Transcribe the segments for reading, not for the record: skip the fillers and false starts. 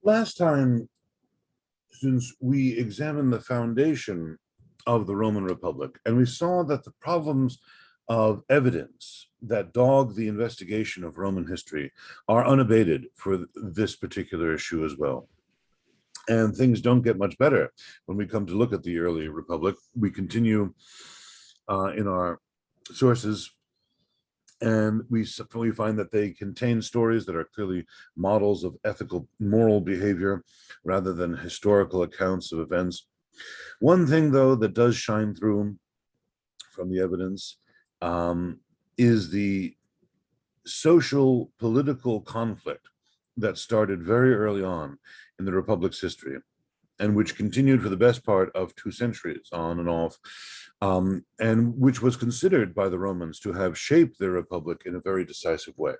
Last time, since we examined the foundation of the Roman Republic, and we saw that the problems of evidence that dog the investigation of Roman history are unabated for this particular issue as well. And things don't get much better when we come to look at the early Republic. We continue in our sources, and we find that they contain stories that are clearly models of ethical, moral behavior rather than historical accounts of events. One thing, though, that does shine through from the evidence is the social political conflict that started very early on in the Republic's history, and which continued for the best part of 2 centuries on and off, and which was considered by the Romans to have shaped their republic in a very decisive way.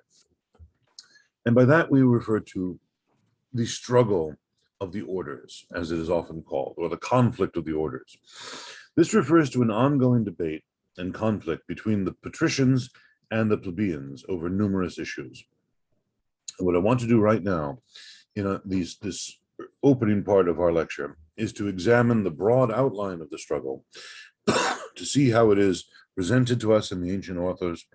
And by that we refer to the struggle of the orders, as it is often called, or the conflict of the orders. This refers to an ongoing debate and conflict between the patricians and the plebeians over numerous issues. And what I want to do right now, this opening part of our lecture, is to examine the broad outline of the struggle, to see how it is presented to us in the ancient authors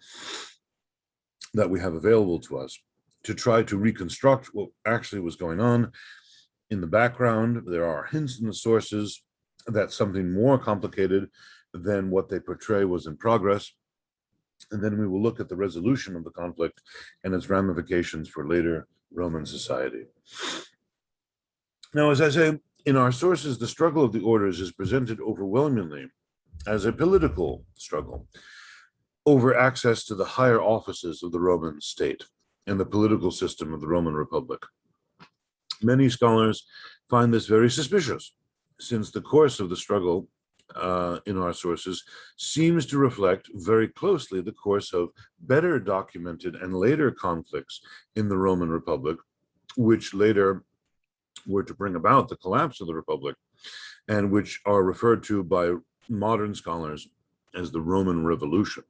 that we have available to us, to try to reconstruct what actually was going on in the background. There are hints in the sources that something more complicated than what they portray was in progress. And then we will look at the resolution of the conflict and its ramifications for later Roman society. Now, as I say, in our sources, the struggle of the orders is presented overwhelmingly as a political struggle over access to the higher offices of the Roman state and the political system of the Roman Republic. Many scholars find this very suspicious, since the course of the struggle in our sources seems to reflect very closely the course of better documented and later conflicts in the Roman Republic, which later were to bring about the collapse of the Republic, and which are referred to by modern scholars as the Roman Revolution.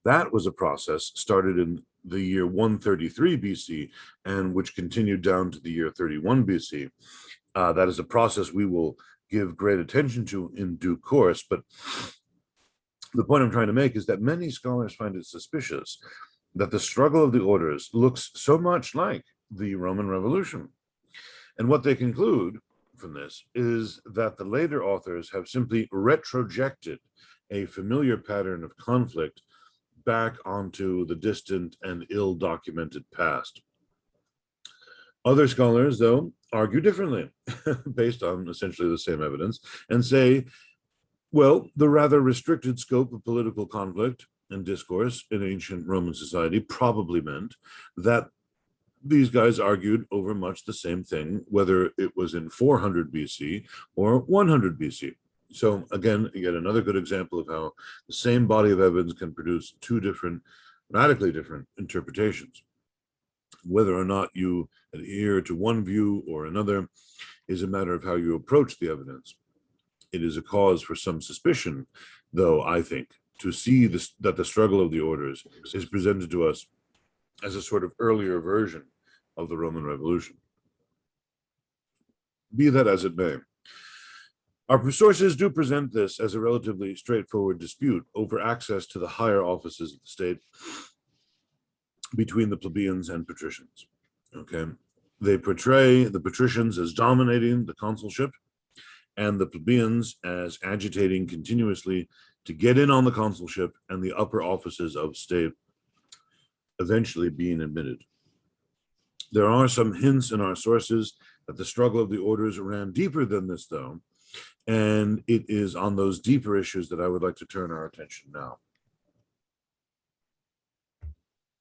That was a process started in the year 133 BC and which continued down to the year 31 BC. That is a process we will give great attention to in due course, but the point I'm trying to make is that many scholars find it suspicious that the struggle of the orders looks so much like the Roman Revolution. And what they conclude from this is that the later authors have simply retrojected a familiar pattern of conflict back onto the distant and ill-documented past. Other scholars, though, argue differently, based on essentially the same evidence, and say, well, the rather restricted scope of political conflict and discourse in ancient Roman society probably meant that these guys argued over much the same thing, whether it was in 400 BC or 100 BC. So again, yet another good example of how the same body of evidence can produce 2 different, radically different interpretations. Whether or not you adhere to one view or another is a matter of how you approach the evidence. It is a cause for some suspicion, though, I think, to see this, that the struggle of the orders is presented to us as a sort of earlier version of the Roman Revolution. Be that as it may, our sources do present this as a relatively straightforward dispute over access to the higher offices of the state between the plebeians and patricians. Okay, they portray the patricians as dominating the consulship and the plebeians as agitating continuously to get in on the consulship and the upper offices of state eventually being admitted. There are some hints in our sources that the struggle of the orders ran deeper than this, though, and it is on those deeper issues that I would like to turn our attention now.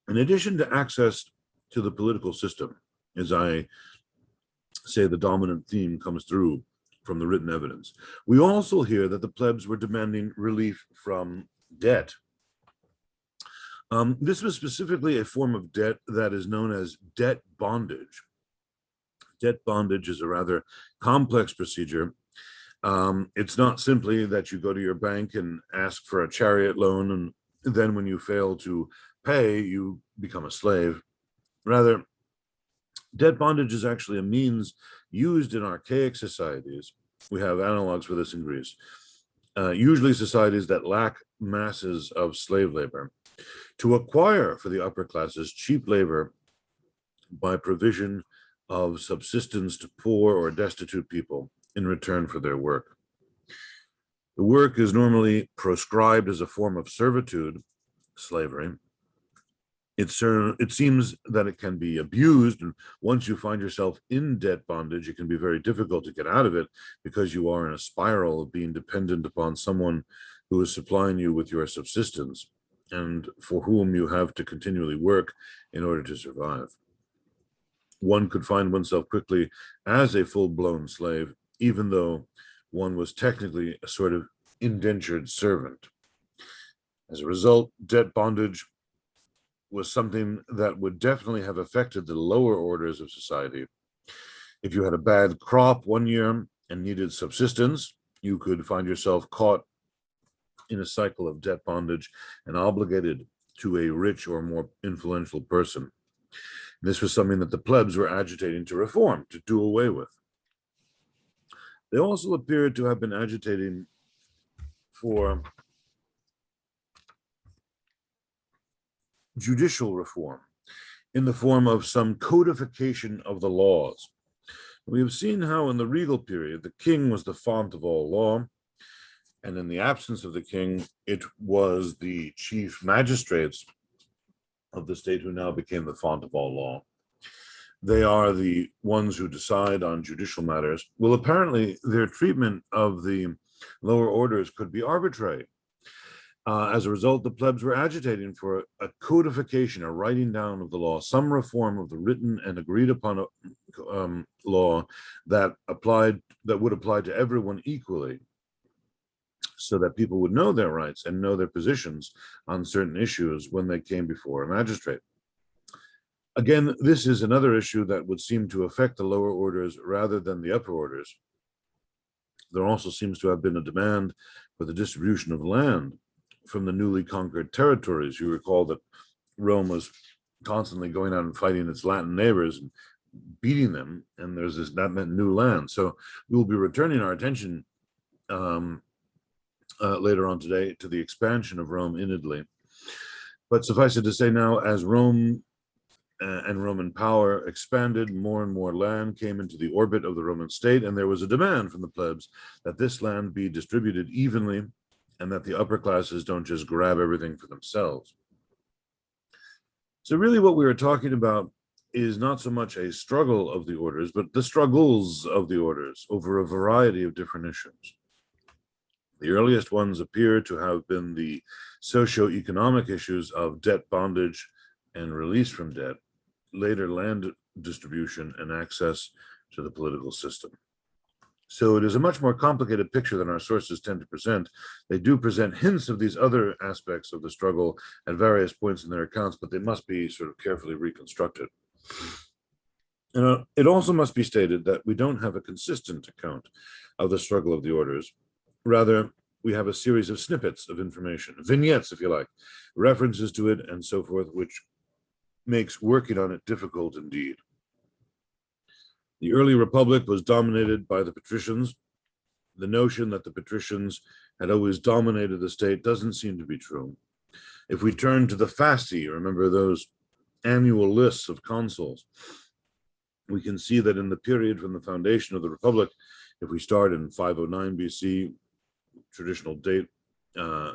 In addition to access to the political system, as I say, the dominant theme comes through from the written evidence, we also hear that the plebs were demanding relief from debt. This was specifically a form of debt that is known as debt bondage. Debt bondage is a rather complex procedure. It's not simply that you go to your bank and ask for a chariot loan, and then when you fail to pay, you become a slave. Rather, Debt bondage is actually a means used in archaic societies. We have analogs for this in Greece. Usually societies that lack masses of slave labor, to acquire for the upper classes cheap labor by provision of subsistence to poor or destitute people in return for their work. The work is normally proscribed as a form of servitude, slavery. It seems that it can be abused, and once you find yourself in debt bondage, it can be very difficult to get out of it because you are in a spiral of being dependent upon someone who is supplying you with your subsistence and for whom you have to continually work in order to survive. One could find oneself quickly as a full-blown slave, even though one was technically a sort of indentured servant. As a result, debt bondage was something that would definitely have affected the lower orders of society. If you had a bad crop one year and needed subsistence, you could find yourself caught in a cycle of debt bondage and obligated to a rich or more influential person. This was something that the plebs were agitating to reform, to do away with. They also appeared to have been agitating for judicial reform in the form of some codification of the laws. We have seen how in the regal period, the king was the font of all law, and in the absence of the king, it was the chief magistrates of the state who now became the font of all law. They are the ones who decide on judicial matters. Well, apparently their treatment of the lower orders could be arbitrary. As a result, the plebs were agitating for a codification, a writing down of the law, some reform of the written and agreed upon law that would apply to everyone equally, so that people would know their rights and know their positions on certain issues when they came before a magistrate. Again, this is another issue that would seem to affect the lower orders rather than the upper orders. There also seems to have been a demand for the distribution of land from the newly conquered territories. You recall that Rome was constantly going out and fighting its Latin neighbors and beating them, and that meant new land. So we will be returning our attention later on today to the expansion of Rome in Italy. But suffice it to say now, as Rome and Roman power expanded, more and more land came into the orbit of the Roman state, and there was a demand from the plebs that this land be distributed evenly and that the upper classes don't just grab everything for themselves. So really what we are talking about is not so much a struggle of the orders, but the struggles of the orders over a variety of different issues. The earliest ones appear to have been the socio-economic issues of debt bondage and release from debt, later land distribution and access to the political system. So it is a much more complicated picture than our sources tend to present. They do present hints of these other aspects of the struggle at various points in their accounts, but they must be sort of carefully reconstructed. And it also must be stated that we don't have a consistent account of the struggle of the orders. Rather, we have a series of snippets of information, vignettes, if you like, references to it and so forth, which makes working on it difficult indeed. The early republic was dominated by the patricians. The notion that the patricians had always dominated the state doesn't seem to be true. If we turn to the Fasti, remember those annual lists of consuls, we can see that in the period from the foundation of the republic, if we start in 509 BC, traditional date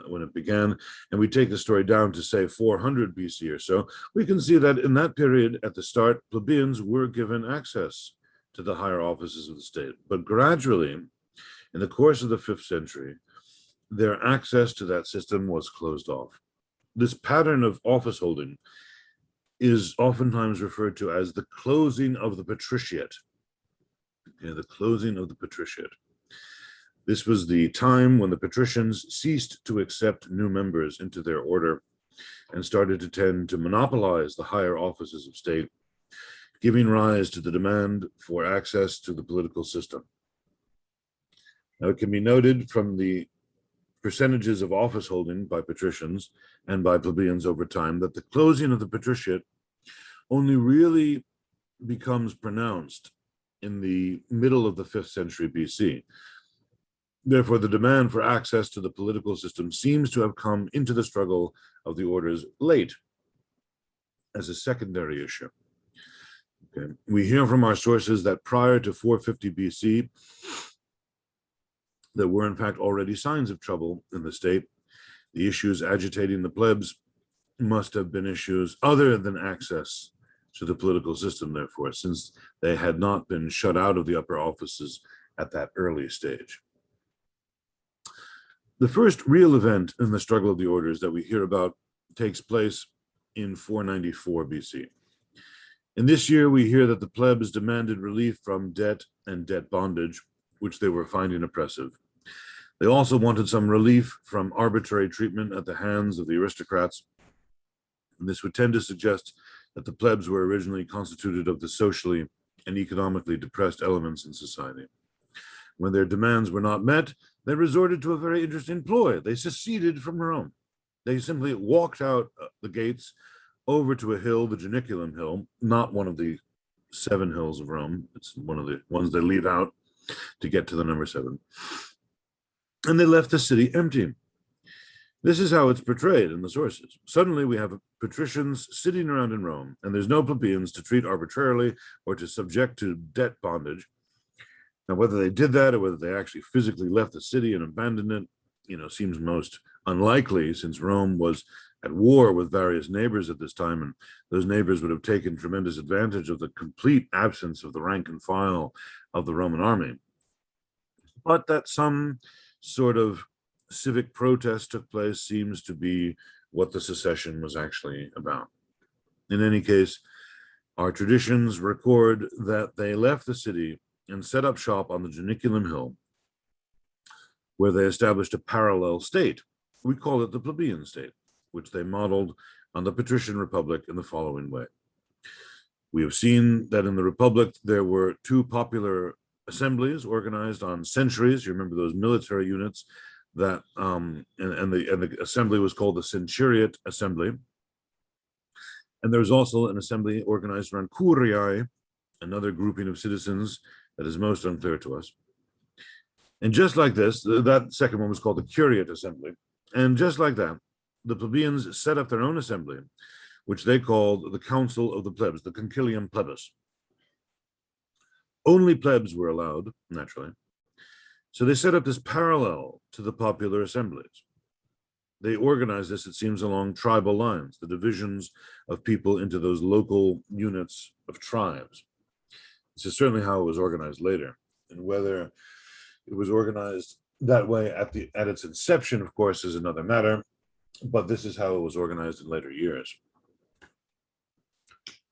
when it began, and we take the story down to say 400 BC or so, we can see that in that period at the start, plebeians were given access to the higher offices of the state. But gradually, in the course of the 5th century, their access to that system was closed off. This pattern of office holding is oftentimes referred to as the closing of the patriciate. Okay, the closing of the patriciate. This was the time when the patricians ceased to accept new members into their order and started to tend to monopolize the higher offices of state, giving rise to the demand for access to the political system. Now, it can be noted from the percentages of office holding by patricians and by plebeians over time that the closing of the patriciate only really becomes pronounced in the middle of the 5th century BC. Therefore, the demand for access to the political system seems to have come into the struggle of the orders late as a secondary issue. Okay. We hear from our sources that prior to 450 BC, there were in fact already signs of trouble in the state. The issues agitating the plebs must have been issues other than access to the political system, therefore, since they had not been shut out of the upper offices at that early stage. The first real event in the struggle of the orders that we hear about takes place in 494 BC. In this year, we hear that the plebs demanded relief from debt and debt bondage, which they were finding oppressive. They also wanted some relief from arbitrary treatment at the hands of the aristocrats. And this would tend to suggest that the plebs were originally constituted of the socially and economically depressed elements in society. When their demands were not met, they resorted to a very interesting ploy. They seceded from Rome. They simply walked out the gates over to a hill, the Janiculum Hill, not one of the 7 hills of Rome. It's one of the ones they leave out to get to the number 7. And they left the city empty. This is how it's portrayed in the sources. Suddenly we have patricians sitting around in Rome, and there's no plebeians to treat arbitrarily or to subject to debt bondage. Now, whether they did that or whether they actually physically left the city and abandoned it, seems most unlikely, since Rome was at war with various neighbors at this time, and those neighbors would have taken tremendous advantage of the complete absence of the rank and file of the Roman army. But that some sort of civic protest took place seems to be what the secession was actually about. In any case, our traditions record that they left the city and set up shop on the Janiculum Hill, where they established a parallel state. We call it the plebeian state, which they modeled on the patrician republic in the following way. We have seen that in the republic there were 2 popular assemblies organized on centuries. You remember those military units that and the assembly was called the Centuriate Assembly. And there's also an assembly organized around curiae, another grouping of citizens that is most unclear to us. And just like this, that second one was called the Curiate Assembly. And just like that, the plebeians set up their own assembly, which they called the Council of the Plebs, the Concilium Plebis. Only plebs were allowed, naturally. So they set up this parallel to the popular assemblies. They organized this, it seems, along tribal lines, the divisions of people into those local units of tribes. This is certainly how it was organized later. And whether it was organized that way at its inception, of course, is another matter. But this is how it was organized in later years.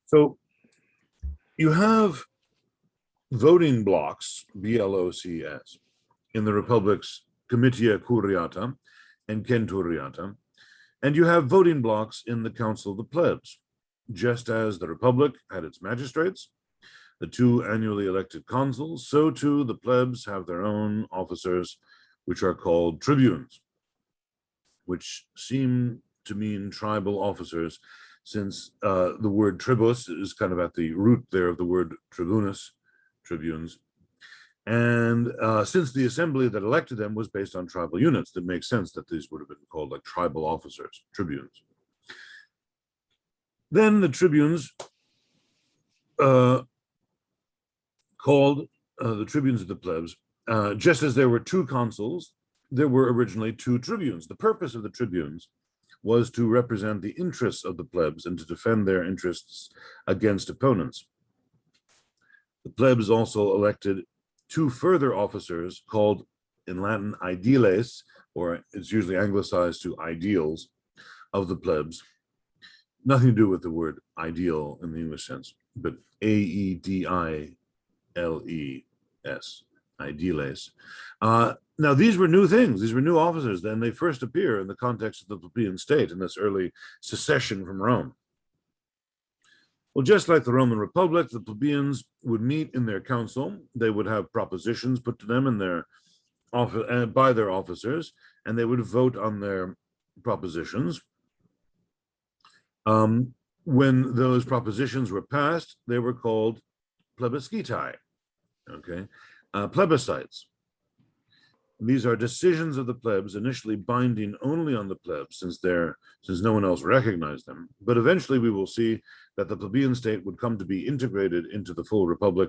So you have voting blocks, BLOCs, in the Republic's Comitia Curiata and Centuriata, and you have voting blocks in the Council of the Plebs. Just as the Republic had its magistrates, the 2 annually elected consuls, so too the plebs have their own officers, which are called tribunes, which seem to mean tribal officers, since the word tribus is kind of at the root there of the word tribunus, tribunes. And since the assembly that elected them was based on tribal units, it makes sense that these would have been called like tribal officers, tribunes. Then the tribunes called the tribunes of the plebs, just as there were 2 consuls, there were originally 2 tribunes. The purpose of the tribunes was to represent the interests of the plebs and to defend their interests against opponents. The plebs also elected 2 further officers called in Latin aediles, or it's usually anglicized to ideals, of the plebs. Nothing to do with the word ideal in the English sense, but Aediles, ideales. Now, these were new things. These were new officers. Then they first appear in the context of the plebeian state in this early secession from Rome. Well, just like the Roman Republic, the plebeians would meet in their council. They would have propositions put to them in their by their officers, and they would vote on their propositions. when those propositions were passed, they were called plebisciti, okay, plebiscites. These are decisions of the plebs, initially binding only on the plebs, since no one else recognized them. But eventually we will see that the plebeian state would come to be integrated into the full republic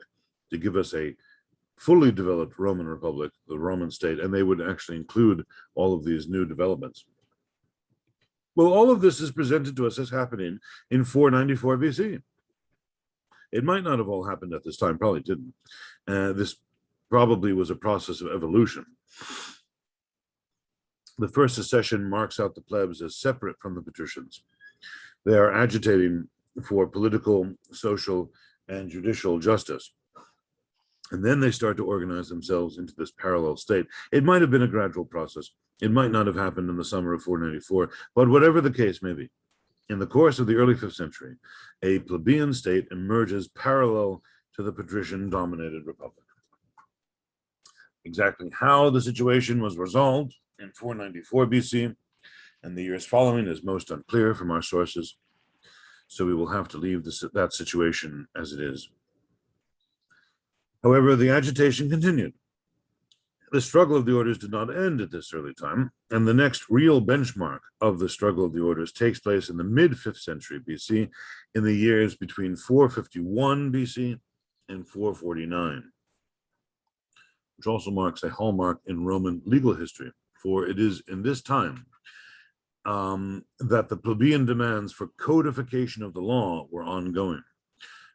to give us a fully developed Roman republic, the Roman state, and they would actually include all of these new developments. Well, all of this is presented to us as happening in 494 BC. It might not have all happened at this time, probably didn't. This probably was a process of evolution. The first secession marks out the plebs as separate from the patricians. They are agitating for political, social, and judicial justice. And then they start to organize themselves into this parallel state. It might have been a gradual process. It might not have happened in the summer of 494, but whatever the case may be, in the course of the early 5th century, a plebeian state emerges parallel to the patrician-dominated republic. Exactly how the situation was resolved in 494 BC and the years following is most unclear from our sources, so we will have to leave that situation as it is. However, the agitation continued. The struggle of the orders did not end at this early time, and the next real benchmark of the struggle of the orders takes place in the mid-5th century BC, in the years between 451 BC and 449, which also marks a hallmark in Roman legal history, for it is in this time that the plebeian demands for codification of the law were ongoing,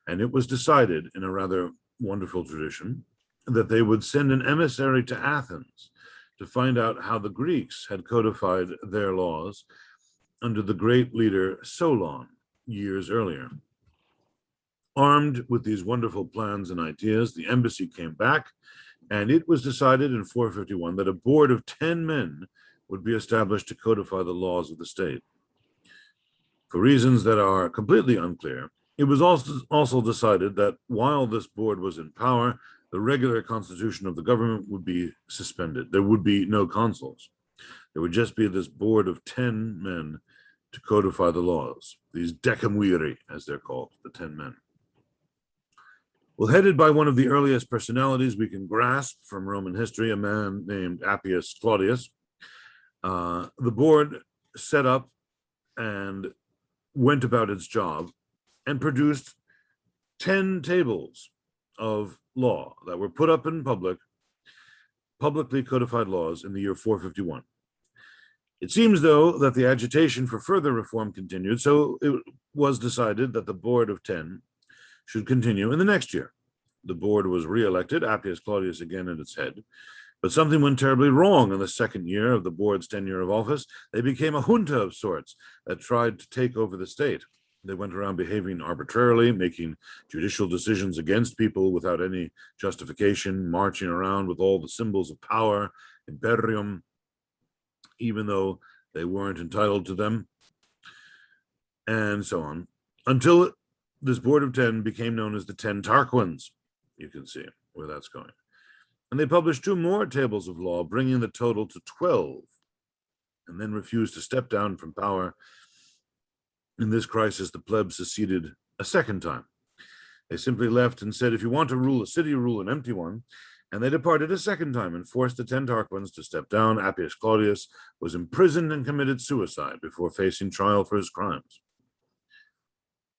and it was decided in a rather wonderful tradition that they would send an emissary to Athens to find out how the Greeks had codified their laws under the great leader Solon years earlier. Armed with these wonderful plans and ideas, the embassy came back, and it was decided in 451 that a board of 10 men would be established to codify the laws of the state. For reasons that are completely unclear, it was also decided that while this board was in power, the regular constitution of the government would be suspended. There would be no consuls. There would just be this board of 10 men to codify the laws, these decemviri, as they're called, the 10 men. Well, headed by one of the earliest personalities we can grasp from Roman history, a man named Appius Claudius, the board set up and went about its job and produced 10 tables of law that were put up in publicly codified laws in the year 451. It seems, though, that the agitation for further reform continued, so it was decided that the board of 10 should continue in the next year. The board was re-elected, Appius Claudius again at its head, but something went terribly wrong in the second year of the board's tenure of office. They became a junta of sorts that tried to take over the state. They went around behaving arbitrarily, making judicial decisions against people without any justification, marching around with all the symbols of power, imperium, even though they weren't entitled to them, and so on, until this board of 10 became known as the 10 Tarquins. You can see where that's going. And they published 2 more tables of law, bringing the total to 12, and then refused to step down from power. In this crisis, the plebs seceded a second time. They simply left and said, if you want to rule a city, rule an empty one. And they departed a second time and forced the 10 Tarquins to step down. Appius Claudius was imprisoned and committed suicide before facing trial for his crimes.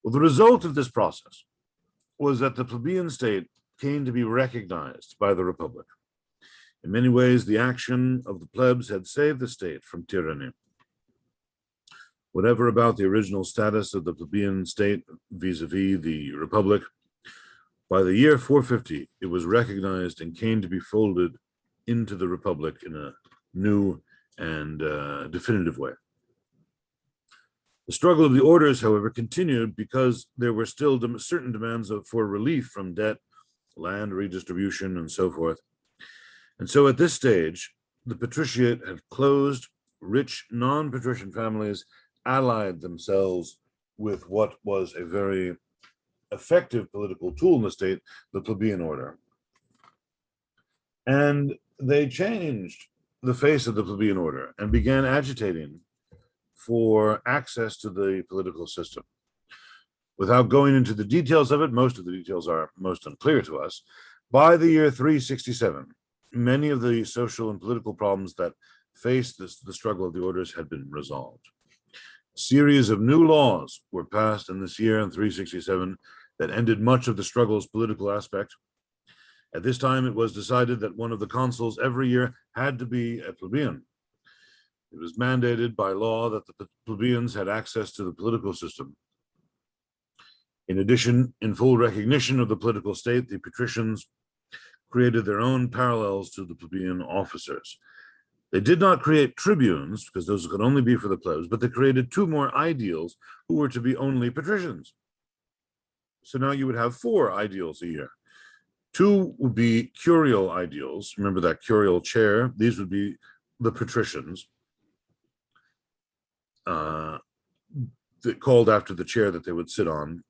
Well, the result of this process was that the plebeian state came to be recognized by the Republic. In many ways, the action of the plebs had saved the state from tyranny. Whatever about the original status of the plebeian state vis-a-vis the Republic, by the year 450, it was recognized and came to be folded into the Republic in a new and definitive way. The struggle of the orders, however, continued because there were still certain demands for relief from debt, land redistribution, and so forth. And so at this stage, the patriciate had closed. Rich non-patrician families allied themselves with what was a very effective political tool in the state, the plebeian order. And they changed the face of the plebeian order and began agitating for access to the political system. Without going into the details of it, most of the details are most unclear to us. By the year 367, many of the social and political problems that faced the struggle of the orders had been resolved. A series of new laws were passed in this year in 367 that ended much of the struggle's political aspect. At this time, it was decided that one of the consuls every year had to be a plebeian. It was mandated by law that the plebeians had access to the political system. In addition, in full recognition of the political state, the patricians created their own parallels to the plebeian officers. They did not create tribunes, because those could only be for the plebs, but they created two more aediles who were to be only patricians. So now you would have 4 aediles a year. 2 would be curial aediles. Remember that curial chair? These would be the patricians, called after the chair that they would sit on.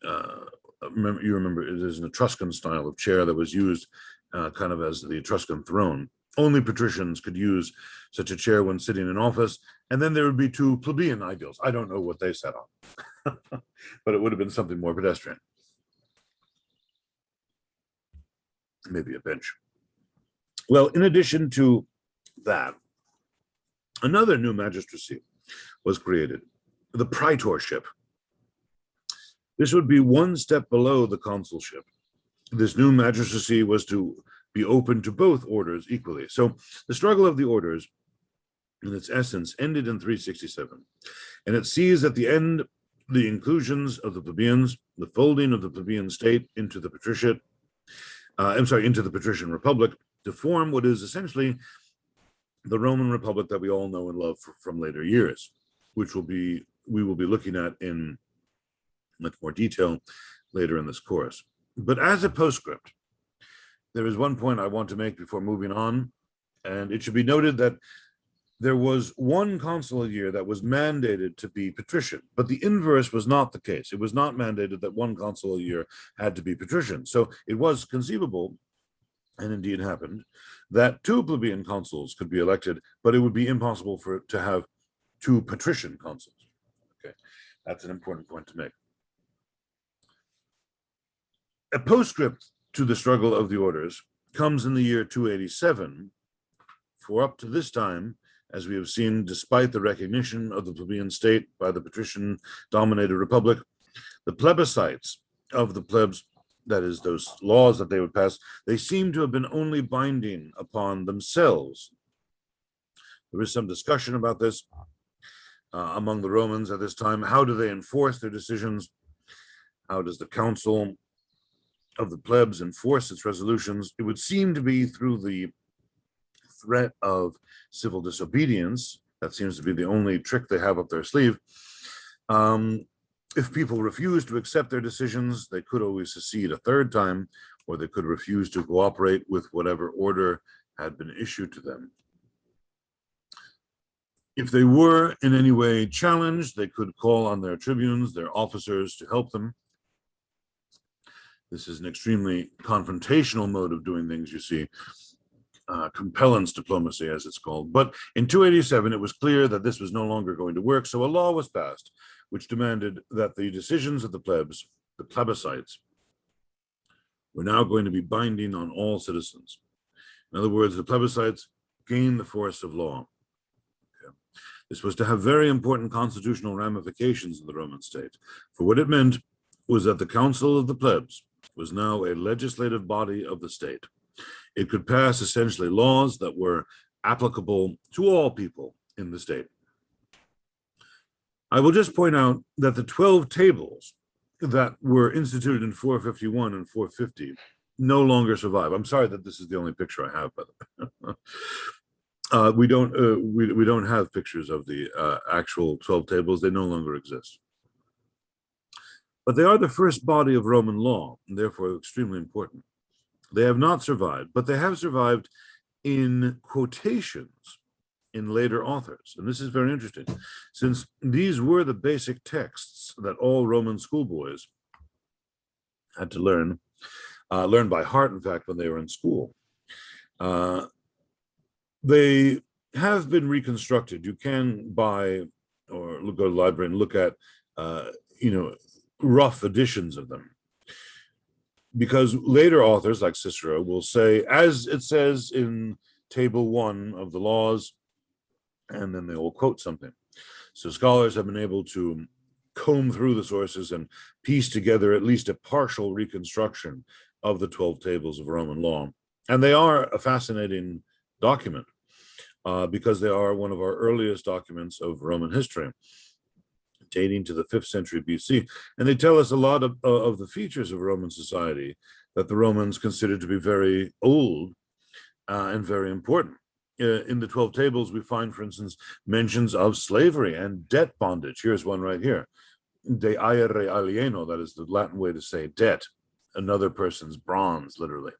You remember it is an Etruscan style of chair that was used kind of as the Etruscan throne. Only patricians could use such a chair when sitting in office. And then there would be 2 plebeian aediles. I don't know what they sat on, but it would have been something more pedestrian. Maybe a bench. Well, in addition to that, another new magistracy was created, the praetorship. This would be one step below the consulship. This new magistracy was to be open to both orders equally. So the struggle of the orders, in its essence, ended in 367. And it sees at the end the inclusions of the plebeians, the folding of the plebeian state into the patriciate, into the patrician republic, to form what is essentially the Roman Republic that we all know and love from later years, which we will be looking at in much more detail later in this course. But as a postscript, there is one point I want to make before moving on, and it should be noted that there was one consul a year that was mandated to be patrician, but the inverse was not the case. It was not mandated that one consul a year had to be patrician. So it was conceivable, and indeed happened, that 2 plebeian consuls could be elected, but it would be impossible to have 2 patrician consuls. Okay, that's an important point to make. A postscript to the struggle of the orders comes in the year 287, for up to this time, as we have seen, despite the recognition of the plebeian state by the patrician-dominated republic, the plebiscites of the plebs, that is, those laws that they would pass, they seem to have been only binding upon themselves. There is some discussion about this among the Romans at this time. How do they enforce their decisions? How does the council of the plebs enforce its resolutions? It would seem to be through the threat of civil disobedience. That seems to be the only trick they have up their sleeve. If people refuse to accept their decisions, they could always secede a 3rd time, or they could refuse to cooperate with whatever order had been issued to them. If they were in any way challenged, they could call on their tribunes, their officers, to help them. This is an extremely confrontational mode of doing things, you see. Compellence diplomacy, as it's called. But in 287, it was clear that this was no longer going to work, so a law was passed which demanded that the decisions of the plebs, the plebiscites, were now going to be binding on all citizens. In other words, the plebiscites gained the force of law. Okay. This was to have very important constitutional ramifications in the Roman state, for what it meant was that the council of the plebs was now a legislative body of the state. It could pass essentially laws that were applicable to all people in the state. I will just point out that the 12 tables that were instituted in 451 and 450 no longer survive. I'm sorry that this is the only picture I have, but we don't have pictures of the actual 12 tables. They no longer exist. But they are the first body of Roman law, and therefore extremely important. They have not survived, but they have survived in quotations in later authors. And this is very interesting, since these were the basic texts that all Roman schoolboys had to learn by heart, in fact, when they were in school. They have been reconstructed. You can buy or go to the library and look at, rough editions of them. Because later authors like Cicero will say, as it says in table 1 of the laws, and then they will quote something. So scholars have been able to comb through the sources and piece together at least a partial reconstruction of the 12 tables of Roman law. And they are a fascinating document because they are one of our earliest documents of Roman history, dating to the 5th century BC. And they tell us a lot of the features of Roman society that the Romans considered to be very old and very important. In the 12 tables, we find, for instance, mentions of slavery and debt bondage. Here's one right here. De aere alieno, that is the Latin way to say debt, another person's bronze, literally.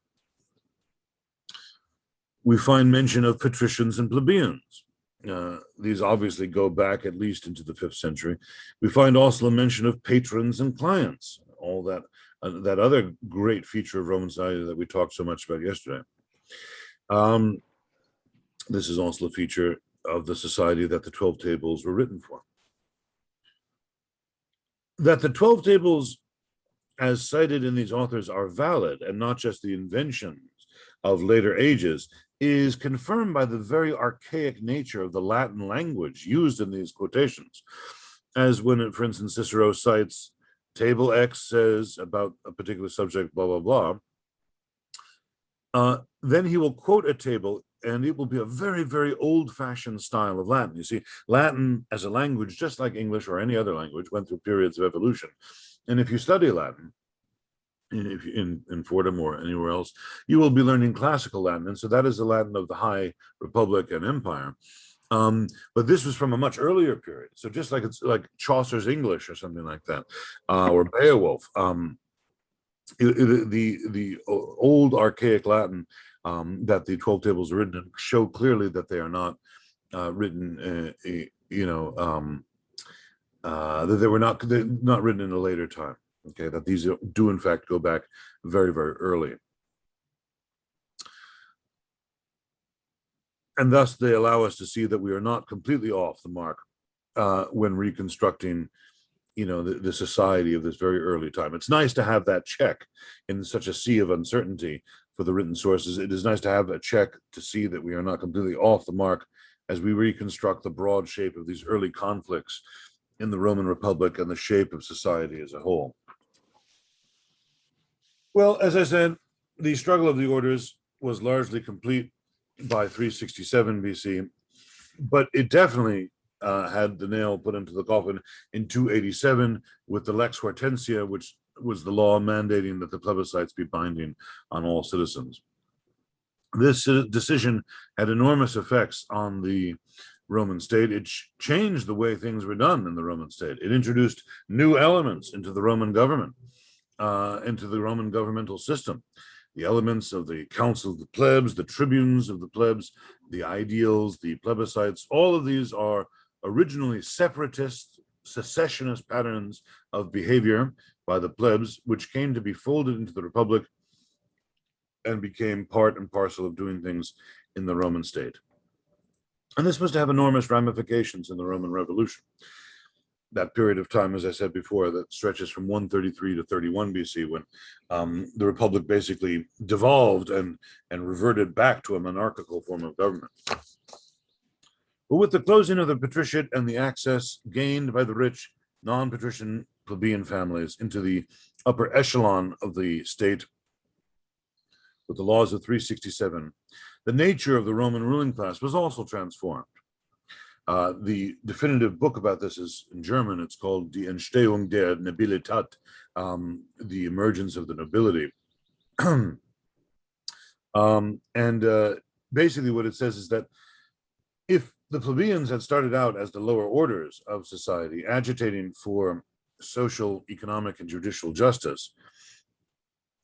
We find mention of patricians and plebeians. These obviously go back at least into the 5th century. We find also a mention of patrons and clients, all that, that other great feature of Roman society that we talked so much about yesterday. This is also a feature of the society that the 12 tables were written for. That the 12 tables, as cited in these authors, are valid and not just the inventions of later ages is confirmed by the very archaic nature of the Latin language used in these quotations. As when, for instance, Cicero cites table X says about a particular subject, blah, blah, blah. Then he will quote a table and it will be a very, very old-fashioned style of Latin. You see, Latin as a language, just like English or any other language, went through periods of evolution. And if you study Latin, in Fordham or anywhere else, you will be learning classical Latin. And so that is the Latin of the High Republic and Empire. But this was from a much earlier period. So just like it's like Chaucer's English or something like that, or Beowulf, the old archaic Latin that the 12 tables are written in show clearly that they are not written, that they're not written in a later time. Okay, that these do in fact go back very, very early. And thus they allow us to see that we are not completely off the mark when reconstructing, the society of this very early time. It's nice to have that check in such a sea of uncertainty for the written sources. It is nice to have a check to see that we are not completely off the mark as we reconstruct the broad shape of these early conflicts in the Roman Republic and the shape of society as a whole. Well, as I said, the struggle of the orders was largely complete by 367 BC, but it definitely had the nail put into the coffin in 287 with the Lex Hortensia, which was the law mandating that the plebiscites be binding on all citizens. This decision had enormous effects on the Roman state. It changed the way things were done in the Roman state. It introduced new elements into the Roman government. Into the Roman governmental system. The elements of the council of the plebs, the tribunes of the plebs, the ideals, the plebiscites, all of these are originally separatist, secessionist patterns of behavior by the plebs, which came to be folded into the Republic and became part and parcel of doing things in the Roman state. And this was to have enormous ramifications in the Roman Revolution. That period of time, as I said before, that stretches from 133 to 31 BC, when the Republic basically devolved and reverted back to a monarchical form of government. But with the closing of the patriciate and the access gained by the rich non-patrician plebeian families into the upper echelon of the state with the laws of 367, the nature of the Roman ruling class was also transformed. The definitive book about this is in German. It's called Die Entstehung der Nobilität, the emergence of the nobility. Basically what it says is that if the plebeians had started out as the lower orders of society, agitating for social, economic, and judicial justice,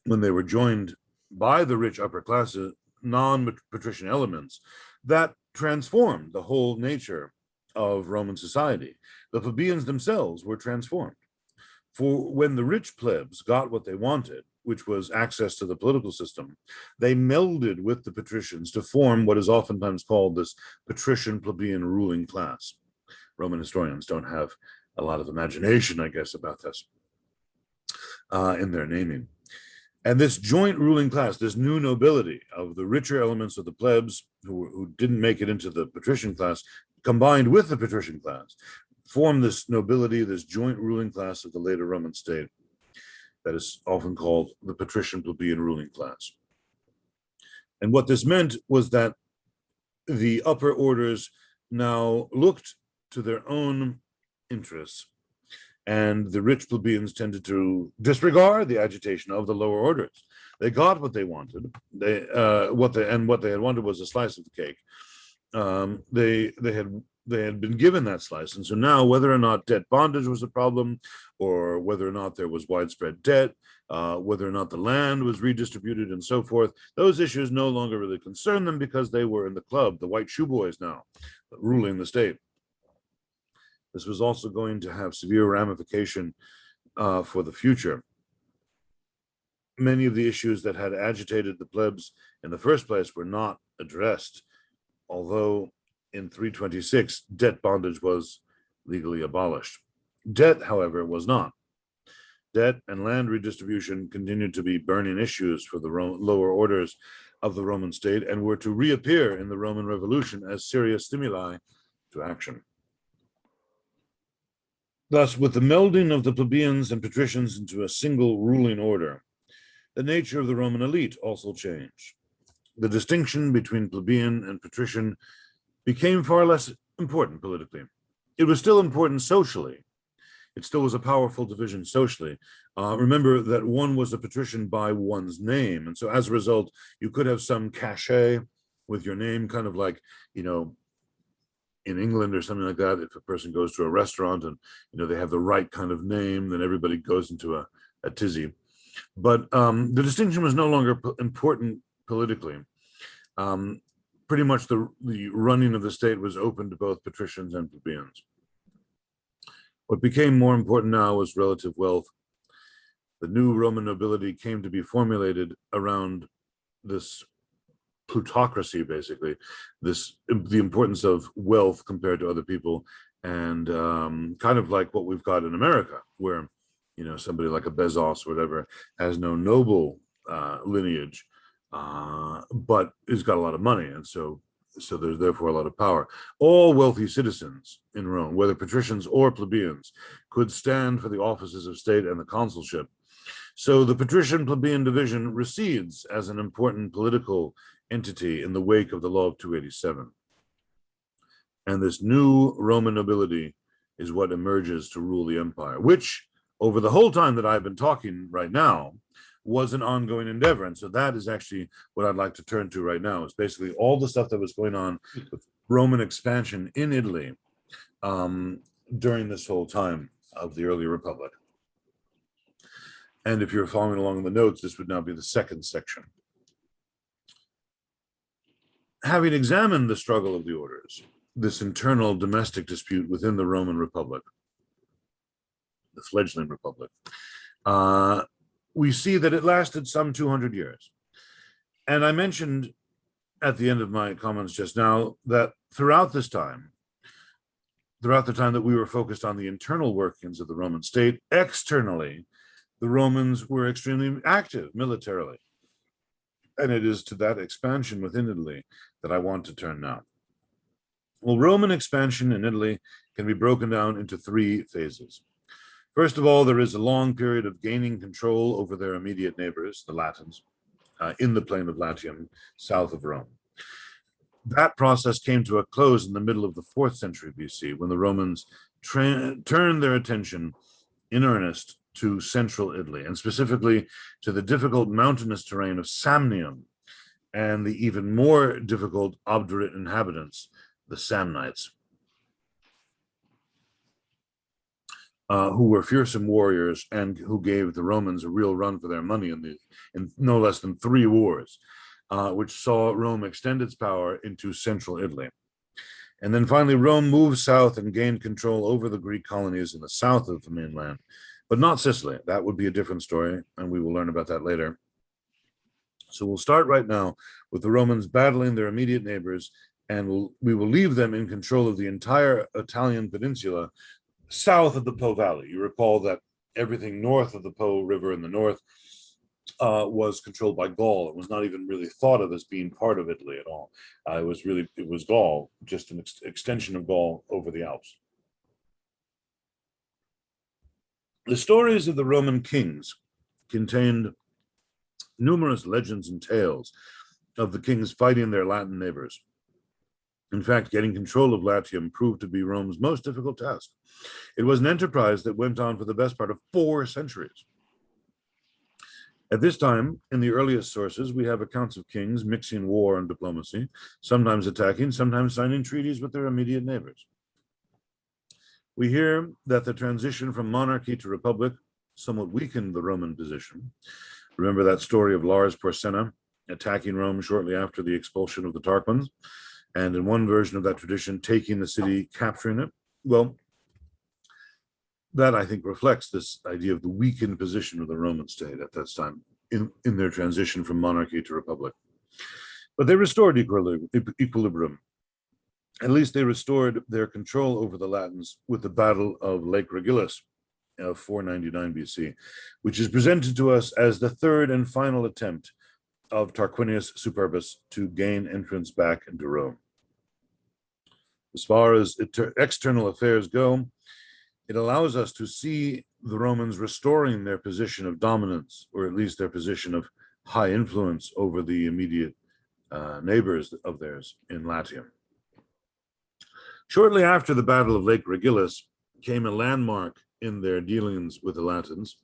when they were joined by the rich upper classes, non-patrician elements, that transformed the whole nature of Roman society. The plebeians themselves were transformed. For when the rich plebs got what they wanted, which was access to the political system, they melded with the patricians to form what is oftentimes called this patrician plebeian ruling class. Roman historians don't have a lot of imagination, I guess, about this. in their naming. And this joint ruling class, this new nobility of the richer elements of the plebs who didn't make it into the patrician class, combined with the patrician class, formed this nobility, this joint ruling class of the later Roman state that is often called the patrician plebeian ruling class. And what this meant was that the upper orders now looked to their own interests, and the rich plebeians tended to disregard the agitation of the lower orders. They got what they wanted. What they had wanted was a slice of the cake. They had been given that slice, and so now, whether or not debt bondage was a problem, or whether or not there was widespread debt, whether or not the land was redistributed, and so forth, those issues no longer really concerned them because they were in the club, the white shoe boys now ruling the state. This was also going to have severe ramification for the future. Many of the issues that had agitated the plebs in the first place were not addressed, although in 326 debt bondage was legally abolished. Debt, however, was not. Debt and land redistribution continued to be burning issues for the lower orders of the Roman state and were to reappear in the Roman Revolution as serious stimuli to action. Thus, with the melding of the plebeians and patricians into a single ruling order, the nature of the Roman elite also changed. The distinction between plebeian and patrician became far less important politically. It was still important socially. It still was a powerful division socially. Remember that one was a patrician by one's name. And so as a result, you could have some cachet with your name, kind of like, in England or something like that, if a person goes to a restaurant and, they have the right kind of name, then everybody goes into a tizzy. But the distinction was no longer important politically. Pretty much the running of the state was open to both patricians and plebeians. What became more important now was relative wealth. The new Roman nobility came to be formulated around this plutocracy, basically, the importance of wealth compared to other people, and kind of like what we've got in America, where somebody like a Bezos or whatever has no noble lineage, but has got a lot of money, and so there's therefore a lot of power. All wealthy citizens in Rome, whether patricians or plebeians, could stand for the offices of state and the consulship. So the patrician plebeian division recedes as an important political entity in the wake of the law of 287. And this new Roman nobility is what emerges to rule the empire, which over the whole time that I've been talking right now was an ongoing endeavor. And so that is actually what I'd like to turn to right now, is basically all the stuff that was going on with Roman expansion in Italy during this whole time of the early Republic. And if you're following along in the notes, this would now be the second section. Having examined the struggle of the orders, this internal domestic dispute within the Roman Republic, the fledgling Republic, we see that it lasted some 200 years. And I mentioned at the end of my comments just now that throughout this time, throughout the time that we were focused on the internal workings of the Roman state, externally, the Romans were extremely active militarily. And it is to that expansion within Italy that I want to turn now. Well, Roman expansion in Italy can be broken down into three phases. First of all, there is a long period of gaining control over their immediate neighbors, the Latins, in the plain of Latium, south of Rome. That process came to a close in the middle of the 4th century BC, when the Romans turned their attention in earnest to central Italy, and specifically to the difficult mountainous terrain of Samnium and the even more difficult obdurate inhabitants, the Samnites, who were fearsome warriors and who gave the Romans a real run for their money in no less than 3 wars, which saw Rome extend its power into central Italy. And then finally, Rome moved south and gained control over the Greek colonies in the south of the mainland, but not Sicily. That would be a different story, and we will learn about that later. So we'll start right now with the Romans battling their immediate neighbors, and we will leave them in control of the entire Italian peninsula south of the Po Valley. You recall that everything north of the Po River in the north was controlled by Gaul. It was not even really thought of as being part of Italy at all. It was Gaul, just an extension of Gaul over the Alps. The stories of the Roman kings contained numerous legends and tales of the kings fighting their Latin neighbors. In fact, getting control of Latium proved to be Rome's most difficult task. It was an enterprise that went on for the best part of 4 centuries. At this time, in the earliest sources, we have accounts of kings mixing war and diplomacy, sometimes attacking, sometimes signing treaties with their immediate neighbors. We hear that the transition from monarchy to republic somewhat weakened the Roman position. Remember that story of Lars Porsena attacking Rome shortly after the expulsion of the Tarquins, and in one version of that tradition, taking the city, capturing it? Well, that I think reflects this idea of the weakened position of the Roman state at that time in their transition from monarchy to republic. But they restored equilibrium. At least they restored their control over the Latins with the Battle of Lake Regillus of 499 BC, which is presented to us as the third and final attempt of Tarquinius Superbus to gain entrance back into Rome. As far as external affairs go, it allows us to see the Romans restoring their position of dominance, or at least their position of high influence over the immediate neighbors of theirs in Latium. Shortly after the Battle of Lake Regillus came a landmark in their dealings with the Latins,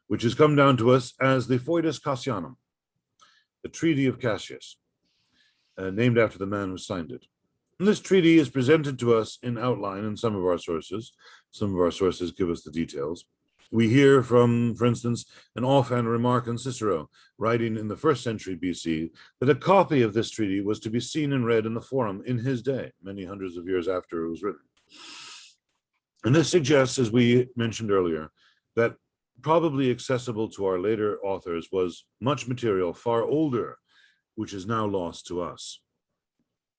which has come down to us as the Foedus Cassianum, the Treaty of Cassius, named after the man who signed it. And this treaty is presented to us in outline in some of our sources. Some of our sources give us the details. We hear from, for instance, an offhand remark in Cicero, writing in the 1st century BC, that a copy of this treaty was to be seen and read in the Forum in his day, many hundreds of years after it was written. And this suggests, as we mentioned earlier, that probably accessible to our later authors was much material far older, which is now lost to us.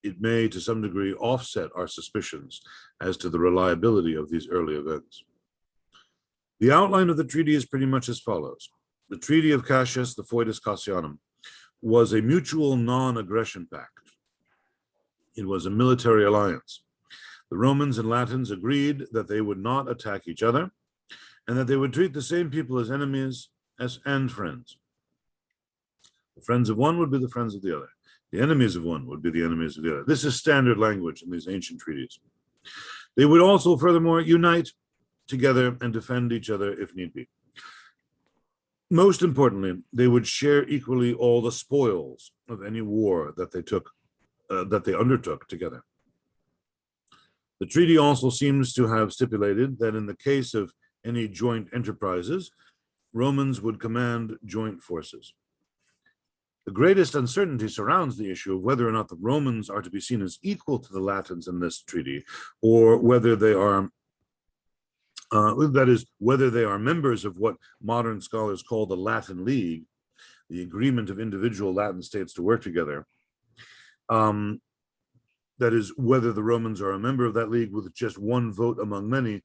It may, to some degree, offset our suspicions as to the reliability of these early events. The outline of the treaty is pretty much as follows. The Treaty of Cassius, the Foedus Cassianum, was a mutual non-aggression pact. It was a military alliance. The Romans and Latins agreed that they would not attack each other and that they would treat the same people as enemies and friends. The friends of one would be the friends of the other. The enemies of one would be the enemies of the other. This is standard language in these ancient treaties. They would also, furthermore, unite together and defend each other if need be. Most importantly, they would share equally all the spoils of any war that they undertook together. The treaty also seems to have stipulated that in the case of any joint enterprises, Romans would command joint forces. The greatest uncertainty surrounds the issue of whether or not the Romans are to be seen as equal to the Latins in this treaty, or whether they are, that is, whether they are members of what modern scholars call the Latin League, the agreement of individual Latin states to work together. That is, whether the Romans are a member of that league with just one vote among many,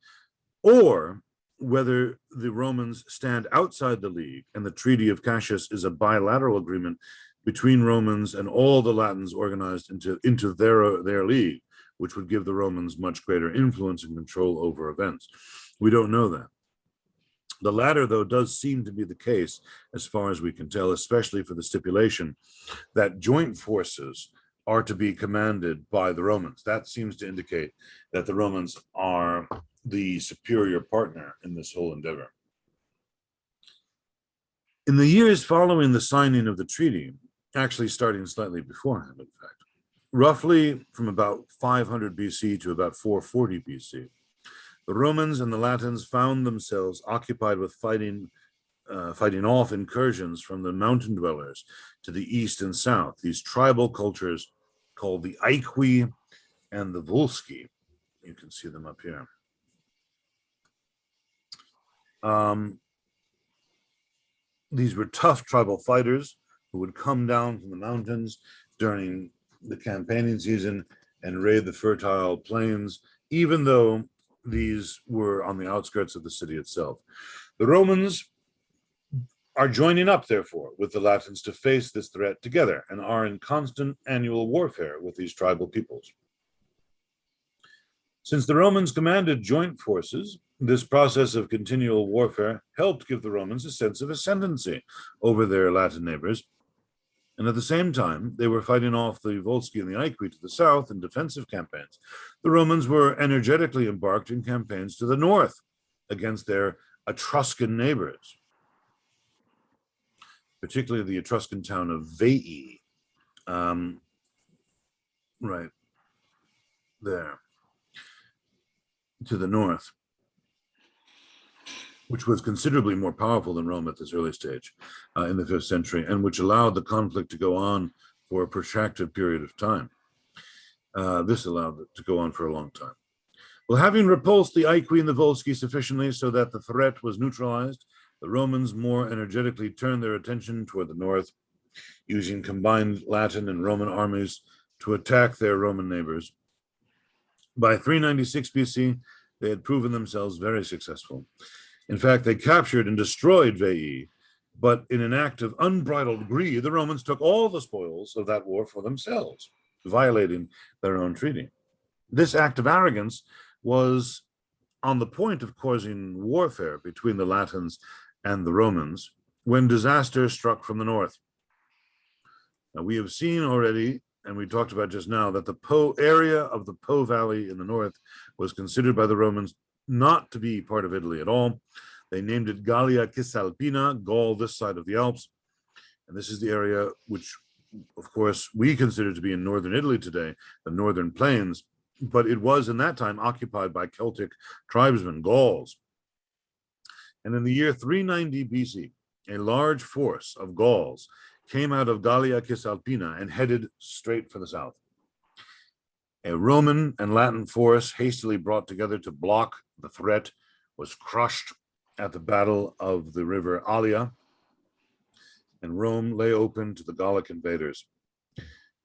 or whether the Romans stand outside the league and the Treaty of Cassius is a bilateral agreement between Romans and all the Latins organized into their league, which would give the Romans much greater influence and control over events. We don't know that. The latter, though, does seem to be the case as far as we can tell, especially for the stipulation that joint forces are to be commanded by the Romans. That seems to indicate that the Romans are the superior partner in this whole endeavor. In the years following the signing of the treaty, actually starting slightly beforehand, in fact, roughly from about 500 BC to about 440 BC, the Romans and the Latins found themselves occupied with fighting off incursions from the mountain dwellers to the east and south, these tribal cultures called the Aequi and the Volsci. You can see them up here. These were tough tribal fighters who would come down from the mountains during the campaigning season and raid the fertile plains, even though these were on the outskirts of the city itself. The Romans are joining up, therefore, with the Latins to face this threat together and are in constant annual warfare with these tribal peoples. Since the Romans commanded joint forces, this process of continual warfare helped give the Romans a sense of ascendancy over their Latin neighbors. And at the same time, they were fighting off the Volsci and the Aequi to the south in defensive campaigns. The Romans were energetically embarked in campaigns to the north against their Etruscan neighbors, particularly the Etruscan town of Veii, right there to the north, which was considerably more powerful than Rome at this early stage in the 5th century, and which allowed the conflict to go on for a protracted period of time. This allowed it to go on for a long time. Well, having repulsed the Aequi and the Volsci sufficiently so that the threat was neutralized, the Romans more energetically turned their attention toward the north, using combined Latin and Roman armies to attack their Roman neighbors. By 396 BC, they had proven themselves very successful. In fact, they captured and destroyed Veii, but in an act of unbridled greed, the Romans took all the spoils of that war for themselves, violating their own treaty. This act of arrogance was on the point of causing warfare between the Latins and the Romans when disaster struck from the north. Now, we have seen already, and we talked about just now, that the Po area of the Po Valley in the north was considered by the Romans not to be part of Italy at all. They named it Gallia Cisalpina, Gaul this side of the Alps. And this is the area which, of course, we consider to be in northern Italy today, the northern plains, but it was in that time occupied by Celtic tribesmen, Gauls. And in the year 390 BC, a large force of Gauls came out of Gallia Cisalpina and headed straight for the south. A Roman and Latin force hastily brought together to block the threat was crushed at the battle of the river Allia, and Rome lay open to the Gallic invaders.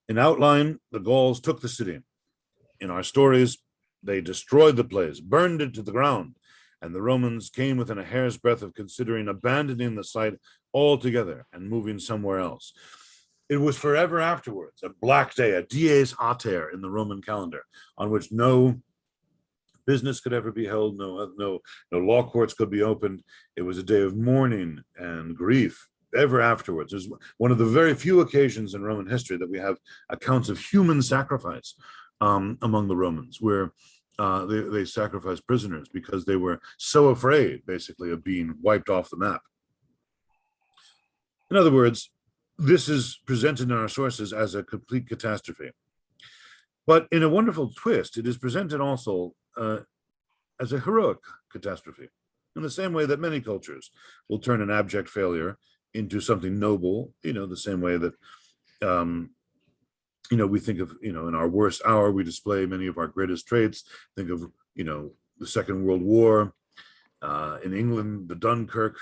In outline, the Gauls took the city. In our stories, they destroyed the place, burned it to the ground, and the Romans came within a hair's breadth of considering abandoning the site altogether and moving somewhere else. It was forever afterwards a black day, a dies iter in the Roman calendar, on which no business could ever be held, no law courts could be opened. It was a day of mourning and grief ever afterwards. It was one of the very few occasions in Roman history that we have accounts of human sacrifice among the Romans, where they sacrificed prisoners because they were so afraid, basically, of being wiped off the map. In other words, this is presented in our sources as a complete catastrophe. But in a wonderful twist, it is presented also as a heroic catastrophe, in the same way that many cultures will turn an abject failure into something noble, the same way that, we think of, in our worst hour, we display many of our greatest traits. Think of, the Second World War, in England, the Dunkirk,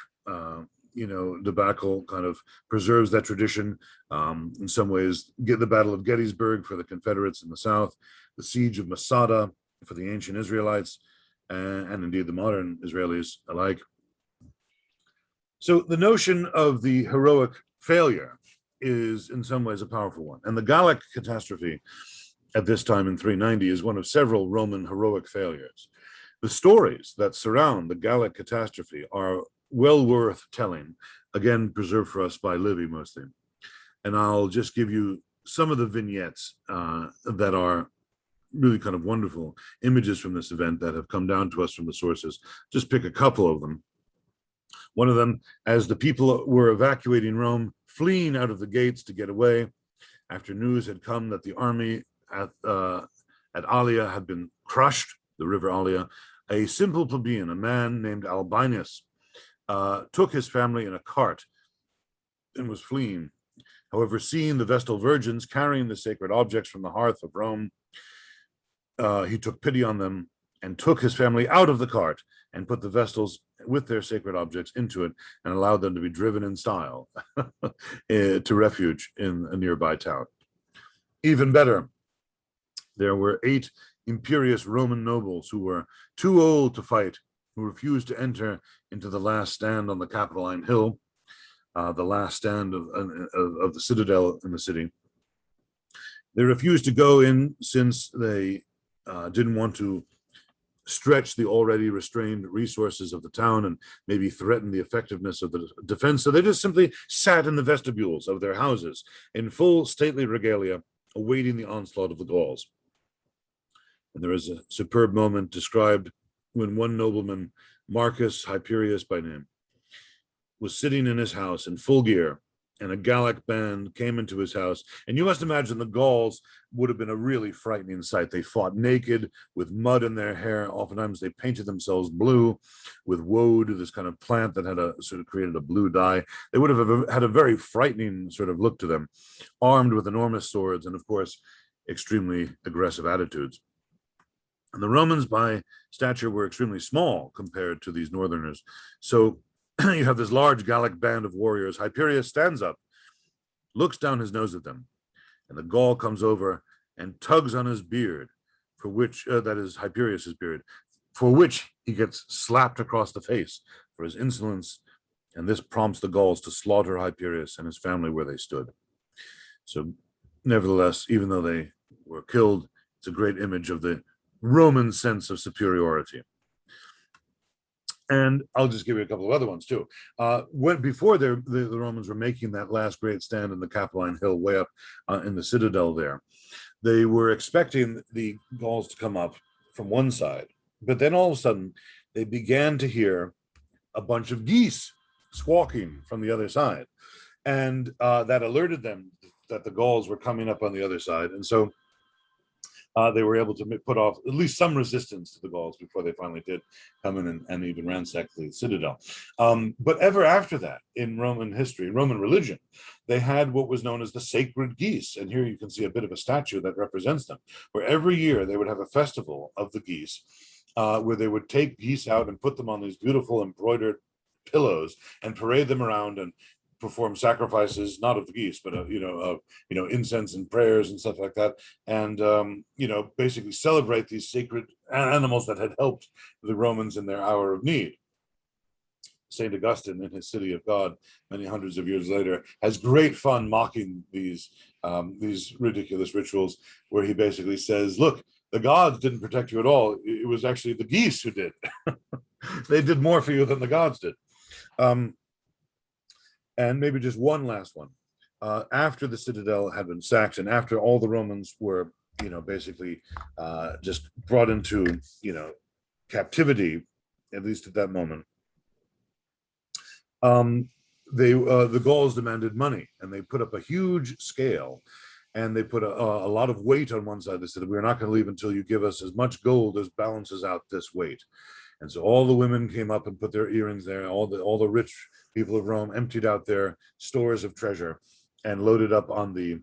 debacle kind of preserves that tradition. In some ways, get the Battle of Gettysburg for the Confederates in the South, the Siege of Masada for the ancient Israelites, and indeed the modern Israelis alike. So the notion of the heroic failure is in some ways a powerful one. And the Gallic catastrophe at this time in 390 is one of several Roman heroic failures. The stories that surround the Gallic catastrophe are well worth telling, again, preserved for us by Livy mostly. And I'll just give you some of the vignettes that are really kind of wonderful images from this event that have come down to us from the sources. Just pick a couple of them. One of them, as the people were evacuating Rome, fleeing out of the gates to get away, after news had come that the army at Allia had been crushed, the river Allia, a simple plebeian, a man named Albinus, took his family in a cart and was fleeing. However, seeing the Vestal Virgins carrying the sacred objects from the hearth of Rome, he took pity on them and took his family out of the cart and put the Vestals with their sacred objects into it and allowed them to be driven in style to refuge in a nearby town. Even better, there were 8 imperious Roman nobles who were too old to fight who refused to enter into the last stand on the Capitoline Hill, the last stand of the citadel in the city. They refused to go in since they didn't want to stretch the already restrained resources of the town and maybe threaten the effectiveness of the defense. So they just simply sat in the vestibules of their houses in full stately regalia, awaiting the onslaught of the Gauls. And there is a superb moment described when one nobleman, Marcus Hyperius by name, was sitting in his house in full gear, and a Gallic band came into his house. And you must imagine the Gauls would have been a really frightening sight. They fought naked with mud in their hair. Oftentimes they painted themselves blue with woad, this kind of plant that had a sort of created a blue dye. They would have had a very frightening sort of look to them, armed with enormous swords and, of course, extremely aggressive attitudes. And the Romans by stature were extremely small compared to these northerners. So you have this large Gallic band of warriors. Hyperius stands up, looks down his nose at them, and the Gaul comes over and tugs on his beard, for which, that is Hyperius's beard, for which he gets slapped across the face for his insolence, and this prompts the Gauls to slaughter Hyperius and his family where they stood. So nevertheless, even though they were killed, it's a great image of the Roman sense of superiority. And I'll just give you a couple of other ones too. Before the Romans were making that last great stand in the Capitoline Hill, way up in the citadel there, they were expecting the Gauls to come up from one side, but then all of a sudden they began to hear a bunch of geese squawking from the other side, and that alerted them that the Gauls were coming up on the other side, and so they were able to put off at least some resistance to the Gauls before they finally did come in and even ransack the citadel. But ever after that, in Roman history, Roman religion, they had what was known as the sacred geese. And here you can see a bit of a statue that represents them, where every year they would have a festival of the geese, where they would take geese out and put them on these beautiful embroidered pillows and parade them around and perform sacrifices, not of the geese, but of incense and prayers and stuff like that, and basically celebrate these sacred animals that had helped the Romans in their hour of need. Saint Augustine, in his City of God, many hundreds of years later, has great fun mocking these ridiculous rituals, where he basically says, "Look, the gods didn't protect you at all. It was actually the geese who did. They did more for you than the gods did." And maybe just one last one. After the citadel had been sacked, and after all the Romans were, basically just brought into, captivity, at least at that moment, the Gauls demanded money, and they put up a huge scale, and they put a lot of weight on one side. They said, "We're not going to leave until you give us as much gold as balances out this weight." And so all the women came up and put their earrings there. All the rich people of Rome emptied out their stores of treasure and loaded up on the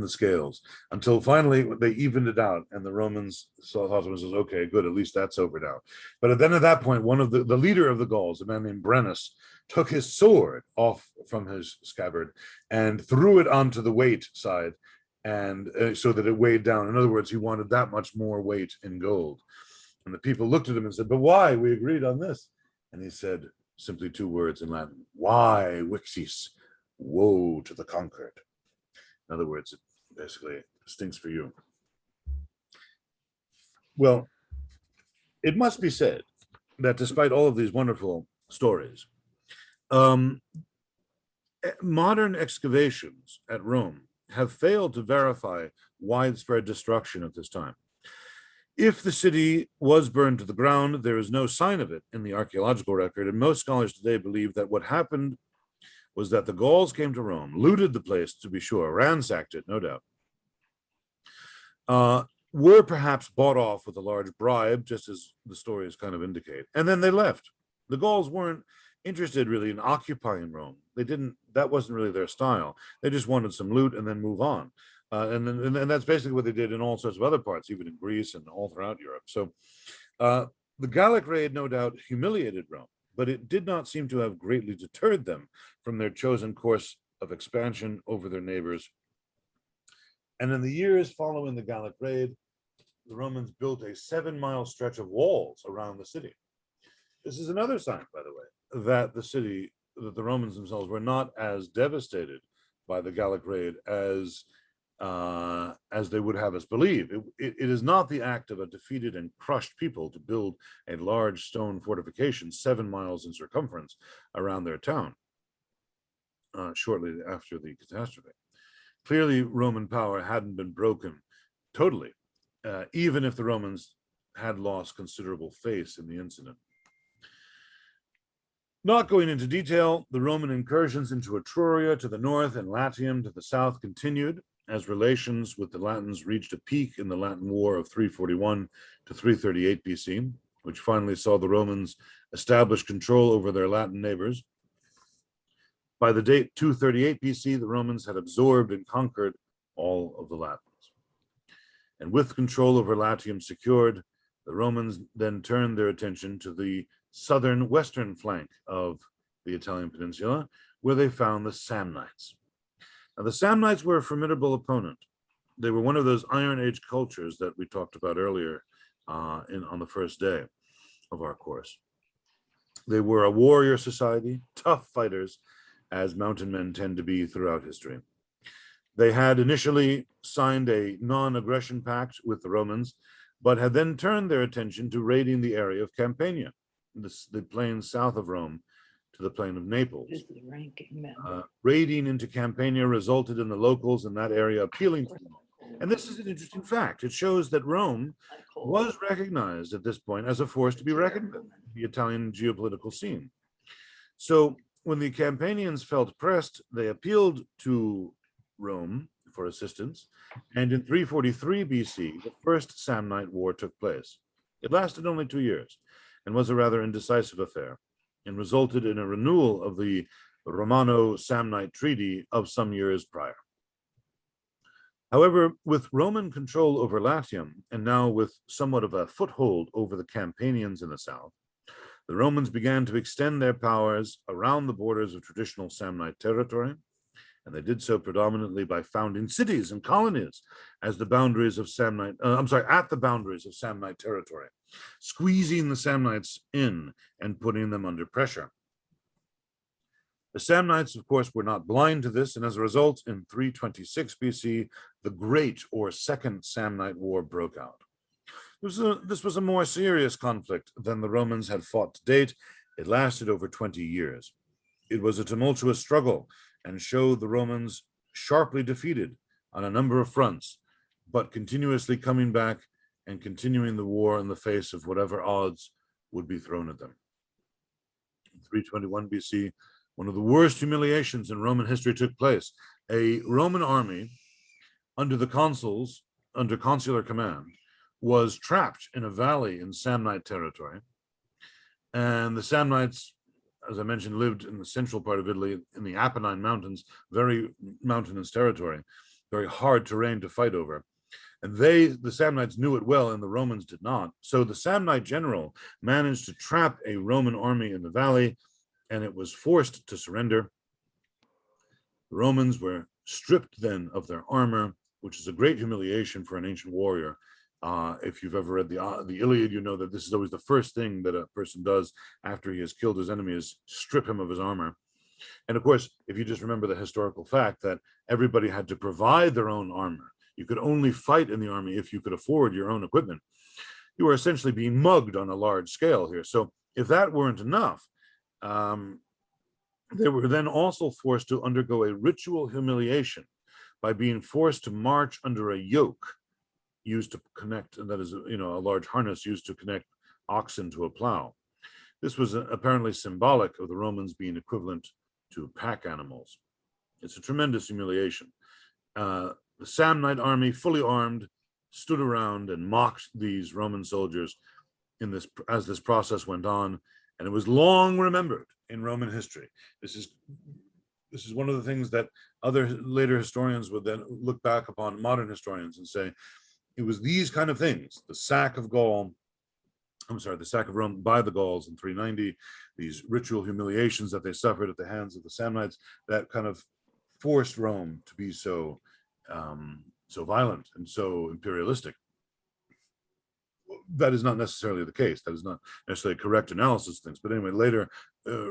scales, until finally they evened it out, and the Romans thought to themselves, "Okay, good, at least that's over now." But then at that point, one of the leader of the Gauls, a man named Brennus, took his sword off from his scabbard and threw it onto the weight side, and so that it weighed down. In other words, he wanted that much more weight in gold. And the people looked at him and said, "But why? We agreed on this." And he said simply two words in Latin: "Why vixis? Woe to the conquered." In other words, it basically stinks for you. Well, it must be said that despite all of these wonderful stories, modern excavations at Rome have failed to verify widespread destruction at this time. If the city was burned to the ground, there is no sign of it in the archaeological record, and most scholars today believe that what happened was that the Gauls came to Rome, looted the place, to be sure, ransacked it, no doubt, were perhaps bought off with a large bribe, just as the stories kind of indicate, and then they left. The Gauls weren't interested really in occupying Rome. That wasn't really their style. They just wanted some loot and then move on. And that's basically what they did in all sorts of other parts, even in Greece and all throughout Europe. So the Gallic raid no doubt humiliated Rome, but it did not seem to have greatly deterred them from their chosen course of expansion over their neighbors. And in the years following the Gallic raid, the Romans built a 7-mile stretch of walls around the city. This is another sign, by the way, that the Romans themselves were not as devastated by the Gallic raid as they would have us believe. It is not the act of a defeated and crushed people to build a large stone fortification 7 miles in circumference around their town shortly after the catastrophe. Clearly, Roman power hadn't been broken totally, even if the Romans had lost considerable face in the incident. Not going into detail, the Roman incursions into Etruria to the north and Latium to the south continued as relations with the Latins reached a peak in the Latin War of 341 to 338 BC, which finally saw the Romans establish control over their Latin neighbors. By the date 238 BC, the Romans had absorbed and conquered all of the Latins. And with control over Latium secured, the Romans then turned their attention to the southern western flank of the Italian peninsula, where they found the Samnites. Now, the Samnites were a formidable opponent. They were one of those Iron Age cultures that we talked about earlier on the first day of our course. They were a warrior society, tough fighters, as mountain men tend to be throughout history. They had initially signed a non-aggression pact with the Romans, but had then turned their attention to raiding the area of Campania, the plain south of Rome, to the plain of Naples. Raiding into Campania resulted in the locals in that area appealing to them. And this is an interesting fact. It shows that Rome was recognized at this point as a force to be reckoned with in the Italian geopolitical scene. So when the Campanians felt pressed, they appealed to Rome for assistance, and in 343 BC, the First Samnite War took place. It lasted only 2 years and was a rather indecisive affair, and resulted in a renewal of the Romano-Samnite treaty of some years prior. However, with Roman control over Latium, and now with somewhat of a foothold over the Campanians in the south, the Romans began to extend their powers around the borders of traditional Samnite territory, and they did so predominantly by founding cities and colonies as the boundaries of Samnite, at the boundaries of Samnite territory, squeezing the Samnites in and putting them under pressure. The Samnites, of course, were not blind to this, and as a result, in 326 BC, the Great or Second Samnite War broke out. This was a more serious conflict than the Romans had fought to date. It lasted over 20 years. It was a tumultuous struggle and showed the Romans sharply defeated on a number of fronts, but continuously coming back and continuing the war in the face of whatever odds would be thrown at them. In 321 BC, one of the worst humiliations in Roman history took place. A Roman army under the consuls, under consular command, was trapped in a valley in Samnite territory. And the Samnites, as I mentioned, lived in the central part of Italy in the Apennine Mountains, very mountainous territory, very hard terrain to fight over. And the Samnites knew it well, and the Romans did not. So the Samnite general managed to trap a Roman army in the valley, and it was forced to surrender. The Romans were stripped then of their armor, which is a great humiliation for an ancient warrior. If you've ever read the Iliad, you know that this is always the first thing that a person does after he has killed his enemy is strip him of his armor. And of course, if you just remember the historical fact that everybody had to provide their own armor, you could only fight in the army if you could afford your own equipment. You were essentially being mugged on a large scale here. So if that weren't enough, they were then also forced to undergo a ritual humiliation by being forced to march under a yoke used to connect, and that is, a large harness used to connect oxen to a plow. This was apparently symbolic of the Romans being equivalent to pack animals. It's a tremendous humiliation. The Samnite army, fully armed, stood around and mocked these Roman soldiers as this process went on, and it was long remembered in Roman history. This is one of the things that other later historians would then look back upon, modern historians, and say, it was these kind of things, the sack of Rome by the Gauls in 390, these ritual humiliations that they suffered at the hands of the Samnites, that kind of forced Rome to be so violent and so imperialistic. that is not necessarily the case. That is not necessarily a correct analysis of things. But anyway, later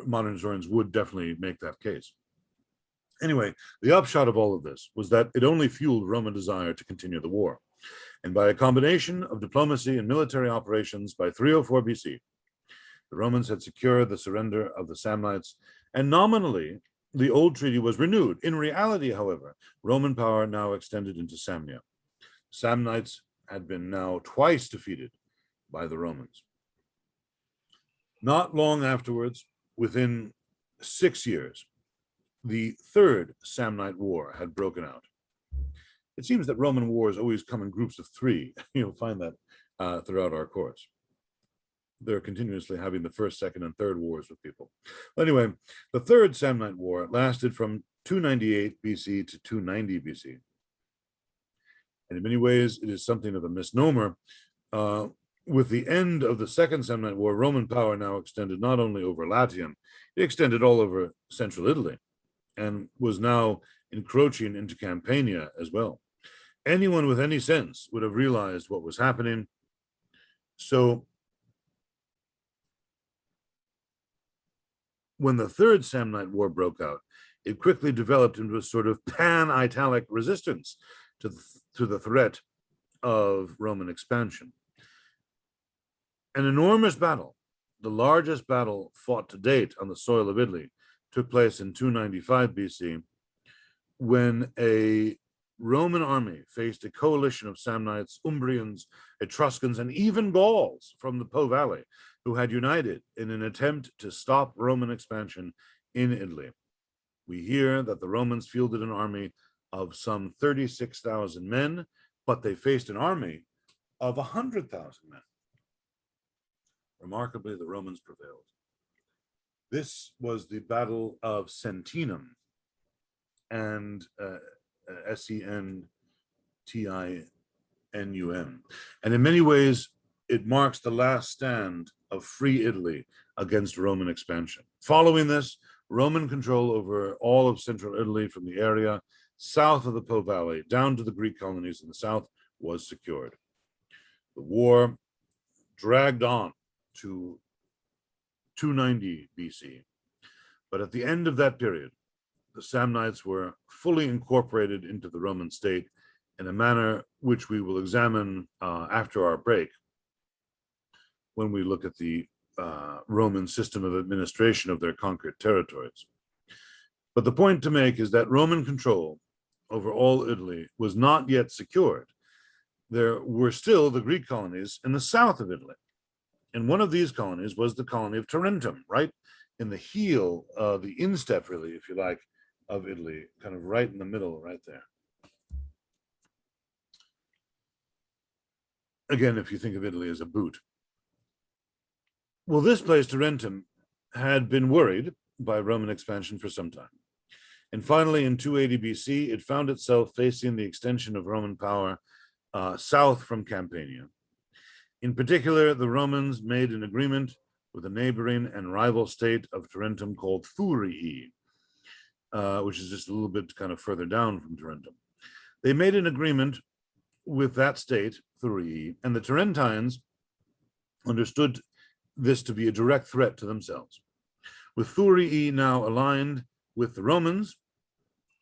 modern historians would definitely make that case. Anyway, the upshot of all of this was that it only fueled Roman desire to continue the war. And by a combination of diplomacy and military operations, by 304 BC, the Romans had secured the surrender of the Samnites, and nominally, the old treaty was renewed. In reality, however, Roman power now extended into Samnia. Samnites had been now twice defeated by the Romans. Not long afterwards, within 6 years, the Third Samnite War had broken out. It seems that Roman wars always come in groups of 3. You'll find that throughout our course. They're continuously having the first, second, and third wars with people. Anyway, the Third Samnite War lasted from 298 BC to 290 BC. And in many ways, it is something of a misnomer. With the end of the Second Samnite War, Roman power now extended not only over Latium, it extended all over central Italy and was now encroaching into Campania as well. Anyone with any sense would have realized what was happening. So when the Third Samnite War broke out, it quickly developed into a sort of pan-Italic resistance to the threat of Roman expansion. An enormous battle, the largest battle fought to date on the soil of Italy, took place in 295 BC, when a Roman army faced a coalition of Samnites, Umbrians, Etruscans, and even Gauls from the Po Valley, who had united in an attempt to stop Roman expansion in Italy. We hear that the Romans fielded an army of some 36,000 men, but they faced an army of 100,000 men. Remarkably, the Romans prevailed. This was the Battle of Sentinum, and Sentinum. And in many ways, it marks the last stand of free Italy against Roman expansion. Following this, Roman control over all of central Italy from the area south of the Po Valley down to the Greek colonies in the south was secured. The war dragged on to 290 BC. But at the end of that period, the Samnites were fully incorporated into the Roman state in a manner which we will examine after our break when we look at the Roman system of administration of their conquered territories. But the point to make is that Roman control over all Italy was not yet secured. There were still the Greek colonies in the south of Italy. And one of these colonies was the colony of Tarentum, right in the heel, the instep, really, if you like, of Italy, kind of right in the middle, right there. Again, if you think of Italy as a boot. Well, this place, Tarentum, had been worried by Roman expansion for some time. And finally, in 280 BC, it found itself facing the extension of Roman power south from Campania. In particular, the Romans made an agreement with a neighboring and rival state of Tarentum called Thurii, which is just a little bit kind of further down from Tarentum. They made an agreement with that state, Thurii, and the Tarentines understood this to be a direct threat to themselves. With Thurii now aligned with the Romans,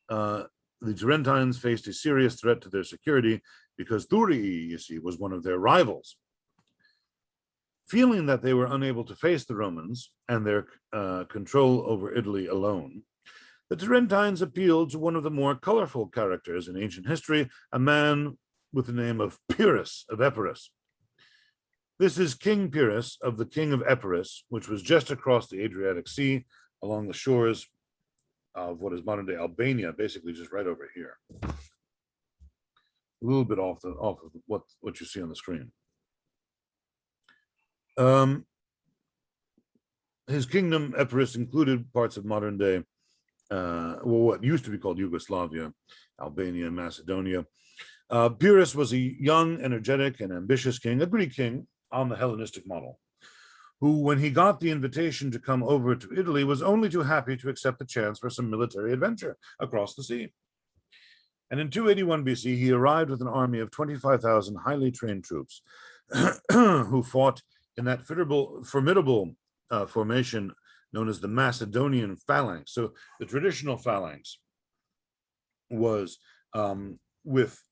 the Tarentines faced a serious threat to their security because Thurii, you see, was one of their rivals. Feeling that they were unable to face the Romans and their control over Italy alone, the Tarentines appealed to one of the more colorful characters in ancient history, a man with the name of Pyrrhus of Epirus. This is King Pyrrhus of the King of Epirus, which was just across the Adriatic Sea along the shores of what is modern-day Albania, basically just right over here. A little bit off of what you see on the screen. His kingdom, Epirus, included parts of modern-day, what used to be called Yugoslavia, Albania, Macedonia. Pyrrhus was a young, energetic, and ambitious king, a Greek king on the Hellenistic model, who, when he got the invitation to come over to Italy, was only too happy to accept the chance for some military adventure across the sea. And in 281 BC, he arrived with an army of 25,000 highly trained troops, who fought in that formidable formation known as the Macedonian phalanx. So the traditional phalanx was with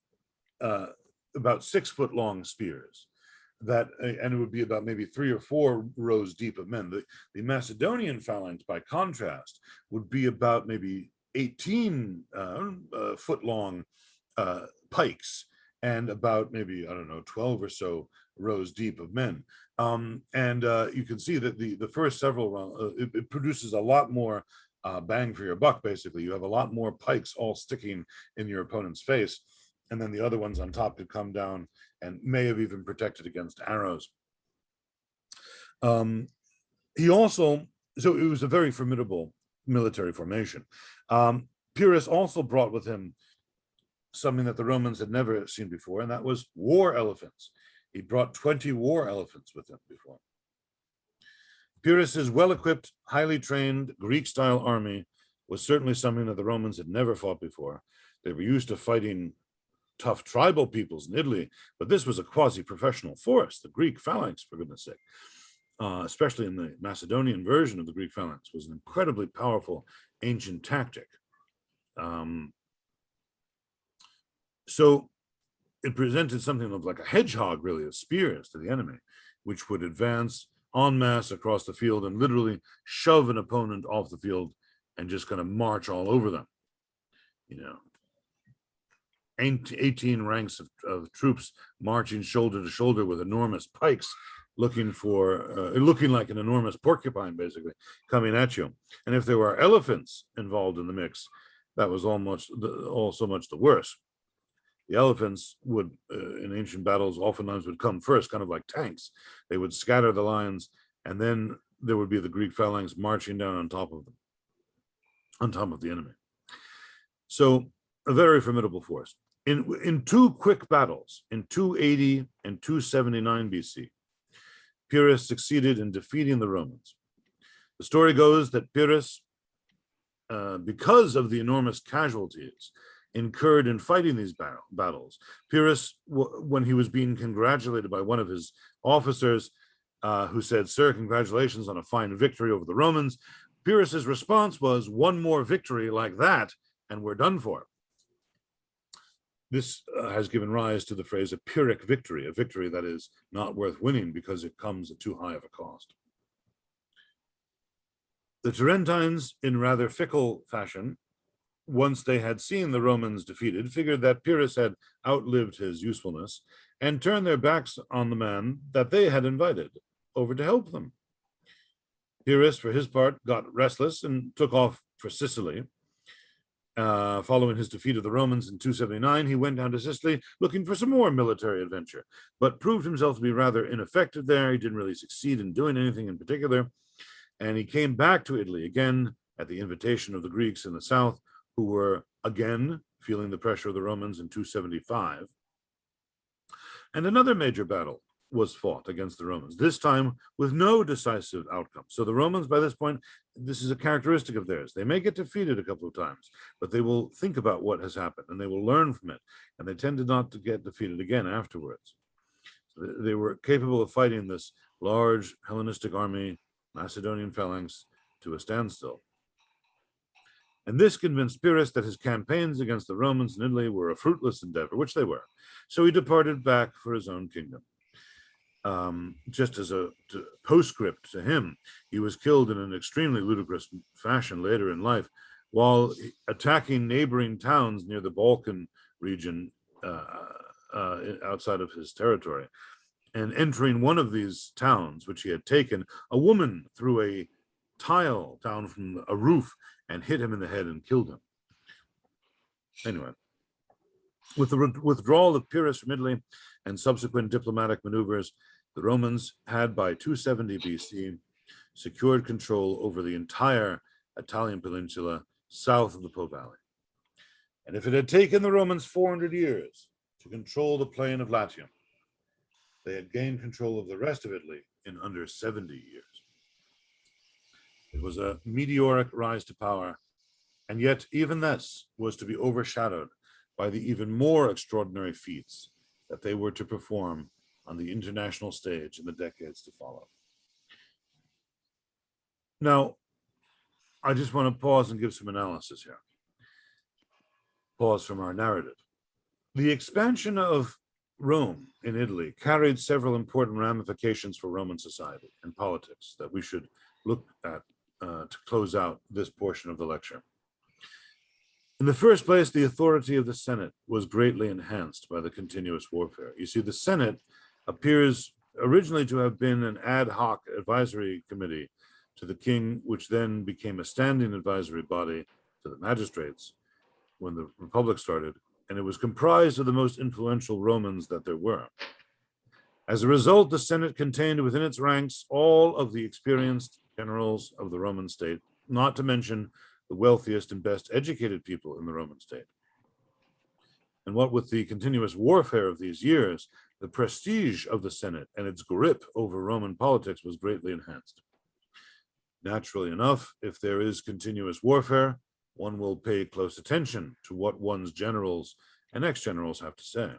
about 6 foot long spears that, and it would be about maybe 3 or 4 rows deep of men. The Macedonian phalanx, by contrast, would be about maybe 18 foot long pikes and about maybe, I don't know, 12 or so rows deep of men. You can see that the first several rounds, it produces a lot more bang for your buck, basically. You have a lot more pikes all sticking in your opponent's face, and then the other ones on top could come down and may have even protected against arrows. He also, so it was a very formidable military formation. Pyrrhus also brought with him something that the Romans had never seen before, and that was war elephants. He brought 20 war elephants with him before. Pyrrhus's well-equipped, highly trained Greek-style army was certainly something that the Romans had never fought before. They were used to fighting tough tribal peoples in Italy, but this was a quasi-professional force. The Greek phalanx, for goodness sake, especially in the Macedonian version of the Greek phalanx, was an incredibly powerful ancient tactic. So it presented something of like a hedgehog, really, of spears to the enemy, which would advance en masse across the field and literally shove an opponent off the field and just kind of march all over them. You know, 18 ranks of troops marching shoulder to shoulder with enormous pikes, looking like an enormous porcupine, basically, coming at you. And if there were elephants involved in the mix, that was so much the worse. The elephants would, in ancient battles, oftentimes would come first, kind of like tanks. They would scatter the lines, and then there would be the Greek phalanx marching down on top of them, on top of the enemy. So a very formidable force. In 2 quick battles, in 280 and 279 BC, Pyrrhus succeeded in defeating the Romans. The story goes that Pyrrhus, because of the enormous casualties incurred in fighting these battles, Pyrrhus, when he was being congratulated by one of his officers, who said, "Sir, congratulations on a fine victory over the Romans," Pyrrhus's response was, "One more victory like that, and we're done for." This has given rise to the phrase a Pyrrhic victory, a victory that is not worth winning because it comes at too high of a cost. The Tarentines, in rather fickle fashion, once they had seen the Romans defeated, figured that Pyrrhus had outlived his usefulness and turned their backs on the man that they had invited over to help them. Pyrrhus, for his part, got restless and took off for Sicily. Following his defeat of the Romans in 279, he went down to Sicily looking for some more military adventure, but proved himself to be rather ineffective there. He didn't really succeed in doing anything in particular, and he came back to Italy again at the invitation of the Greeks in the south, who were again feeling the pressure of the Romans in 275. And another major battle was fought against the Romans, this time with no decisive outcome. So the Romans, by this point, this is a characteristic of theirs. They may get defeated a couple of times, but they will think about what has happened and they will learn from it. And they tended not to get defeated again afterwards. So they were capable of fighting this large Hellenistic army, Macedonian phalanx, to a standstill. And this convinced Pyrrhus that his campaigns against the Romans in Italy were a fruitless endeavor, which they were. So he departed back for his own kingdom. Just as a postscript to him, he was killed in an extremely ludicrous fashion later in life while attacking neighboring towns near the Balkan region outside of his territory. And entering one of these towns, which he had taken, a woman threw a tile down from a roof and hit him in the head and killed him. Anyway, with the withdrawal of Pyrrhus from Italy and subsequent diplomatic maneuvers, the Romans had, by 270 BC, secured control over the entire Italian peninsula south of the Po Valley. And if it had taken the Romans 400 years to control the plain of Latium, they had gained control of the rest of Italy in under 70 years. It was a meteoric rise to power, and yet even this was to be overshadowed by the even more extraordinary feats that they were to perform on the international stage in the decades to follow. Now, I just want to pause and give some analysis here. Pause from our narrative. The expansion of Rome in Italy carried several important ramifications for Roman society and politics that we should look at to close out this portion of the lecture. In the first place, the authority of the Senate was greatly enhanced by the continuous warfare. You see, the Senate appears originally to have been an ad hoc advisory committee to the king, which then became a standing advisory body to the magistrates when the Republic started, and it was comprised of the most influential Romans that there were. As a result, the Senate contained within its ranks all of the experienced generals of the Roman state, not to mention the wealthiest and best educated people in the Roman state. And what with the continuous warfare of these years, the prestige of the Senate and its grip over Roman politics was greatly enhanced. Naturally enough, if there is continuous warfare, one will pay close attention to what one's generals and ex-generals have to say.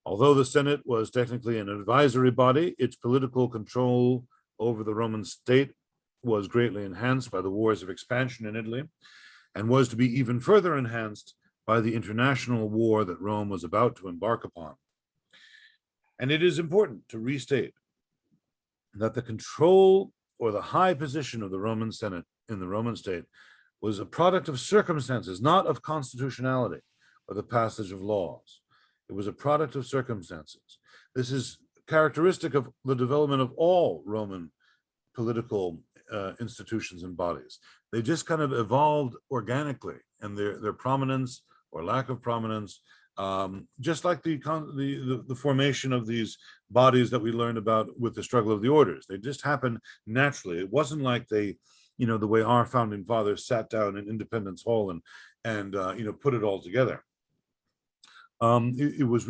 Although the Senate was technically an advisory body, its political control over the Roman state was greatly enhanced by the wars of expansion in Italy, and was to be even further enhanced by the international war that Rome was about to embark upon. And it is important to restate that the control or the high position of the Roman Senate in the Roman state was a product of circumstances, not of constitutionality or the passage of laws. It was a product of circumstances. This is characteristic of the development of all Roman political institutions and bodies. They just kind of evolved organically, and their prominence or lack of prominence, just like the formation of these bodies that we learned about with the struggle of the orders. They just happened naturally. It wasn't like they, the way our founding fathers sat down in Independence Hall and put it all together. It was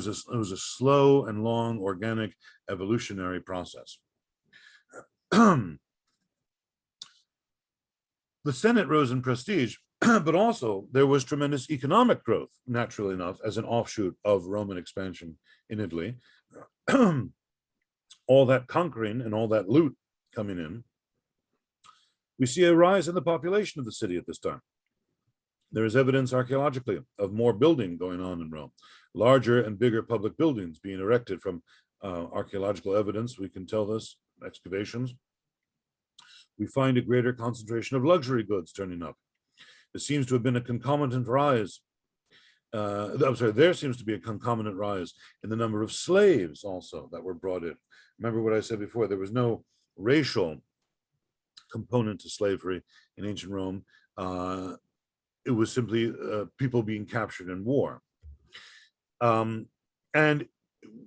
a slow and long organic evolutionary process. The Senate rose in prestige, but also there was tremendous economic growth, naturally enough, as an offshoot of Roman expansion in Italy. All that conquering and all that loot coming in. We see a rise in the population of the city at this time. There is evidence archaeologically of more building going on in Rome, larger and bigger public buildings being erected from archaeological evidence. We can tell this, excavations. We find a greater concentration of luxury goods turning up. There seems to have been a concomitant rise. There seems to be a concomitant rise in the number of slaves also that were brought in. Remember what I said before, there was no racial component to slavery in ancient Rome. It was simply people being captured in war. And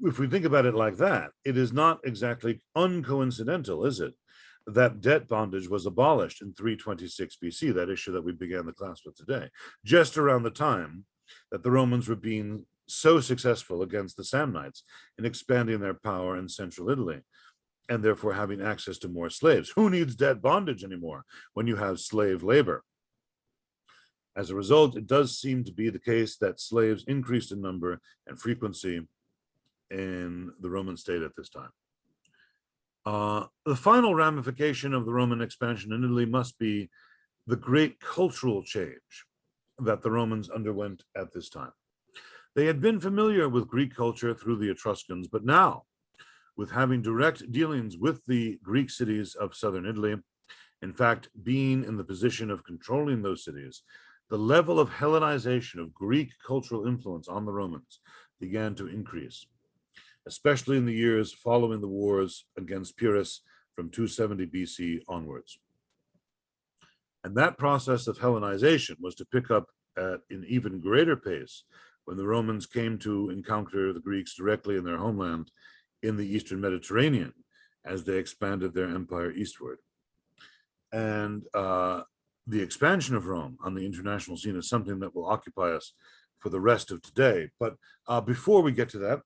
if we think about it like that, it is not exactly uncoincidental, is it, that debt bondage was abolished in 326 BC, that issue that we began the class with today, just around the time that the Romans were being so successful against the Samnites in expanding their power in central Italy, and therefore having access to more slaves. Who needs debt bondage anymore when you have slave labor? As a result, it does seem to be the case that slaves increased in number and frequency in the Roman state at this time. The final ramification of the Roman expansion in Italy must be the great cultural change that the Romans underwent at this time. They had been familiar with Greek culture through the Etruscans, but now, with having direct dealings with the Greek cities of southern Italy, in fact, being in the position of controlling those cities, the level of Hellenization of Greek cultural influence on the Romans began to increase, especially in the years following the wars against Pyrrhus from 270 BC onwards. And that process of Hellenization was to pick up at an even greater pace when the Romans came to encounter the Greeks directly in their homeland in the Eastern Mediterranean as they expanded their empire eastward. And the expansion of Rome on the international scene is something that will occupy us for the rest of today. But before we get to that,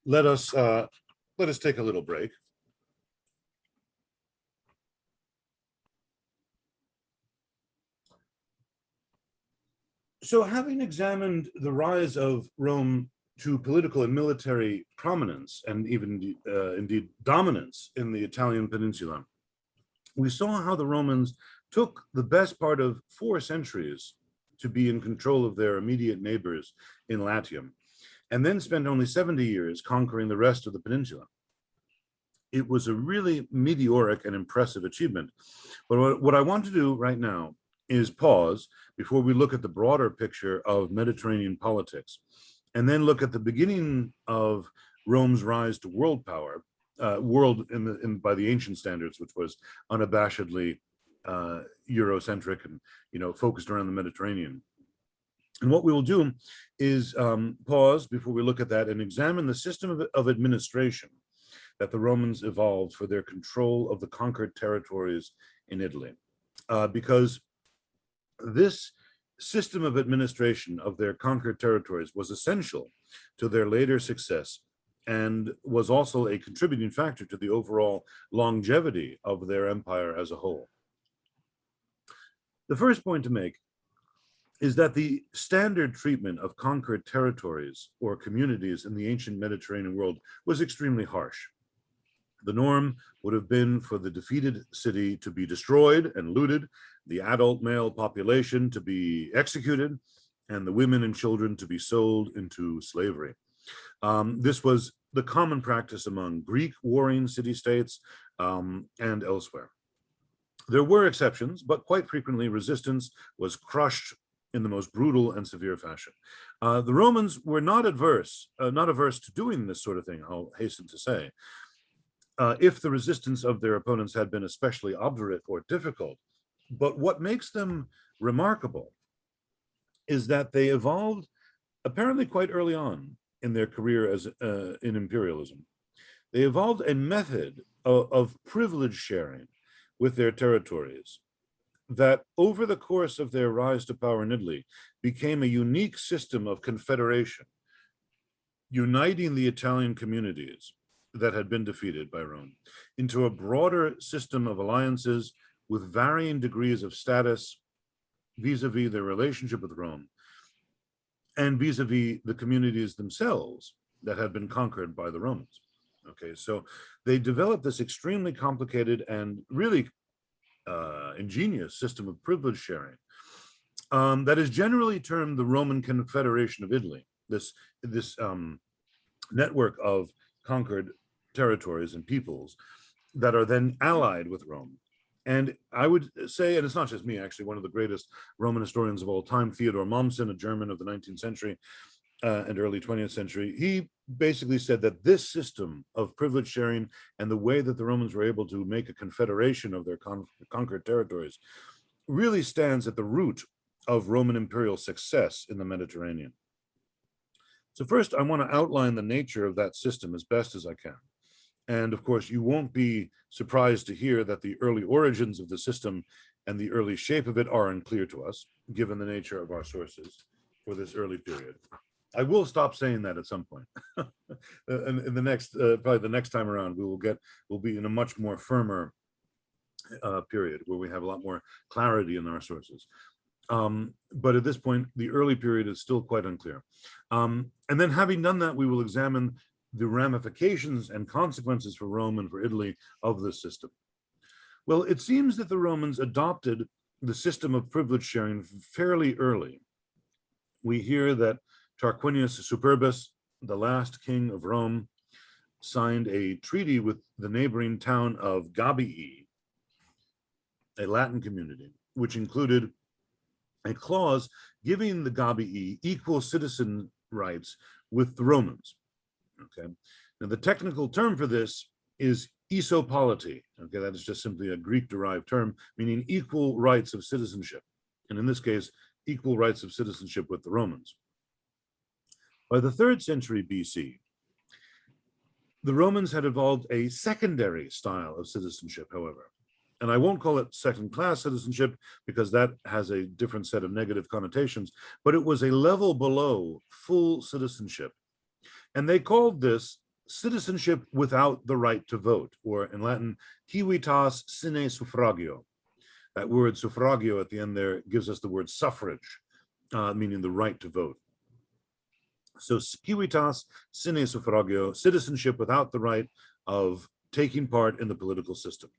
let us take a little break. So having examined the rise of Rome to political and military prominence, and even indeed dominance in the Italian peninsula, we saw how the Romans took the best part of 4 centuries to be in control of their immediate neighbors in Latium, and then spent only 70 years conquering the rest of the peninsula. It was a really meteoric and impressive achievement. But what I want to do right now is pause before we look at the broader picture of Mediterranean politics, and then look at the beginning of Rome's rise to world power, by the ancient standards, which was unabashedly Eurocentric and focused around the Mediterranean. And what we will do is pause before we look at that and examine the system of administration that the Romans evolved for their control of the conquered territories in Italy. Because this system of administration of their conquered territories was essential to their later success, and was also a contributing factor to the overall longevity of their empire as a whole. The first point to make is that the standard treatment of conquered territories or communities in the ancient Mediterranean world was extremely harsh. The norm would have been for the defeated city to be destroyed and looted, the adult male population to be executed, and the women and children to be sold into slavery. This was the common practice among Greek warring city-states and elsewhere. There were exceptions, but quite frequently resistance was crushed in the most brutal and severe fashion. The Romans were not averse to doing this sort of thing, I'll hasten to say, if the resistance of their opponents had been especially obdurate or difficult. But what makes them remarkable is that they evolved apparently quite early on in their career as in imperialism. They evolved a method of privilege sharing with their territories that over the course of their rise to power in Italy became a unique system of confederation, uniting the Italian communities that had been defeated by Rome into a broader system of alliances with varying degrees of status vis-a-vis their relationship with Rome and vis-a-vis the communities themselves that had been conquered by the Romans. Okay, so they developed this extremely complicated and really ingenious system of privilege sharing that is generally termed the Roman Confederation of Italy, this network of conquered territories and peoples that are then allied with Rome. And I would say, and it's not just me, actually, one of the greatest Roman historians of all time, Theodor Mommsen, a German of the 19th century and early 20th century, he basically said that this system of privilege sharing and the way that the Romans were able to make a confederation of their conquered territories really stands at the root of Roman imperial success in the Mediterranean. So first, I want to outline the nature of that system as best as I can. And of course, you won't be surprised to hear that the early origins of the system and the early shape of it are unclear to us, given the nature of our sources for this early period. I will stop saying that at some point. In the next, probably the next time around, we'll be in a much more firmer period where we have a lot more clarity in our sources. But at this point, the early period is still quite unclear. And then having done that, we will examine the ramifications and consequences for Rome and for Italy of this system. Well, it seems that the Romans adopted the system of privilege sharing fairly early. We hear that Tarquinius Superbus, the last king of Rome, signed a treaty with the neighboring town of Gabii, a Latin community, which included a clause giving the Gabii equal citizen rights with the Romans. Okay, now the technical term for this is isopolity. Okay, that is just simply a Greek-derived term meaning equal rights of citizenship, and in this case, equal rights of citizenship with the Romans. By the 3rd century BC, the Romans had evolved a secondary style of citizenship, however. And I won't call it second-class citizenship because that has a different set of negative connotations, but it was a level below full citizenship. And they called this citizenship without the right to vote, or in Latin, civitas sine suffragio. That word suffragio at the end there gives us the word suffrage, meaning the right to vote. So civitas sine suffragio, citizenship without the right of taking part in the political system.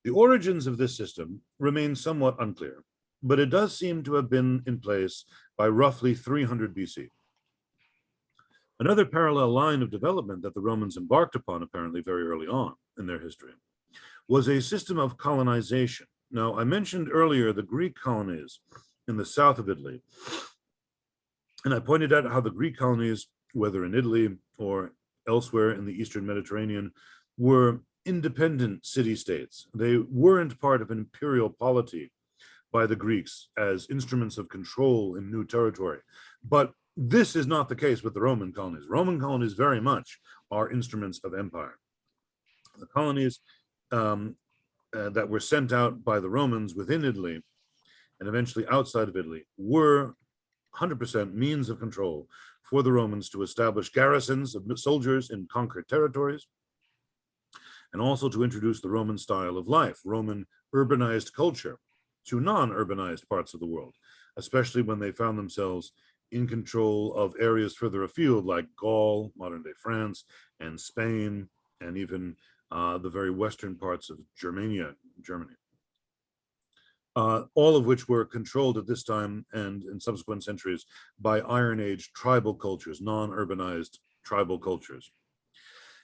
The origins of this system remain somewhat unclear, but it does seem to have been in place by roughly 300 BC. Another parallel line of development that the Romans embarked upon apparently very early on in their history was a system of colonization. Now, I mentioned earlier the Greek colonies in the south of Italy, and I pointed out how the Greek colonies, whether in Italy or elsewhere in the Eastern Mediterranean, were independent city-states. They weren't part of an imperial polity by the Greeks as instruments of control in new territory. But this is not the case with the Roman colonies. Roman colonies very much are instruments of empire. The colonies that were sent out by the Romans within Italy and eventually outside of Italy were 100% means of control for the Romans to establish garrisons of soldiers in conquered territories, and also to introduce the Roman style of life, Roman urbanized culture, to non-urbanized parts of the world, especially when they found themselves in control of areas further afield like Gaul, modern-day France, and Spain, and even the very western parts of Germany. All of which were controlled at this time and in subsequent centuries by Iron Age tribal cultures, non-urbanized tribal cultures.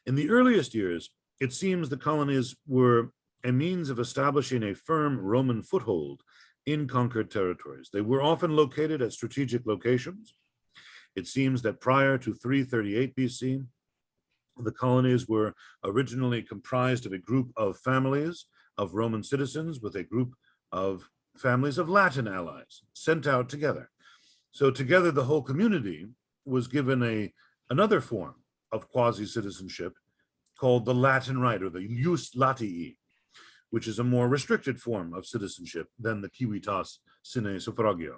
In the earliest years, it seems the colonies were a means of establishing a firm Roman foothold in conquered territories. They were often located at strategic locations. It seems that prior to 338 BC, the colonies were originally comprised of a group of families of Roman citizens with a group of families of Latin allies sent out together. So together the whole community was given another form of quasi-citizenship called the Latin right, or the Ius Latii, which is a more restricted form of citizenship than the civitas sine suffragio.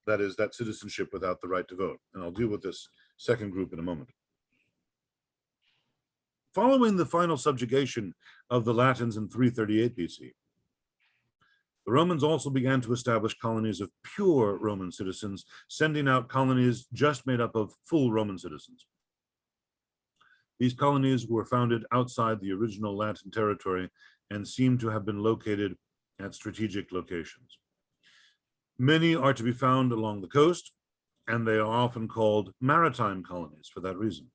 That is, that citizenship without the right to vote. And I'll deal with this second group in a moment. Following the final subjugation of the Latins in 338 BC, the Romans also began to establish colonies of pure Roman citizens, sending out colonies just made up of full Roman citizens. These colonies were founded outside the original Latin territory and seem to have been located at strategic locations. Many are to be found along the coast, and they are often called maritime colonies for that reason.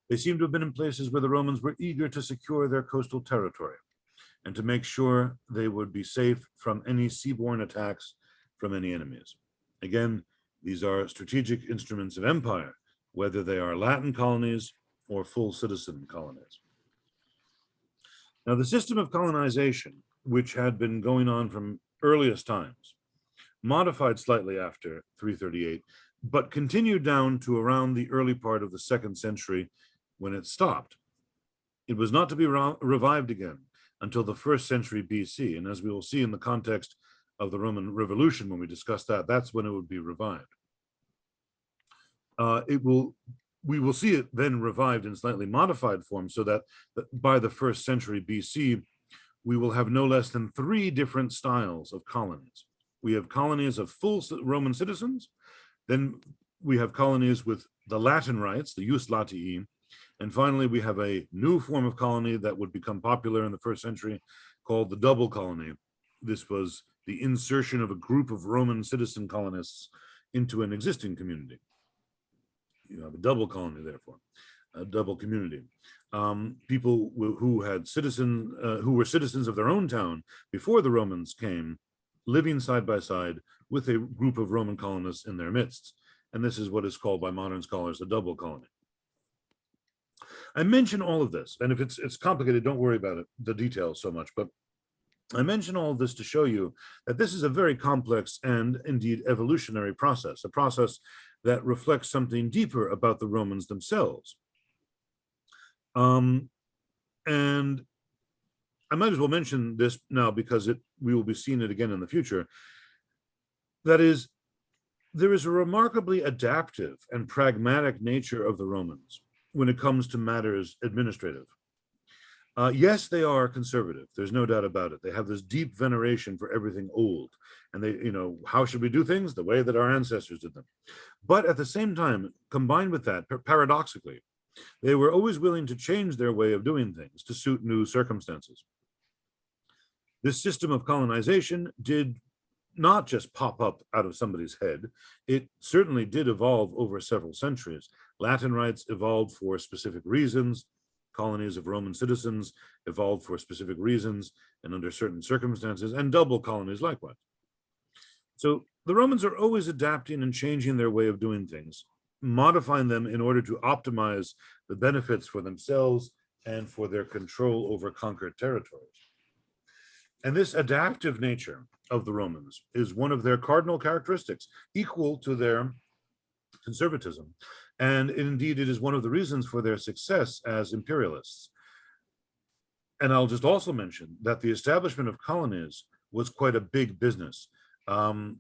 They seem to have been in places where the Romans were eager to secure their coastal territory and to make sure they would be safe from any seaborne attacks from any enemies. Again, these are strategic instruments of empire, whether they are Latin colonies or full citizen colonies. Now, the system of colonization, which had been going on from earliest times, modified slightly after 338, but continued down to around the early part of the 2nd century when it stopped. It was not to be revived again until the 1st century BC. And as we will see in the context of the Roman Revolution, when we discuss that, that's when it would be revived. We will see it then revived in slightly modified form, so that by the 1st century BC, we will have no less than 3 different styles of colonies. We have colonies of full Roman citizens, then we have colonies with the Latin rights, the Ius Latii, and finally we have a new form of colony that would become popular in the 1st century called the double colony. This was the insertion of a group of Roman citizen colonists into an existing community. You have a double colony, therefore, a double community. People who were citizens of their own town before the Romans came, living side by side with a group of Roman colonists in their midst. And this is what is called by modern scholars a double colony. I mention all of this, and if it's complicated, don't worry about it, the details so much, but I mention all of this to show you that this is a very complex and indeed evolutionary process, a process that reflects something deeper about the Romans themselves. And I might as well mention this now because we will be seeing it again in the future. That is, there is a remarkably adaptive and pragmatic nature of the Romans when it comes to matters administrative. Yes, they are conservative. There's no doubt about it. They have this deep veneration for everything old. And they, how should we do things? The way that our ancestors did them. But at the same time, combined with that, paradoxically, they were always willing to change their way of doing things to suit new circumstances. This system of colonization did not just pop up out of somebody's head. It certainly did evolve over several centuries. Latin rights evolved for specific reasons. Colonies of Roman citizens evolved for specific reasons and under certain circumstances, and double colonies likewise. So the Romans are always adapting and changing their way of doing things, modifying them in order to optimize the benefits for themselves and for their control over conquered territories. And this adaptive nature of the Romans is one of their cardinal characteristics, equal to their conservatism. And indeed, it is one of the reasons for their success as imperialists. And I'll just also mention that the establishment of colonies was quite a big business. Maybe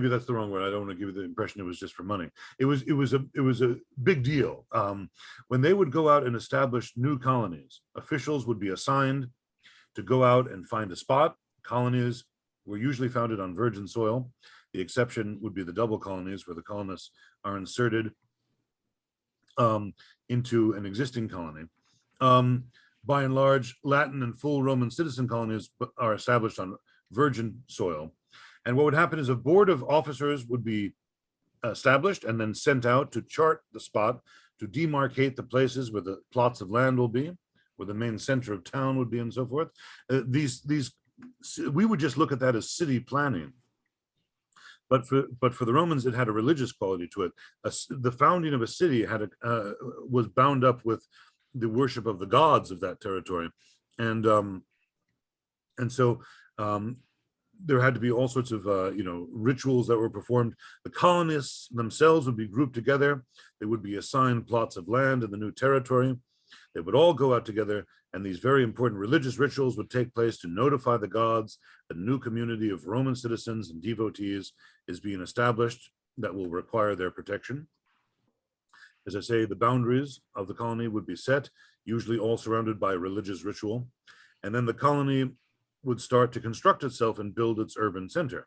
that's the wrong word. I don't want to give you the impression it was just for money. It was a big deal. When they would go out and establish new colonies, officials would be assigned to go out and find a spot. Colonies were usually founded on virgin soil. The exception would be the double colonies, where the colonists are inserted into an existing colony. By and large, Latin and full Roman citizen colonies are established on virgin soil. And what would happen is a board of officers would be established and then sent out to chart the spot, to demarcate the places where the plots of land will be, where the main center of town would be, and so forth. We would just look at that as city planning. But for the Romans, it had a religious quality to it. The founding of a city was bound up with the worship of the gods of that territory, and so there had to be all sorts of rituals that were performed. The colonists themselves would be grouped together. They would be assigned plots of land in the new territory. They would all go out together, and these very important religious rituals would take place to notify the gods that a new community of Roman citizens and devotees is being established that will require their protection. As I say, the boundaries of the colony would be set, usually all surrounded by religious ritual, and then the colony would start to construct itself and build its urban center.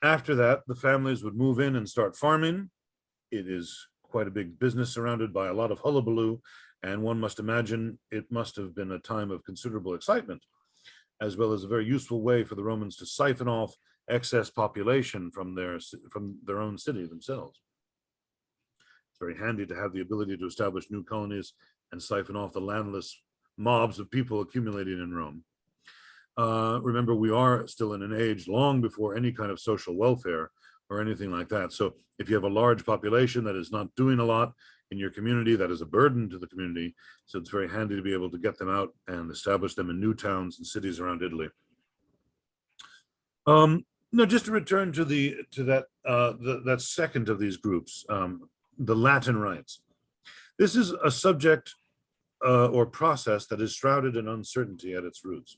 After that, the families would move in and start farming. It is quite a big business surrounded by a lot of hullabaloo, and one must imagine it must have been a time of considerable excitement, as well as a very useful way for the Romans to siphon off excess population from their own city themselves. It's very handy to have the ability to establish new colonies and siphon off the landless mobs of people accumulating in Rome. Remember, we are still in an age long before any kind of social welfare or anything like that. So if you have a large population that is not doing a lot in your community, that is a burden to the community. So it's very handy to be able to get them out and establish them in new towns and cities around Italy. No, just to return to that second of these groups, the Latin rights. This is a subject or process that is shrouded in uncertainty at its roots.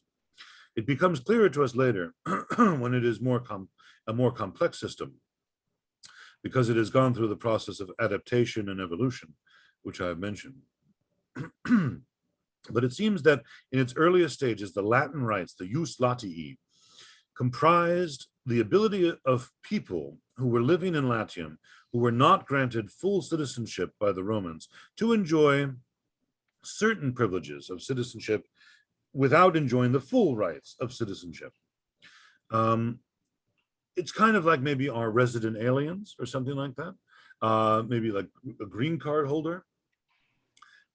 It becomes clearer to us later when it is a more complex system, because it has gone through the process of adaptation and evolution, which I have mentioned. But it seems that in its earliest stages, the Latin rights, the jus latii, comprised the ability of people who were living in Latium, who were not granted full citizenship by the Romans, to enjoy certain privileges of citizenship without enjoying the full rights of citizenship. It's kind of like maybe our resident aliens or something like that, maybe like a green card holder.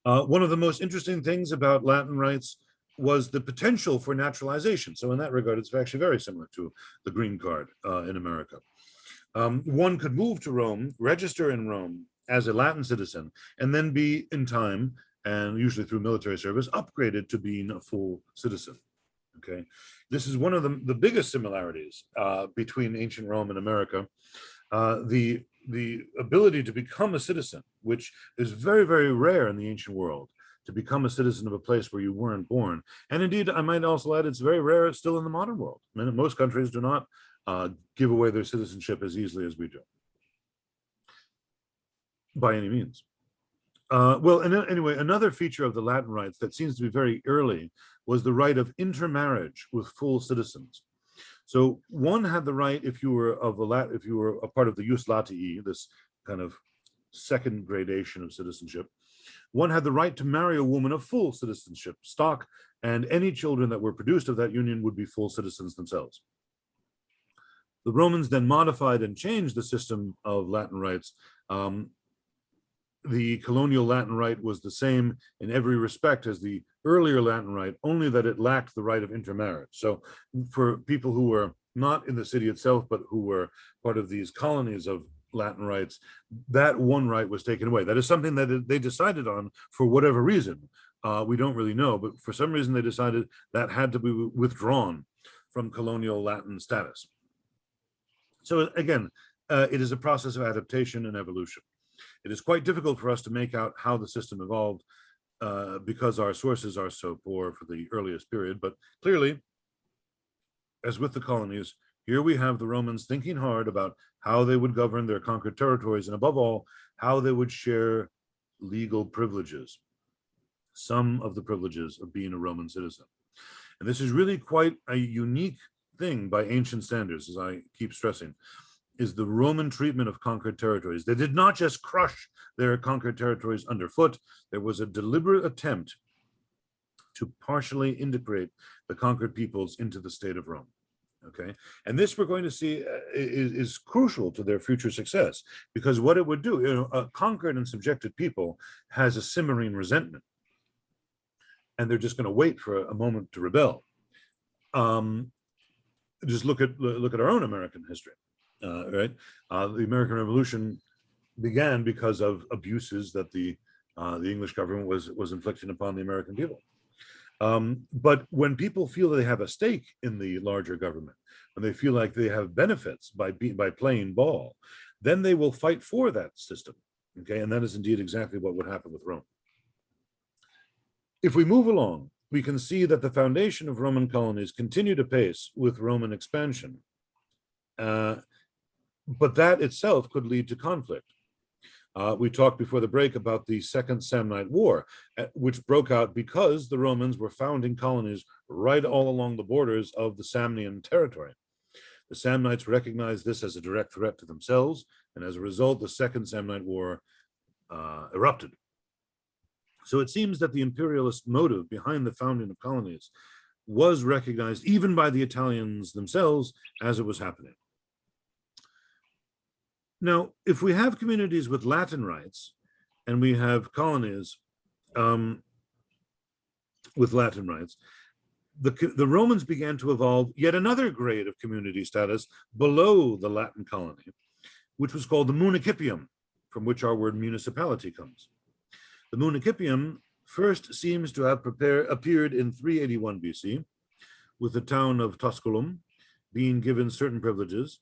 One of the most interesting things about Latin rights was the potential for naturalization. So in that regard, it's actually very similar to the green card in America. One could move to Rome, register in Rome as a Latin citizen, and then be in time, and usually through military service, upgraded to being a full citizen. Okay, this is one of the biggest similarities between ancient Rome and America. The ability to become a citizen, which is very, very rare in the ancient world, to become a citizen of a place where you weren't born. And indeed, I might also add, it's very rare still in the modern world. I mean, most countries do not give away their citizenship as easily as we do, by any means. Well, and anyway, another feature of the Latin rights that seems to be very early was the right of intermarriage with full citizens. So one had the right, if you were if you were a part of the jus latii, this kind of second gradation of citizenship, one had the right to marry a woman of full citizenship stock, and any children that were produced of that union would be full citizens themselves. The Romans then modified and changed the system of Latin rights. The colonial Latin right was the same in every respect as the earlier Latin right, only that it lacked the right of intermarriage. So for people who were not in the city itself, but who were part of these colonies of Latin rights, that one right was taken away. That is something that they decided on for whatever reason. We don't really know, but for some reason they decided that had to be withdrawn from colonial Latin status. So again, it is a process of adaptation and evolution. It is quite difficult for us to make out how the system evolved because our sources are so poor for the earliest period, but clearly, as with the colonies, here we have the Romans thinking hard about how they would govern their conquered territories, and above all, how they would share legal privileges, some of the privileges of being a Roman citizen. And this is really quite a unique thing by ancient standards, as I keep stressing, is the Roman treatment of conquered territories. They did not just crush their conquered territories underfoot. There was a deliberate attempt to partially integrate the conquered peoples into the state of Rome. Okay, and this we're going to see is crucial to their future success, because what it would do, you know, a conquered and subjected people has a simmering resentment, and they're just going to wait for a moment to rebel. Just look at our own American history, right? The American Revolution began because of abuses that the English government was inflicting upon the American people. But when people feel they have a stake in the larger government, when they feel like they have benefits by playing ball, then they will fight for that system. Okay, and that is indeed exactly what would happen with Rome. If we move along, we can see that the foundation of Roman colonies continued apace with Roman expansion, but that itself could lead to conflict. We talked before the break about the Second Samnite War, which broke out because the Romans were founding colonies right all along the borders of the Samnian territory. The Samnites recognized this as a direct threat to themselves, and as a result, the Second Samnite War erupted. So it seems that the imperialist motive behind the founding of colonies was recognized even by the Italians themselves as it was happening. Now, if we have communities with Latin rights and we have colonies with Latin rights, the Romans began to evolve yet another grade of community status below the Latin colony, which was called the municipium, from which our word municipality comes. The municipium first seems to have appeared in 381 BC, with the town of Tusculum being given certain privileges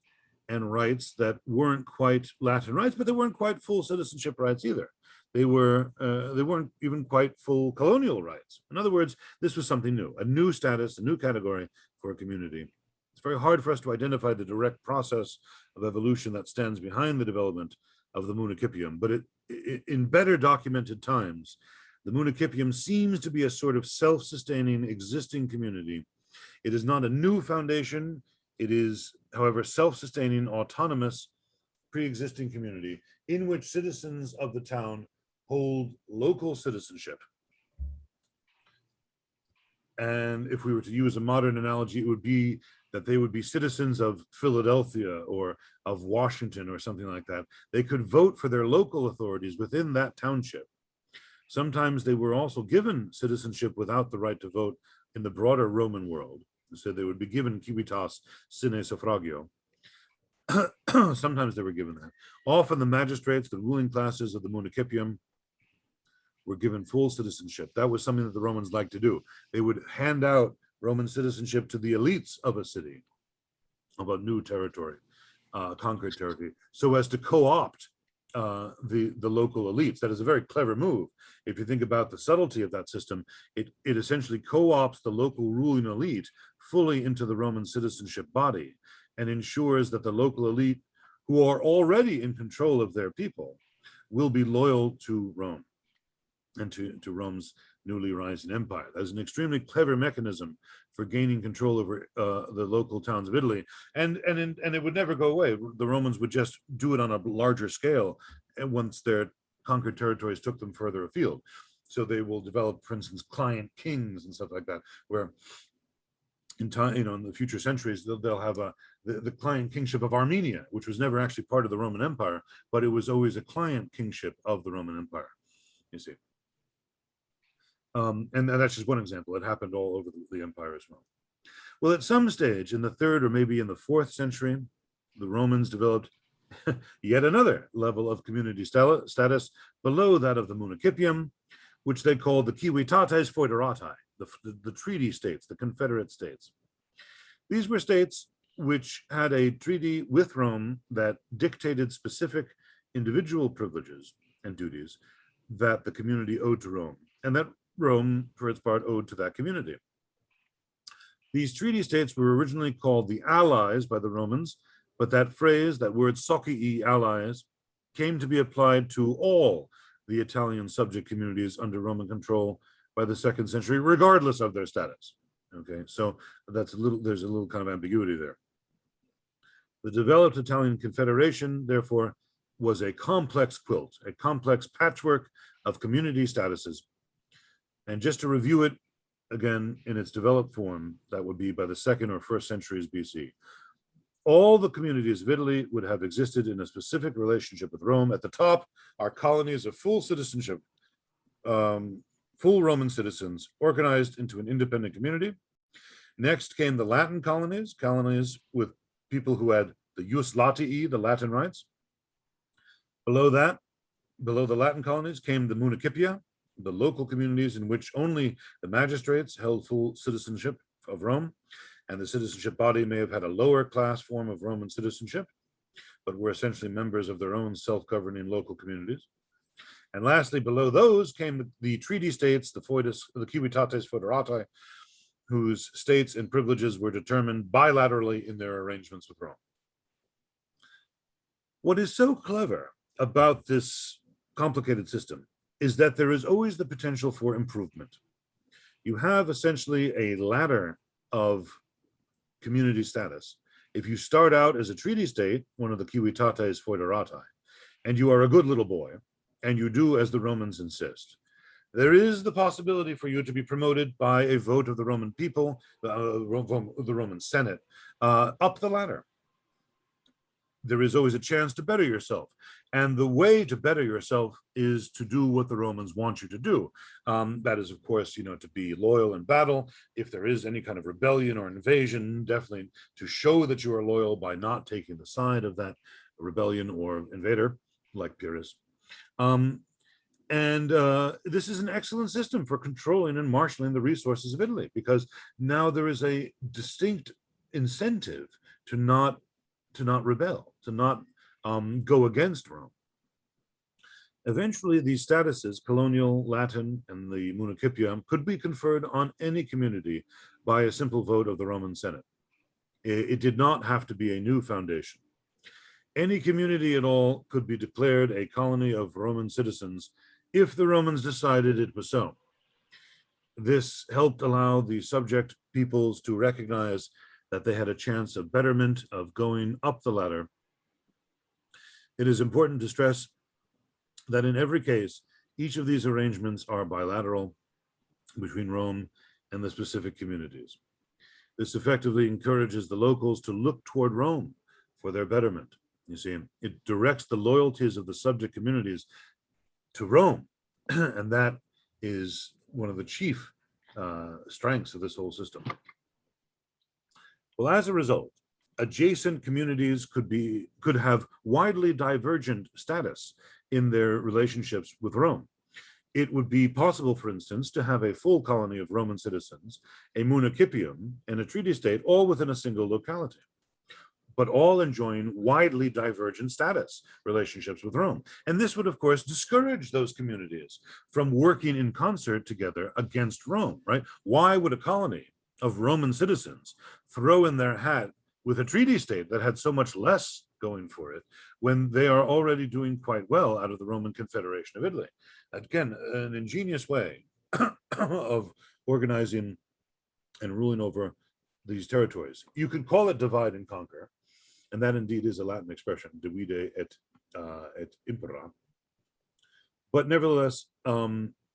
and rights that weren't quite Latin rights, but they weren't quite full citizenship rights either. They weren't even quite full colonial rights. In other words, this was something new, a new status, a new category for a community. It's very hard for us to identify the direct process of evolution that stands behind the development of the municipium, but in better documented times, the municipium seems to be a sort of self-sustaining existing community. It is not a new foundation. It is, however, self-sustaining, autonomous, pre-existing community in which citizens of the town hold local citizenship. And if we were to use a modern analogy, it would be that they would be citizens of Philadelphia or of Washington or something like that. They could vote for their local authorities within that township. Sometimes they were also given citizenship without the right to vote in the broader Roman world. So they would be given civitas sine suffragio. Sometimes they were given that. Often the magistrates, the ruling classes of the municipium, were given full citizenship. That was something that the Romans liked to do. They would hand out Roman citizenship to the elites of a city, of a new territory, conquered territory, so as to co-opt the local elites. That is a very clever move. If you think about the subtlety of that system, it essentially co-opts the local ruling elite fully into the Roman citizenship body and ensures that the local elite, who are already in control of their people, will be loyal to Rome. and to Rome's newly rising empire. That's an extremely clever mechanism for gaining control over the local towns of Italy, and it would never go away. The Romans would just do it on a larger scale, and once their conquered territories took them further afield. So they will develop, for instance, client kings and stuff like that, where in time, in the future centuries, they'll have the client kingship of Armenia, which was never actually part of the Roman Empire, but it was always a client kingship of the Roman Empire. You see. And that's just one example. It happened all over the empire as well. Well, at some stage in the 3rd or maybe in the 4th century, the Romans developed yet another level of community status below that of the municipium, which they called the civitates foederatae, the treaty states, the confederate states. These were states which had a treaty with Rome that dictated specific individual privileges and duties that the community owed to Rome, and that Rome, for its part, owed to that community. These treaty states were originally called the allies by the Romans, but that phrase, that word socii, allies, came to be applied to all the Italian subject communities under Roman control by the 2nd century, regardless of their status. Okay, so there's a little kind of ambiguity there. The developed Italian confederation, therefore, was a complex quilt, a complex patchwork of community statuses. And just to review it again in its developed form, that would be by the 2nd or 1st centuries BC. All the communities of Italy would have existed in a specific relationship with Rome. At the top are colonies of full citizenship, full Roman citizens organized into an independent community. Next came the Latin colonies with people who had the jus latii, the Latin rights. Below that, below the Latin colonies came the municipia, the local communities in which only the magistrates held full citizenship of Rome, and the citizenship body may have had a lower class form of Roman citizenship, but were essentially members of their own self-governing local communities. And lastly, below those came the treaty states, the civitates foederatae, whose states and privileges were determined bilaterally in their arrangements with Rome. What is so clever about this complicated system is that there is always the potential for improvement. You have essentially a ladder of community status. If you start out as a treaty state, one of the civitates foederatae, and you are a good little boy, and you do as the Romans insist, there is the possibility for you to be promoted by a vote of the Roman people, the Roman Senate, up the ladder. There is always a chance to better yourself. And the way to better yourself is to do what the Romans want you to do. That is, of course, to be loyal in battle. If there is any kind of rebellion or invasion, definitely to show that you are loyal by not taking the side of that rebellion or invader, like Pyrrhus. This is an excellent system for controlling and marshaling the resources of Italy, because now there is a distinct incentive to not rebel, to not go against Rome. Eventually, these statuses, colonial, Latin, and the municipium, could be conferred on any community by a simple vote of the Roman Senate. It did not have to be a new foundation. Any community at all could be declared a colony of Roman citizens if the Romans decided it was so. This helped allow the subject peoples to recognize that they had a chance of betterment, of going up the ladder. It is important to stress that in every case, each of these arrangements are bilateral between Rome and the specific communities. This effectively encourages the locals to look toward Rome for their betterment. You see, it directs the loyalties of the subject communities to Rome, and that is one of the chief strengths of this whole system. Well, as a result, adjacent communities could have widely divergent status in their relationships with Rome. It would be possible, for instance, to have a full colony of Roman citizens, a municipium, and a treaty state all within a single locality, but all enjoying widely divergent status relationships with Rome. And this would, of course, discourage those communities from working in concert together against Rome, right? Why would a colony of Roman citizens throw in their hat with a treaty state that had so much less going for it when they are already doing quite well out of the Roman Confederation of Italy. Again, an ingenious way of organizing and ruling over these territories. You could call it divide and conquer, and that indeed is a Latin expression, divide et impera. But nevertheless,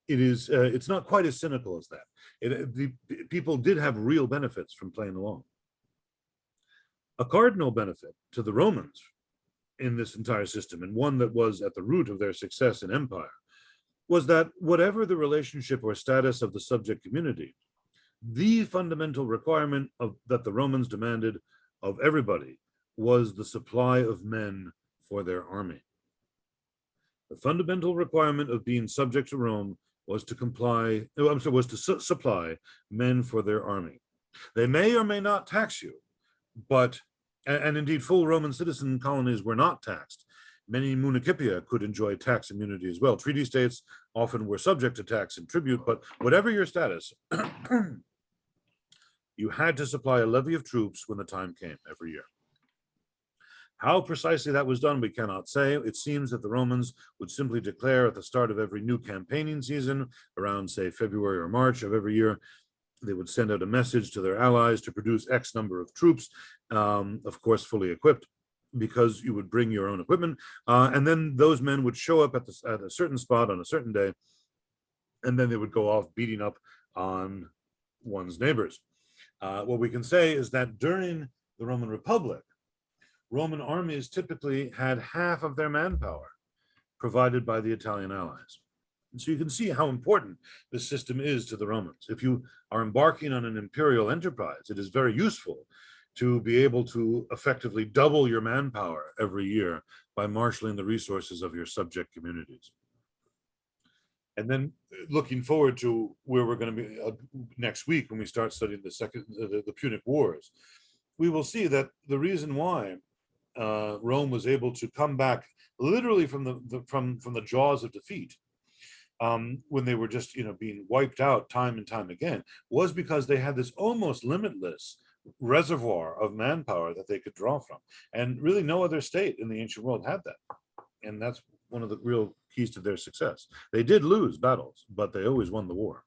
it's not quite as cynical as that. The people did have real benefits from playing along. A cardinal benefit to the Romans in this entire system, and one that was at the root of their success in empire, was that whatever the relationship or status of the subject community, the fundamental requirement that the Romans demanded of everybody was the supply of men for their army. The fundamental requirement of being subject to Rome was to supply men for their army. They may or may not tax you, but, and indeed full Roman citizen colonies were not taxed. Many municipia could enjoy tax immunity as well. Treaty states often were subject to tax and tribute, but whatever your status, you had to supply a levy of troops when the time came every year. How precisely that was done, we cannot say. It seems that the Romans would simply declare at the start of every new campaigning season, around, say, February or March of every year, they would send out a message to their allies to produce X number of troops, of course, fully equipped, because you would bring your own equipment. And then those men would show up at a certain spot on a certain day, and then they would go off beating up on one's neighbors. What we can say is that during the Roman Republic, Roman armies typically had half of their manpower provided by the Italian allies. And so you can see how important this system is to the Romans. If you are embarking on an imperial enterprise, it is very useful to be able to effectively double your manpower every year by marshaling the resources of your subject communities. And then looking forward to where we're going to be next week when we start studying the Punic Wars, we will see that the reason why Rome was able to come back literally from the jaws of defeat when they were just being wiped out time and time again was because they had this almost limitless reservoir of manpower that they could draw from, and really no other state in the ancient world had that. And that's one of the real keys to their success. They did lose battles, but they always won the war.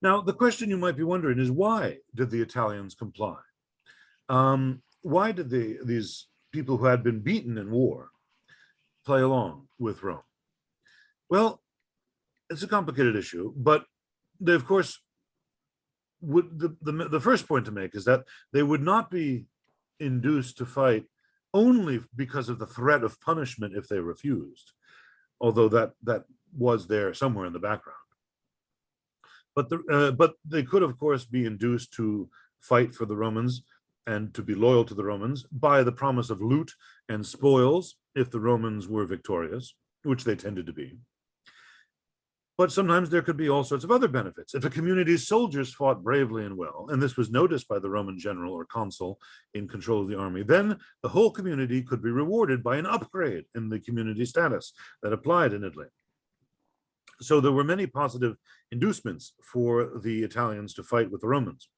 Now, the question you might be wondering is, why did the Italians comply? Why did these people who had been beaten in war play along with Rome? Well, it's a complicated issue, but they, of course, the first point to make is that they would not be induced to fight only because of the threat of punishment if they refused, although that was there somewhere in the background. But they could, of course, be induced to fight for the Romans and to be loyal to the Romans by the promise of loot and spoils if the Romans were victorious, which they tended to be. But sometimes there could be all sorts of other benefits. If a community's soldiers fought bravely and well, and this was noticed by the Roman general or consul in control of the army, then the whole community could be rewarded by an upgrade in the community status that applied in Italy. So there were many positive inducements for the Italians to fight with the Romans.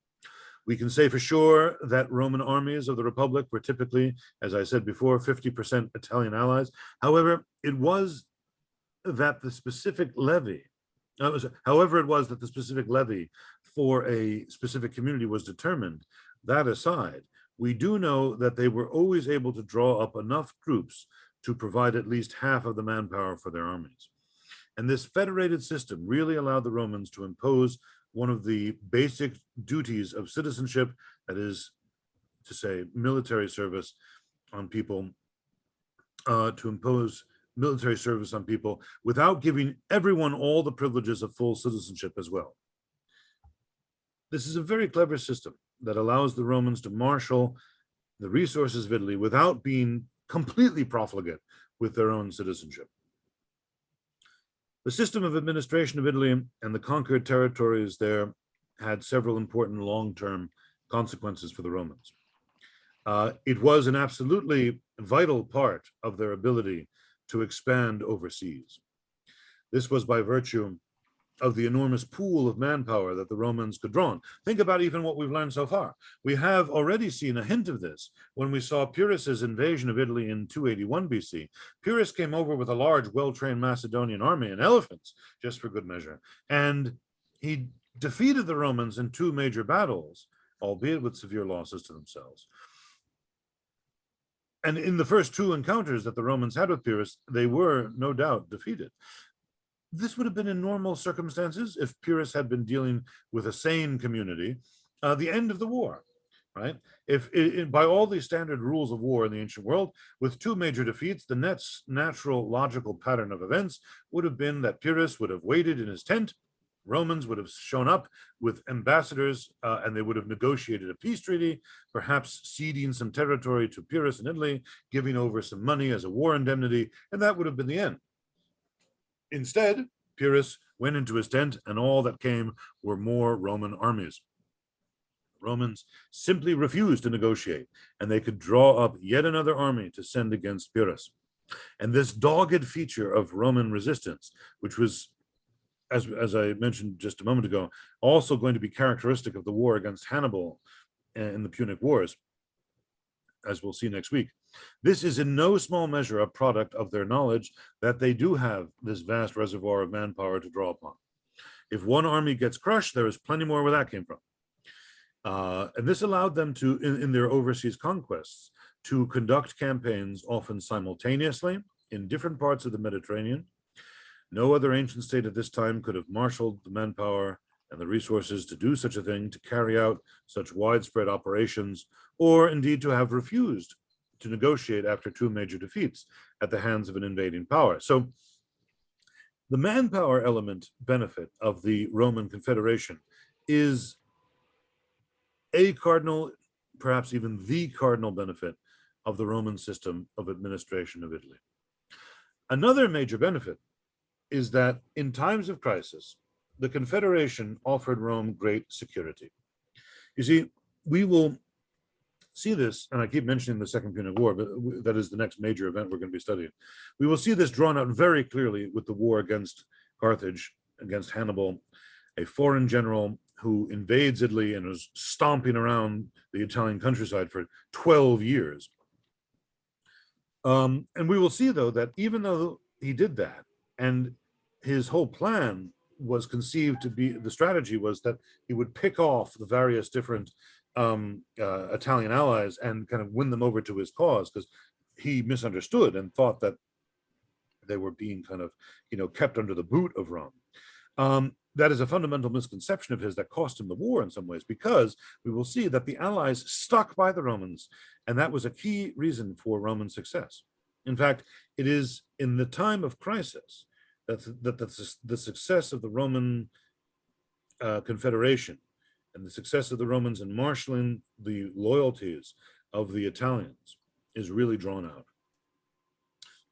We can say for sure that Roman armies of the Republic were typically, as I said before, 50% Italian allies. However, it was that the specific levy, for a specific community was determined. That aside, we do know that they were always able to draw up enough troops to provide at least half of the manpower for their armies. And this federated system really allowed the Romans to impose one of the basic duties of citizenship, that is to say, military service on people, to impose military service on people without giving everyone all the privileges of full citizenship as well. This is a very clever system that allows the Romans to marshal the resources of Italy without being completely profligate with their own citizenship. The system of administration of Italy and the conquered territories there had several important long-term consequences for the Romans. It was an absolutely vital part of their ability to expand overseas. This was by virtue of the enormous pool of manpower that the Romans could draw on. Think about even what we've learned so far. We have already seen a hint of this when we saw Pyrrhus's invasion of Italy in 281 BC. Pyrrhus came over with a large, well-trained Macedonian army and elephants, just for good measure. And he defeated the Romans in 2 major battles, albeit with severe losses to themselves. And in the first 2 encounters that the Romans had with Pyrrhus, they were no doubt defeated. This would have been in normal circumstances if Pyrrhus had been dealing with a sane community, the end of the war, right? If by all these standard rules of war in the ancient world, with 2 major defeats, the next natural logical pattern of events would have been that Pyrrhus would have waited in his tent, Romans would have shown up with ambassadors, and they would have negotiated a peace treaty, perhaps ceding some territory to Pyrrhus in Italy, giving over some money as a war indemnity, and that would have been the end. Instead, Pyrrhus went into his tent, and all that came were more Roman armies. Romans simply refused to negotiate, and they could draw up yet another army to send against Pyrrhus. And this dogged feature of Roman resistance, which was, as I mentioned just a moment ago, also going to be characteristic of the war against Hannibal in the Punic Wars, as we'll see next week. This is in no small measure a product of their knowledge that they do have this vast reservoir of manpower to draw upon. If one army gets crushed, there is plenty more where that came from. And this allowed them to, in their overseas conquests, to conduct campaigns often simultaneously in different parts of the Mediterranean. No other ancient state at this time could have marshaled the manpower and the resources to do such a thing, to carry out such widespread operations, or indeed to have refused to negotiate after 2 major defeats at the hands of an invading power. So the manpower element benefit of the Roman Confederation is a cardinal, perhaps even the cardinal benefit of the Roman system of administration of Italy. Another major benefit is that in times of crisis, the Confederation offered Rome great security. You see, we will see this, and I keep mentioning the Second Punic War, but that is the next major event we're going to be studying. We will see this drawn out very clearly with the war against Carthage, against Hannibal, a foreign general who invades Italy and is stomping around the Italian countryside for 12 years. And we will see, though, that even though he did that, and his whole plan was conceived to be, the strategy was that he would pick off the various different Italian allies and kind of win them over to his cause, because he misunderstood and thought that they were being kind of, kept under the boot of Rome. That is a fundamental misconception of his that cost him the war in some ways, because we will see that the allies stuck by the Romans, and that was a key reason for Roman success. In fact, it is in the time of crisis that the success of the Roman Confederation and the success of the Romans in marshaling the loyalties of the Italians is really drawn out.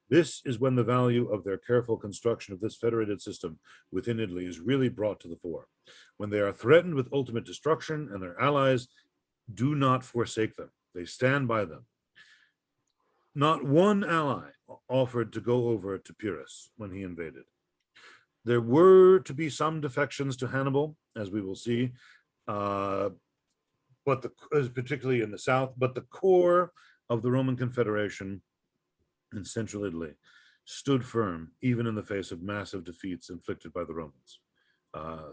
This is when the value of their careful construction of this federated system within Italy is really brought to the fore, when they are threatened with ultimate destruction and their allies do not forsake them. They stand by them. Not one ally offered to go over to Pyrrhus when he invaded. There were to be some defections to Hannibal, as we will see, but particularly in the south, but the core of the Roman Confederation in central Italy stood firm, even in the face of massive defeats inflicted by the Romans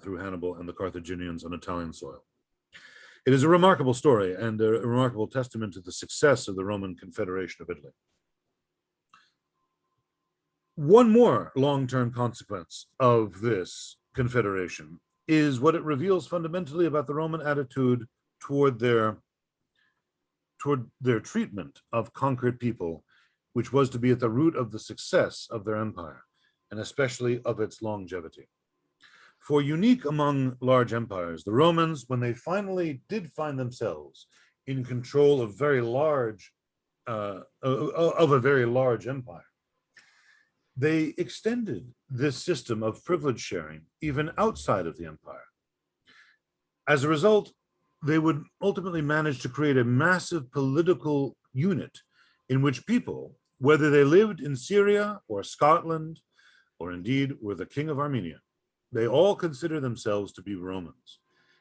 through Hannibal and the Carthaginians on Italian soil. It is a remarkable story and a remarkable testament to the success of the Roman Confederation of Italy. One more long-term consequence of this confederation is what it reveals fundamentally about the Roman attitude toward their treatment of conquered people, which was to be at the root of the success of their empire, and especially of its longevity. For unique among large empires, the Romans, when they finally did find themselves in control of a very large empire, they extended this system of privilege sharing even outside of the empire. As a result, they would ultimately manage to create a massive political unit in which people, whether they lived in Syria or Scotland, or indeed were the king of Armenia, They all consider themselves to be Romans.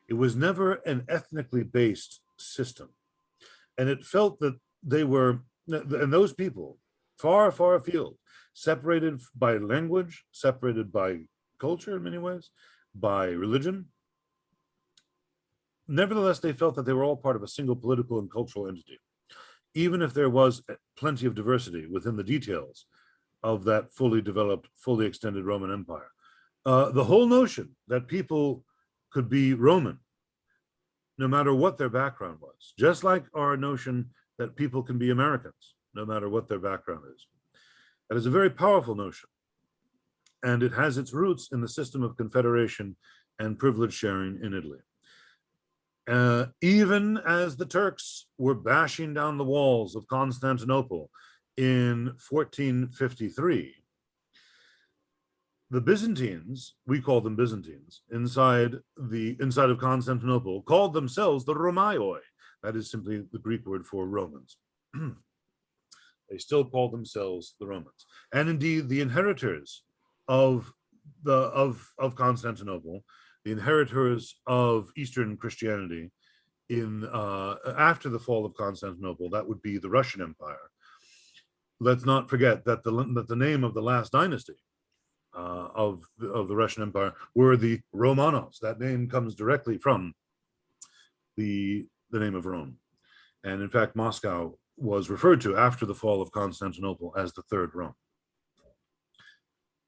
It was never an ethnically based system. And it felt that they were, and those people, far, far afield, separated by language, separated by culture in many ways, by religion. Nevertheless, they felt that they were all part of a single political and cultural entity, even if there was plenty of diversity within the details of that fully developed, fully extended Roman Empire. The whole notion that people could be Roman, no matter what their background was, just like our notion that people can be Americans, no matter what their background is. That is a very powerful notion. And it has its roots in the system of confederation and privilege sharing in Italy. Even as the Turks were bashing down the walls of Constantinople in 1453, the Byzantines, we call them Byzantines, inside of Constantinople, called themselves the Romaioi. That is simply the Greek word for Romans. They still called themselves the Romans. And indeed, the inheritors of Constantinople, the inheritors of Eastern Christianity after the fall of Constantinople, that would be the Russian Empire. Let's not forget that the name of the last dynasty of the Russian Empire were the Romanovs. That name comes directly from the name of Rome. And in fact, Moscow was referred to after the fall of Constantinople as the Third Rome.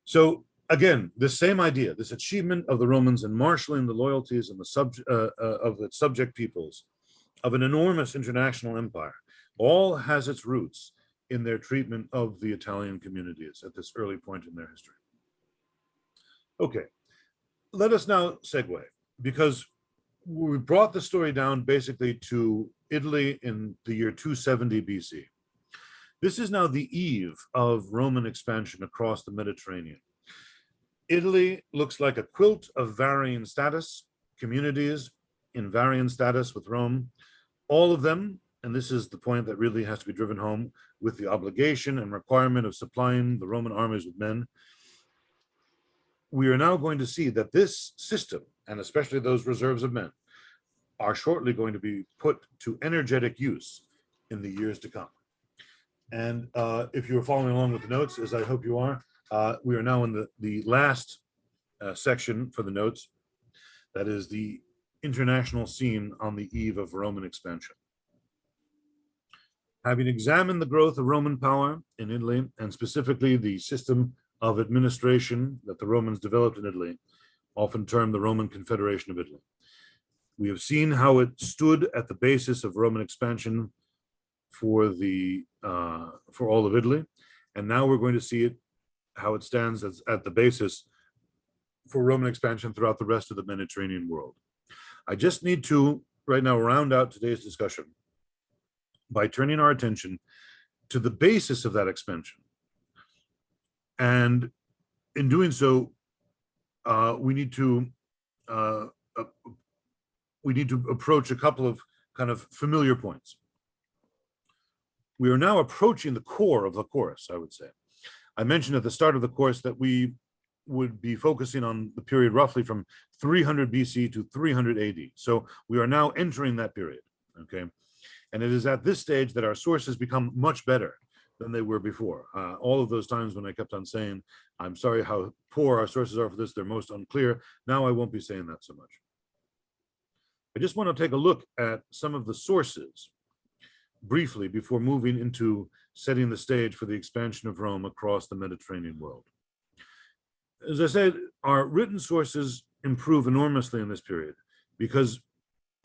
So again, this same idea, this achievement of the Romans in marshaling the loyalties and of its subject peoples of an enormous international empire, all has its roots in their treatment of the Italian communities at this early point in their history. Okay, let us now segue, because we brought the story down basically to Italy in the year 270 BC. This is now the eve of Roman expansion across the Mediterranean. Italy looks like a quilt of varying status, communities in varying status with Rome, all of them, and this is the point that really has to be driven home, with the obligation and requirement of supplying the Roman armies with men. We are now going to see that this system, and especially those reserves of men, are shortly going to be put to energetic use in the years to come. And if you are following along with the notes, as I hope you are, we are now in the last section for the notes. That is the international scene on the eve of Roman expansion. Having examined the growth of Roman power in Italy, and specifically the system of administration that the Romans developed in Italy, often termed the Roman Confederation of Italy. We have seen how it stood at the basis of Roman expansion for all of Italy, and now we're going to see how it stands at the basis for Roman expansion throughout the rest of the Mediterranean world. I just need to right now round out today's discussion by turning our attention to the basis of that expansion. And in doing so, we need to approach a couple of kind of familiar points. We are now approaching the core of the course, I would say. I mentioned at the start of the course that we would be focusing on the period roughly from 300 BC to 300 AD. So we are now entering that period, okay? And it is at this stage that our sources become much better than they were before. All of those times when I kept on saying, I'm sorry how poor our sources are for this, they're most unclear. Now I won't be saying that so much. I just want to take a look at some of the sources briefly before moving into setting the stage for the expansion of Rome across the Mediterranean world. As I said, our written sources improve enormously in this period because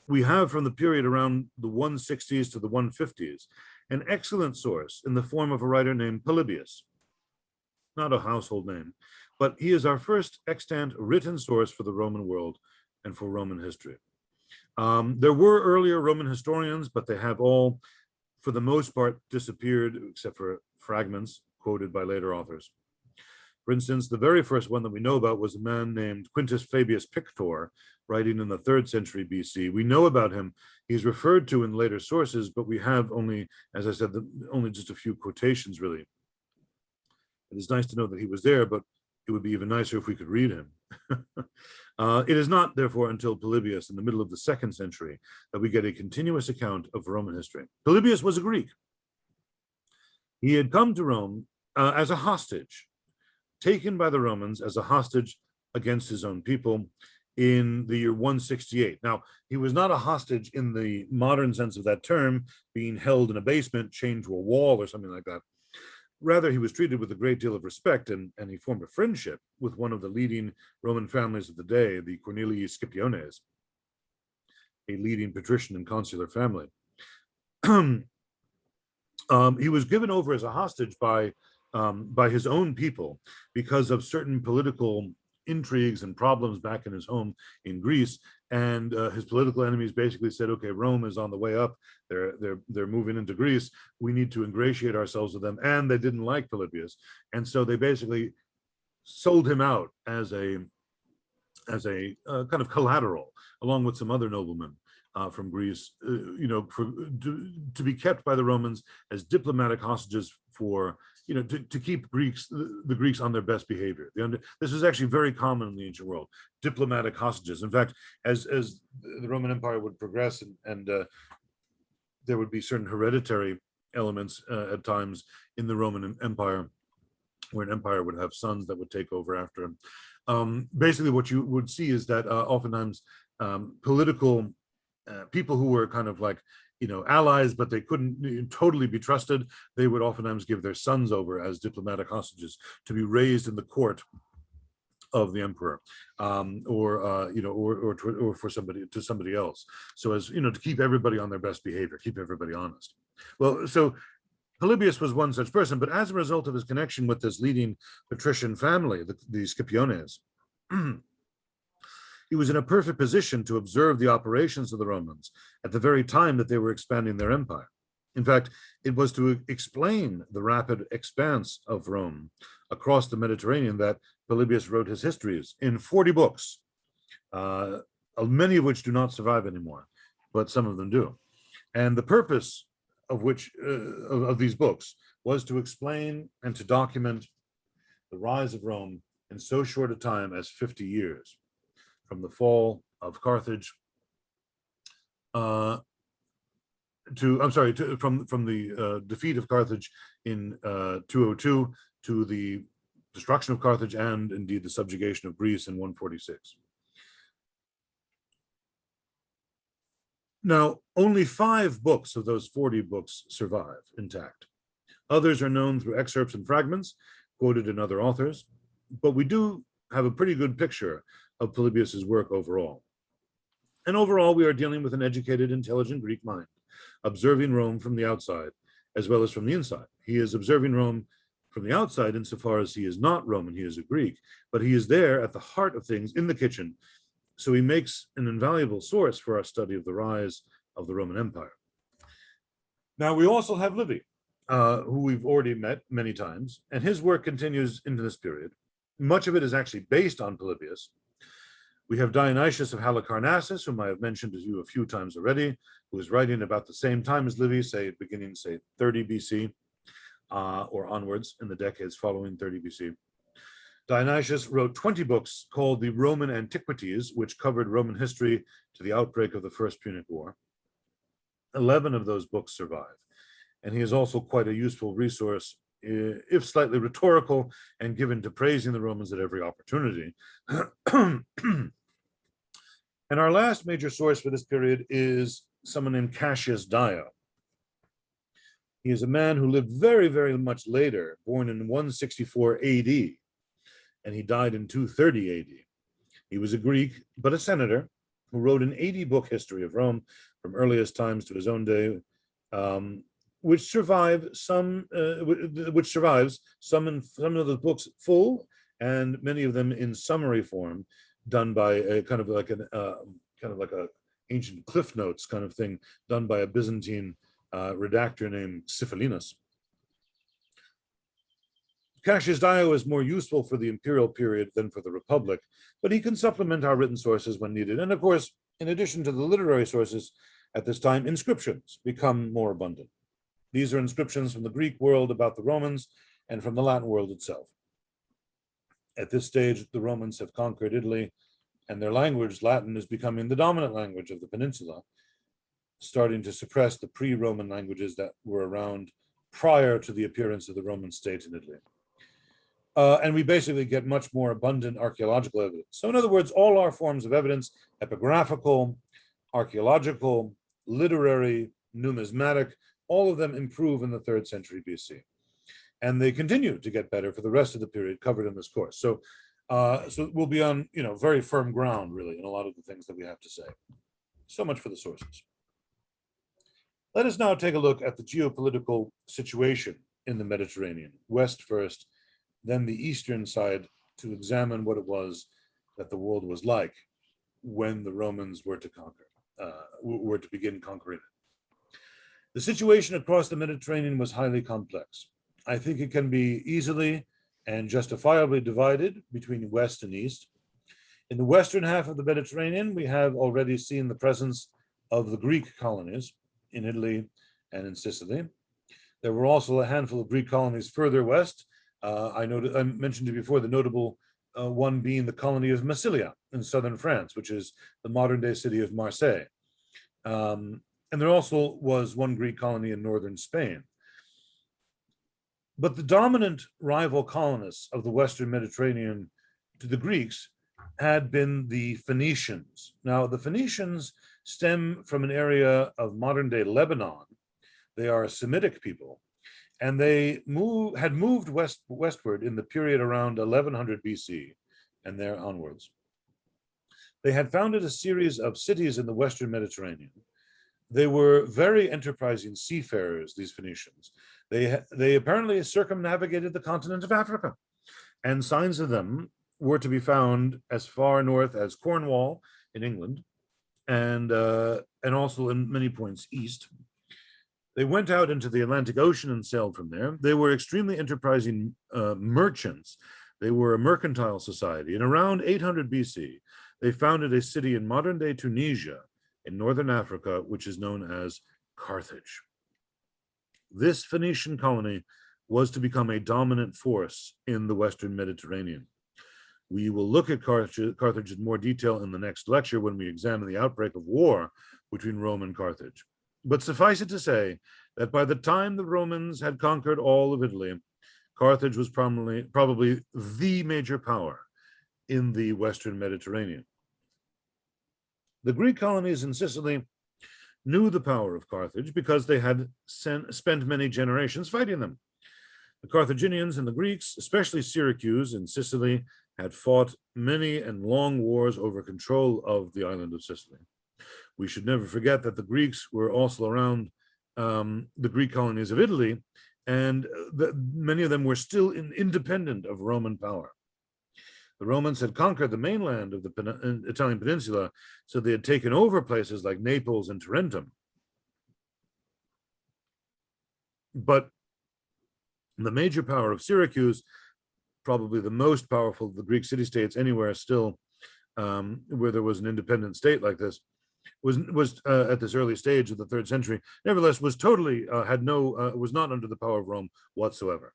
we have from the period around the 160s to the 150s an excellent source in the form of a writer named Polybius. Not a household name, but he is our first extant written source for the Roman world and for Roman history. There were earlier Roman historians, but they have all, for the most part, disappeared, except for fragments quoted by later authors. For instance, the very first one that we know about was a man named Quintus Fabius Pictor, writing in the 3rd century BC. We know about him. He's referred to in later sources, but we have only, as I said, only just a few quotations, really. It is nice to know that he was there, but It would be even nicer if we could read him. It is not, therefore, until Polybius in the middle of the 2nd century that we get a continuous account of Roman history. Polybius was a Greek. He had come to Rome as a hostage, taken by the Romans as a hostage against his own people in the year 168. Now, he was not a hostage in the modern sense of that term, being held in a basement, chained to a wall or something like that. Rather, he was treated with a great deal of respect, and he formed a friendship with one of the leading Roman families of the day, the Cornelii Scipiones, a leading patrician and consular family. He was given over as a hostage by his own people because of certain political intrigues and problems back in his home in Greece. And his political enemies basically said, okay, Rome is on the way up. They're moving into Greece. We need to ingratiate ourselves with them. And they didn't like Polybius. And so they basically sold him out as a kind of collateral, along with some other noblemen from Greece, to be kept by the Romans as diplomatic hostages for, to keep the Greeks on their best behavior. This was actually very common in the ancient world, diplomatic hostages. In fact, as the Roman Empire would progress and there would be certain hereditary elements at times in the Roman Empire, where an empire would have sons that would take over after him. Basically, what you would see is that oftentimes political people who were kind of like, allies, but they couldn't totally be trusted, they would oftentimes give their sons over as diplomatic hostages to be raised in the court of the emperor, or for somebody else, so as to keep everybody on their best behavior, keep everybody honest. Well, so Polybius was one such person, but as a result of his connection with this leading patrician family, the Scipiones, he was in a perfect position to observe the operations of the Romans at the very time that they were expanding their empire. In fact, it was to explain the rapid expanse of Rome across the Mediterranean that Polybius wrote his histories in 40 books, many of which do not survive anymore, but some of them do. And the purpose of these books was to explain and to document the rise of Rome in so short a time as 50 years, from the fall of Carthage from the defeat of Carthage in 202 to the destruction of Carthage and indeed the subjugation of Greece in 146. Now, only 5 books of those 40 books survive intact. Others are known through excerpts and fragments quoted in other authors, but we do have a pretty good picture of Polybius's work overall. And overall, we are dealing with an educated, intelligent Greek mind, observing Rome from the outside as well as from the inside. He is observing Rome from the outside insofar as he is not Roman, he is a Greek, but he is there at the heart of things in the kitchen. So he makes an invaluable source for our study of the rise of the Roman Empire. Now, we also have Livy, who we've already met many times, and his work continues into this period. Much of it is actually based on Polybius. We have Dionysius of Halicarnassus, whom I have mentioned to you a few times already, who is writing about the same time as Livy, beginning 30 BC, or onwards in the decades following 30 BC. Dionysius wrote 20 books called the Roman Antiquities, which covered Roman history to the outbreak of the First Punic War. 11 of those books survive, and he is also quite a useful resource, if slightly rhetorical, and given to praising the Romans at every opportunity. And our last major source for this period is someone named Cassius Dio. He is a man who lived very, very much later, born in 164 AD, and he died in 230 AD. He was a Greek, but a senator, who wrote an 80-book history of Rome from earliest times to his own day, which survives some of the books full, and many of them in summary form, done by a kind of like a ancient cliff notes kind of thing, done by a Byzantine redactor named Cephalinus. Cassius Dio is more useful for the imperial period than for the Republic, but he can supplement our written sources when needed. And of course, in addition to the literary sources at this time, inscriptions become more abundant. These are inscriptions from the Greek world about the Romans and from the Latin world itself. At this stage, the Romans have conquered Italy, and their language, Latin, is becoming the dominant language of the peninsula, starting to suppress the pre-Roman languages that were around prior to the appearance of the Roman state in Italy. And we basically get much more abundant archaeological evidence. So in other words, all our forms of evidence, epigraphical, archaeological, literary, numismatic, all of them improve in the 3rd century BC. And they continue to get better for the rest of the period covered in this course. So we'll be on, very firm ground, really, in a lot of the things that we have to say. So much for the sources. Let us now take a look at the geopolitical situation in the Mediterranean, west first, then the eastern side, to examine what it was that the world was like when the Romans were to begin conquering it. The situation across the Mediterranean was highly complex. I think it can be easily and justifiably divided between west and east. In the western half of the Mediterranean, we have already seen the presence of the Greek colonies in Italy and in Sicily. There were also a handful of Greek colonies further west. I mentioned it before, the notable one being the colony of Massilia in southern France, which is the modern-day city of Marseille. And there also was one Greek colony in northern Spain. But the dominant rival colonists of the Western Mediterranean to the Greeks had been the Phoenicians. Now, the Phoenicians stem from an area of modern-day Lebanon. They are a Semitic people, and they had moved westward in the period around 1100 BC and there onwards. They had founded a series of cities in the Western Mediterranean. They were very enterprising seafarers, these Phoenicians. They apparently circumnavigated the continent of Africa, and signs of them were to be found as far north as Cornwall in England, and also in many points east. They went out into the Atlantic Ocean and sailed from there. They were extremely enterprising merchants. They were a mercantile society. And around 800 BC, they founded a city in modern-day Tunisia in northern Africa, which is known as Carthage. This Phoenician colony was to become a dominant force in the Western Mediterranean. We will look at Carthage in more detail in the next lecture when we examine the outbreak of war between Rome and Carthage. But suffice it to say that by the time the Romans had conquered all of Italy, Carthage was probably the major power in the Western Mediterranean. The Greek colonies in Sicily knew the power of Carthage because they had spent many generations fighting them. The Carthaginians and the Greeks, especially Syracuse in Sicily, had fought many and long wars over control of the island of Sicily. We should never forget that the Greeks were also around the Greek colonies of Italy, and many of them were still independent of Roman power. The Romans had conquered the mainland of the Italian peninsula, so they had taken over places like Naples and Tarentum. But the major power of Syracuse, probably the most powerful of the Greek city-states anywhere still, where there was an independent state like this, was at this early stage of the 3rd century, nevertheless was totally, was not under the power of Rome whatsoever.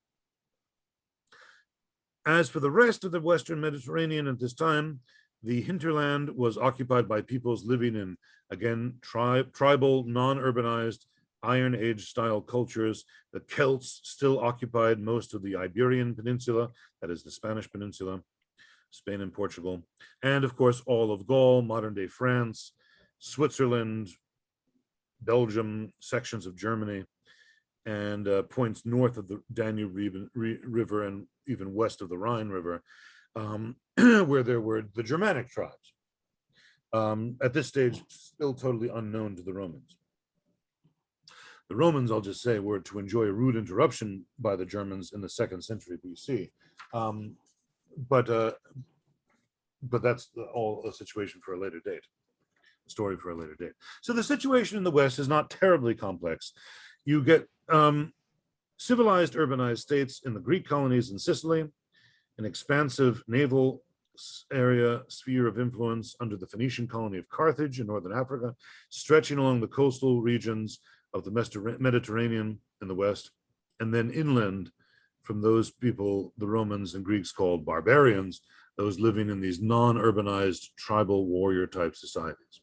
As for the rest of the Western Mediterranean at this time, the hinterland was occupied by peoples living in, again, tribal, non-urbanized, Iron Age style cultures. The Celts still occupied most of the Iberian Peninsula, that is the Spanish Peninsula, Spain and Portugal, and of course all of Gaul, modern-day France, Switzerland, Belgium, sections of Germany, and points north of the Danube River and even west of the Rhine River, where there were the Germanic tribes. At this stage, still totally unknown to the Romans. The Romans, I'll just say, were to enjoy a rude interruption by the Germans in the 2nd century BC. But that's all a situation for a later date, a story for a later date. So the situation in the West is not terribly complex. You get civilized, urbanized states in the Greek colonies in Sicily, an expansive naval sphere of influence under the Phoenician colony of Carthage in northern Africa, stretching along the coastal regions of the Mediterranean in the west, and then inland from those people the Romans and Greeks called barbarians, those living in these non-urbanized tribal warrior type societies.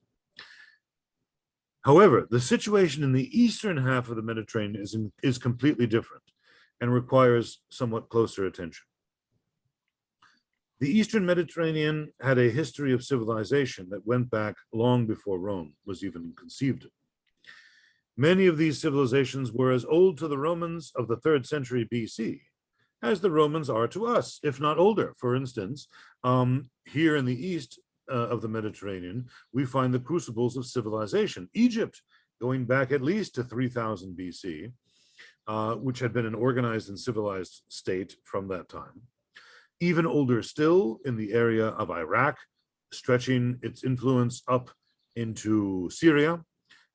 However, the situation in the eastern half of the Mediterranean is completely different and requires somewhat closer attention. The Eastern Mediterranean had a history of civilization that went back long before Rome was even conceived of. Many of these civilizations were as old to the Romans of the 3rd century BC as the Romans are to us, if not older. For instance, here in the east of the Mediterranean, we find the crucibles of civilization. Egypt, going back at least to 3000 BC, which had been an organized and civilized state from that time. Even older still, in the area of Iraq, stretching its influence up into Syria,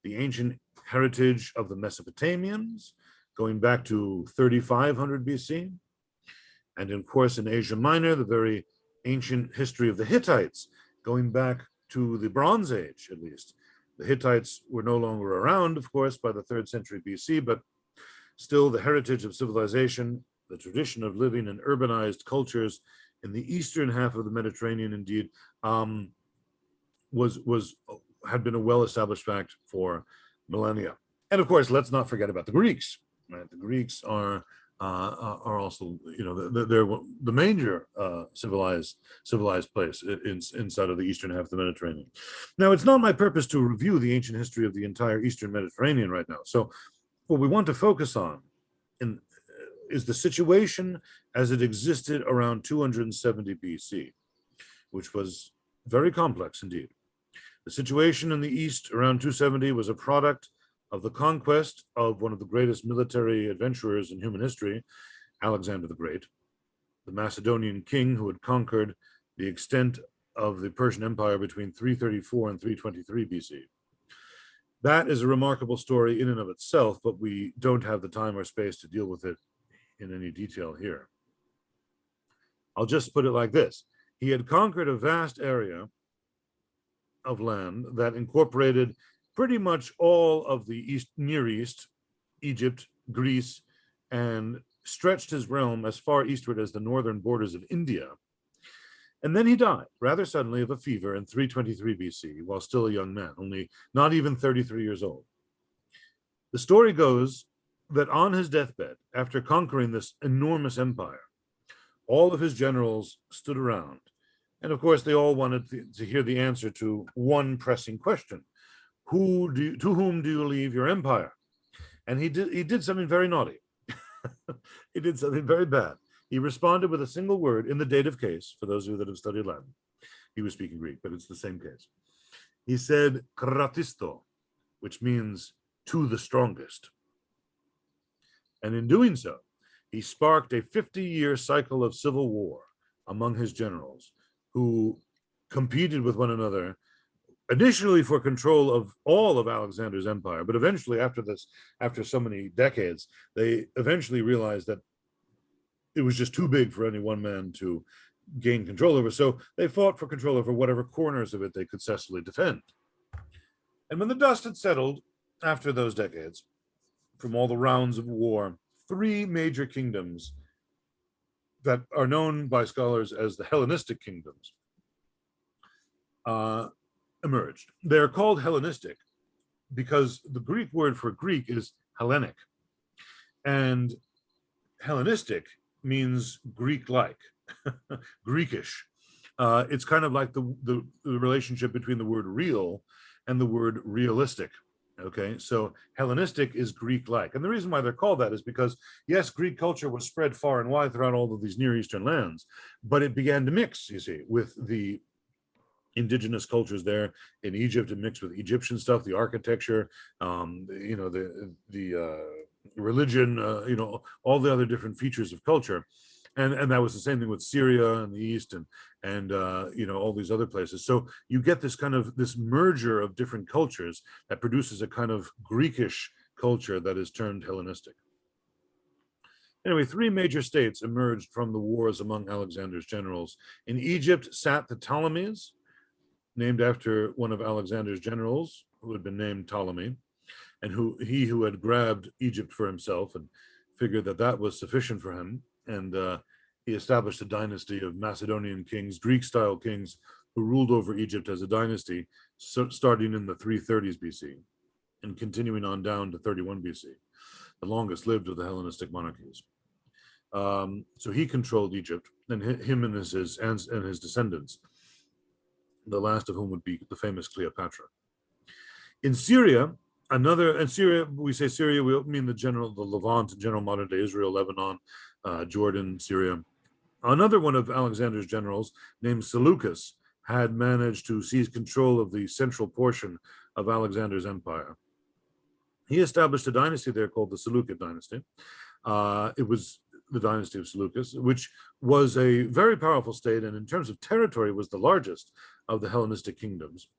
the ancient heritage of the Mesopotamians, going back to 3500 BC. And of course, in Asia Minor, the very ancient history of the Hittites, going back to the Bronze Age, at least. The Hittites were no longer around, of course, by the 3rd century BC, but still the heritage of civilization, the tradition of living in urbanized cultures in the eastern half of the Mediterranean, indeed, had been a well-established fact for millennia. And of course, let's not forget about the Greeks. Right? The Greeks are also, they're the major civilized place inside of the eastern half of the Mediterranean. Now, it's not my purpose to review the ancient history of the entire eastern Mediterranean right now. So, what we want to focus on is the situation as it existed around 270 BC, which was very complex indeed. The situation in the east around 270 was a product of the conquest of one of the greatest military adventurers in human history, Alexander the Great, the Macedonian king who had conquered the extent of the Persian Empire between 334 and 323 BC. That is a remarkable story in and of itself, but we don't have the time or space to deal with it in any detail here. I'll just put it like this. He had conquered a vast area of land that incorporated pretty much all of the Near East, Egypt, Greece, and stretched his realm as far eastward as the northern borders of India. And then he died rather suddenly of a fever in 323 BC, while still a young man, only not even 33 years old. The story goes that on his deathbed, after conquering this enormous empire, all of his generals stood around. And of course, they all wanted to hear the answer to one pressing question. To whom do you leave your empire? And he did something very naughty. He did something very bad. He responded with a single word in the dative case, for those of you that have studied Latin. He was speaking Greek, but it's the same case. He said, kratisto, which means to the strongest. And in doing so, he sparked a 50-year cycle of civil war among his generals who competed with one another, initially for control of all of Alexander's empire, but eventually after so many decades, they eventually realized that it was just too big for any one man to gain control over. So they fought for control over whatever corners of it they could successfully defend. And when the dust had settled after those decades, from all the rounds of war, 3 major kingdoms that are known by scholars as the Hellenistic kingdoms emerged. They're called Hellenistic because the Greek word for Greek is Hellenic. And Hellenistic means Greek-like, Greekish. It's kind of like the relationship between the word real and the word realistic. Okay, so Hellenistic is Greek-like. And the reason why they're called that is because, yes, Greek culture was spread far and wide throughout all of these Near Eastern lands, but it began to mix, you see, with the indigenous cultures there in Egypt. It mixed with Egyptian stuff, the architecture, the religion, all the other different features of culture. And that was the same thing with Syria and the East and all these other places. So you get this kind of this merger of different cultures that produces a kind of Greekish culture that is termed Hellenistic. Anyway, 3 major states emerged from the wars among Alexander's generals. In Egypt sat the Ptolemies, named after one of Alexander's generals who had been named Ptolemy, and who had grabbed Egypt for himself and figured that that was sufficient for him. and he established a dynasty of Macedonian kings, Greek-style kings, who ruled over Egypt as a dynasty, starting in the 330s BC and continuing on down to 31 BC, the longest lived of the Hellenistic monarchies. So he controlled Egypt, and him and his descendants, the last of whom would be the famous Cleopatra. In Syria, we say Syria, we mean the Levant, general modern day Israel, Lebanon, Jordan, Syria. Another one of Alexander's generals, named Seleucus, had managed to seize control of the central portion of Alexander's empire. He established a dynasty there called the Seleucid dynasty. It was the dynasty of Seleucus, which was a very powerful state, and in terms of territory was the largest of the Hellenistic kingdoms.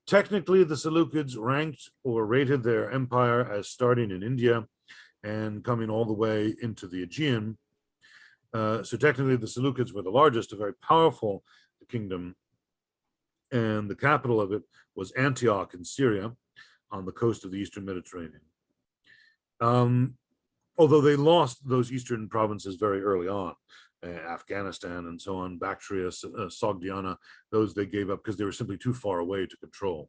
Technically, the Seleucids ranked or rated their empire as starting in India and coming all the way into the Aegean. So technically, the Seleucids were the largest, a very powerful kingdom, and the capital of it was Antioch in Syria on the coast of the Eastern Mediterranean. Although they lost those eastern provinces very early on, Afghanistan and so on, Bactria, Sogdiana, those they gave up because they were simply too far away to control.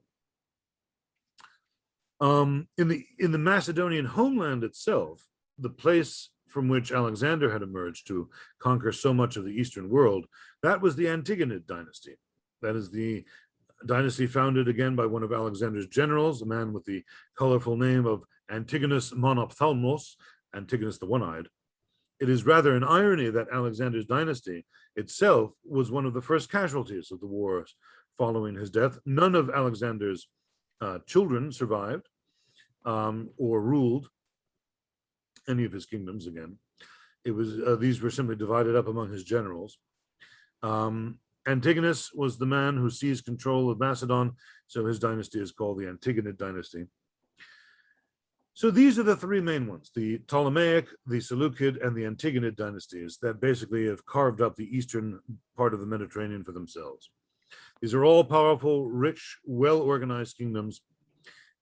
In the Macedonian homeland itself, the place from which Alexander had emerged to conquer so much of the Eastern world, that was the Antigonid dynasty. That is the dynasty founded again by one of Alexander's generals, a man with the colorful name of Antigonus Monophthalmos, Antigonus the One-Eyed. It is rather an irony that Alexander's dynasty itself was one of the first casualties of the wars following his death. None of Alexander's children survived or ruled any of his kingdoms again. It was these were simply divided up among his generals. Antigonus was the man who seized control of Macedon, so his dynasty is called the Antigonid dynasty. So these are the three main ones, the Ptolemaic, the Seleucid, and the Antigonid dynasties that basically have carved up the eastern part of the Mediterranean for themselves. These are all powerful, rich, well-organized kingdoms,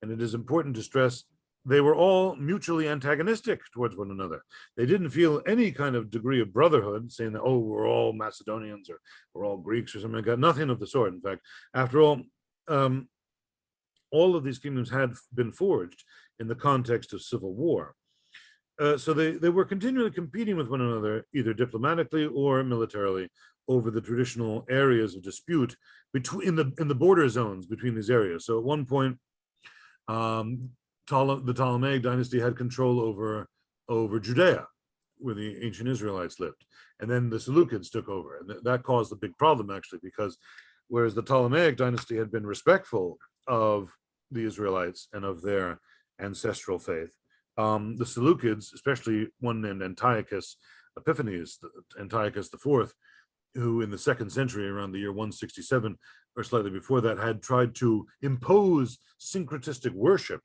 and it is important to stress they were all mutually antagonistic towards one another. They didn't feel any kind of degree of brotherhood, saying that, oh, we're all Macedonians or we're all Greeks or something like that. Nothing of the sort. In fact, after all of these kingdoms had been forged in the context of civil war. So they were continually competing with one another, either diplomatically or militarily, over the traditional areas of dispute in the border zones between these areas. So at one point, the Ptolemaic dynasty had control over Judea, where the ancient Israelites lived, and then the Seleucids took over, and that caused a big problem actually, because whereas the Ptolemaic dynasty had been respectful of the Israelites and of their ancestral faith, the Seleucids, especially one named Antiochus Epiphanes, Antiochus IV, who in the 2nd century, around the year 167 or slightly before that, had tried to impose syncretistic worship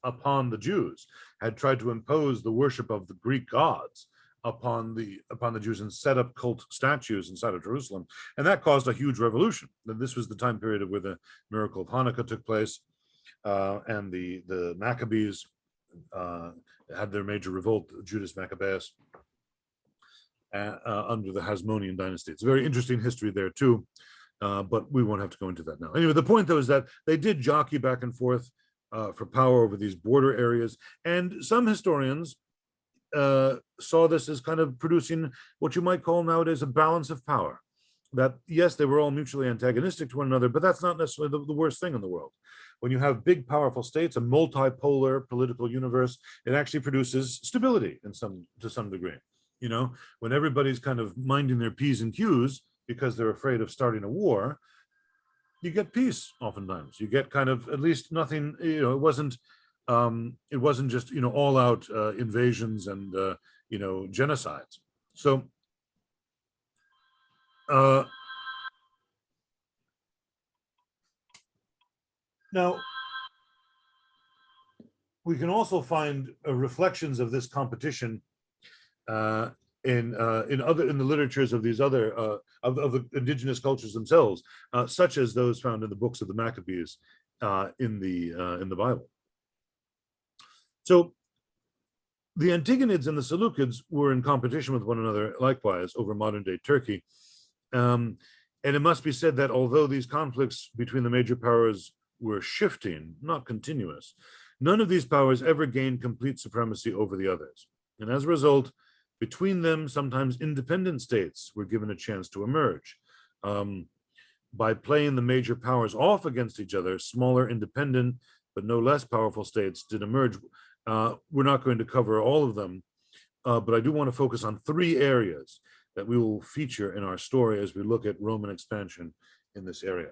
upon the Jews, had tried to impose the worship of the Greek gods upon the Jews and set up cult statues inside of Jerusalem. And that caused a huge revolution. This was the time period where the miracle of Hanukkah took place, and the Maccabees had their major revolt, Judas Maccabeus, under the Hasmonean dynasty. It's a very interesting history there too, but we won't have to go into that now. Anyway, the point though is that they did jockey back and forth for power over these border areas, and some historians saw this as kind of producing what you might call nowadays a balance of power. That yes, they were all mutually antagonistic to one another, but that's not necessarily the worst thing in the world. When you have big, powerful states, a multipolar political universe, it actually produces stability to some degree. You know, when everybody's kind of minding their P's and Q's because they're afraid of starting a war, you get peace oftentimes. You get kind of at least nothing, you know, it wasn't just, you know, all out invasions and, you know, genocides. So, now, we can also find reflections of this competition in the literatures of these other of the indigenous cultures themselves, such as those found in the books of the Maccabees in the Bible. So The Antigonids and the Seleucids were in competition with one another, likewise, over modern-day Turkey. And it must be said that although these conflicts between the major powers were shifting, not continuous, none of these powers ever gained complete supremacy over the others. And as a result, between them, sometimes independent states were given a chance to emerge. By playing the major powers off against each other, smaller, independent, but no less powerful states did emerge. We're not going to cover all of them, but I do want to focus on three areas that we will feature in our story as we look at Roman expansion in this area.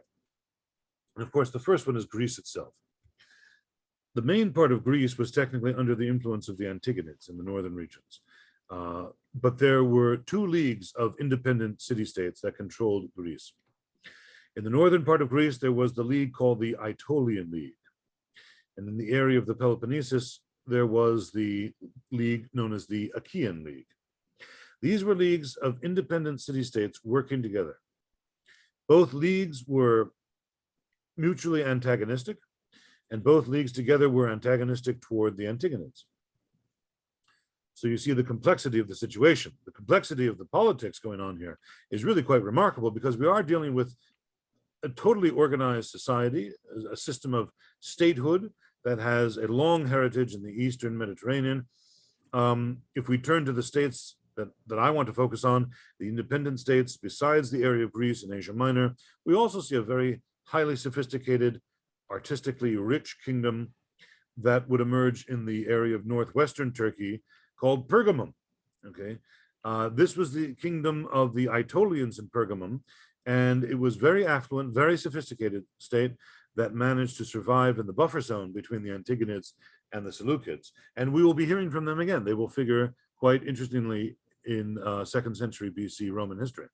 And of course, the first one is Greece itself. The main part of Greece was technically under the influence of the Antigonids in the northern regions. But there were two leagues of independent city-states that controlled Greece. In the northern part of Greece, there was the league called the Aetolian League. And in the area of the Peloponnesus, there was the league known as the Achaean League. These were leagues of independent city-states working together. Both leagues were mutually antagonistic, and both leagues together were antagonistic toward the Antigonids. So you see the complexity of the situation. The complexity of the politics going on here is really quite remarkable, because we are dealing with a totally organized society, a system of statehood that has a long heritage in the Eastern Mediterranean. If we turn to the states that I want to focus on, the independent states, besides the area of Greece and Asia Minor, we also see a very highly sophisticated, artistically rich kingdom that would emerge in the area of northwestern Turkey called Pergamum. Okay, this was the kingdom of the Aetolians in Pergamum, and it was very affluent, very sophisticated state that managed to survive in the buffer zone between the Antigonids and the Seleucids. And we will be hearing from them again. They will figure quite interestingly in 2nd century BC Roman history.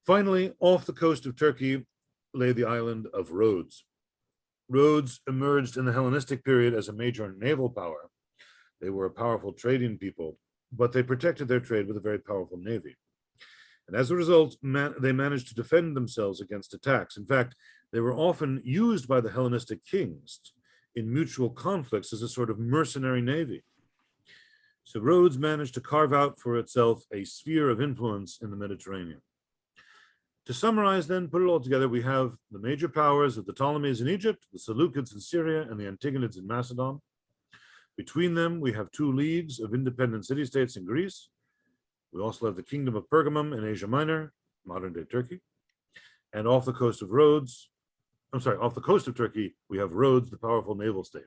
Finally, off the coast of Turkey lay the island of Rhodes. Rhodes emerged in the Hellenistic period as a major naval power. They were a powerful trading people, but they protected their trade with a very powerful navy. And as a result, they managed to defend themselves against attacks. In fact, they were often used by the Hellenistic kings in mutual conflicts as a sort of mercenary navy. So Rhodes managed to carve out for itself a sphere of influence in the Mediterranean. To summarize then, put it all together, we have the major powers of the Ptolemies in Egypt, the Seleucids in Syria, and the Antigonids in Macedon. Between them, we have two leagues of independent city-states in Greece. We also have the kingdom of Pergamum in Asia Minor, modern-day Turkey. And off the coast of Turkey, we have Rhodes, the powerful naval state.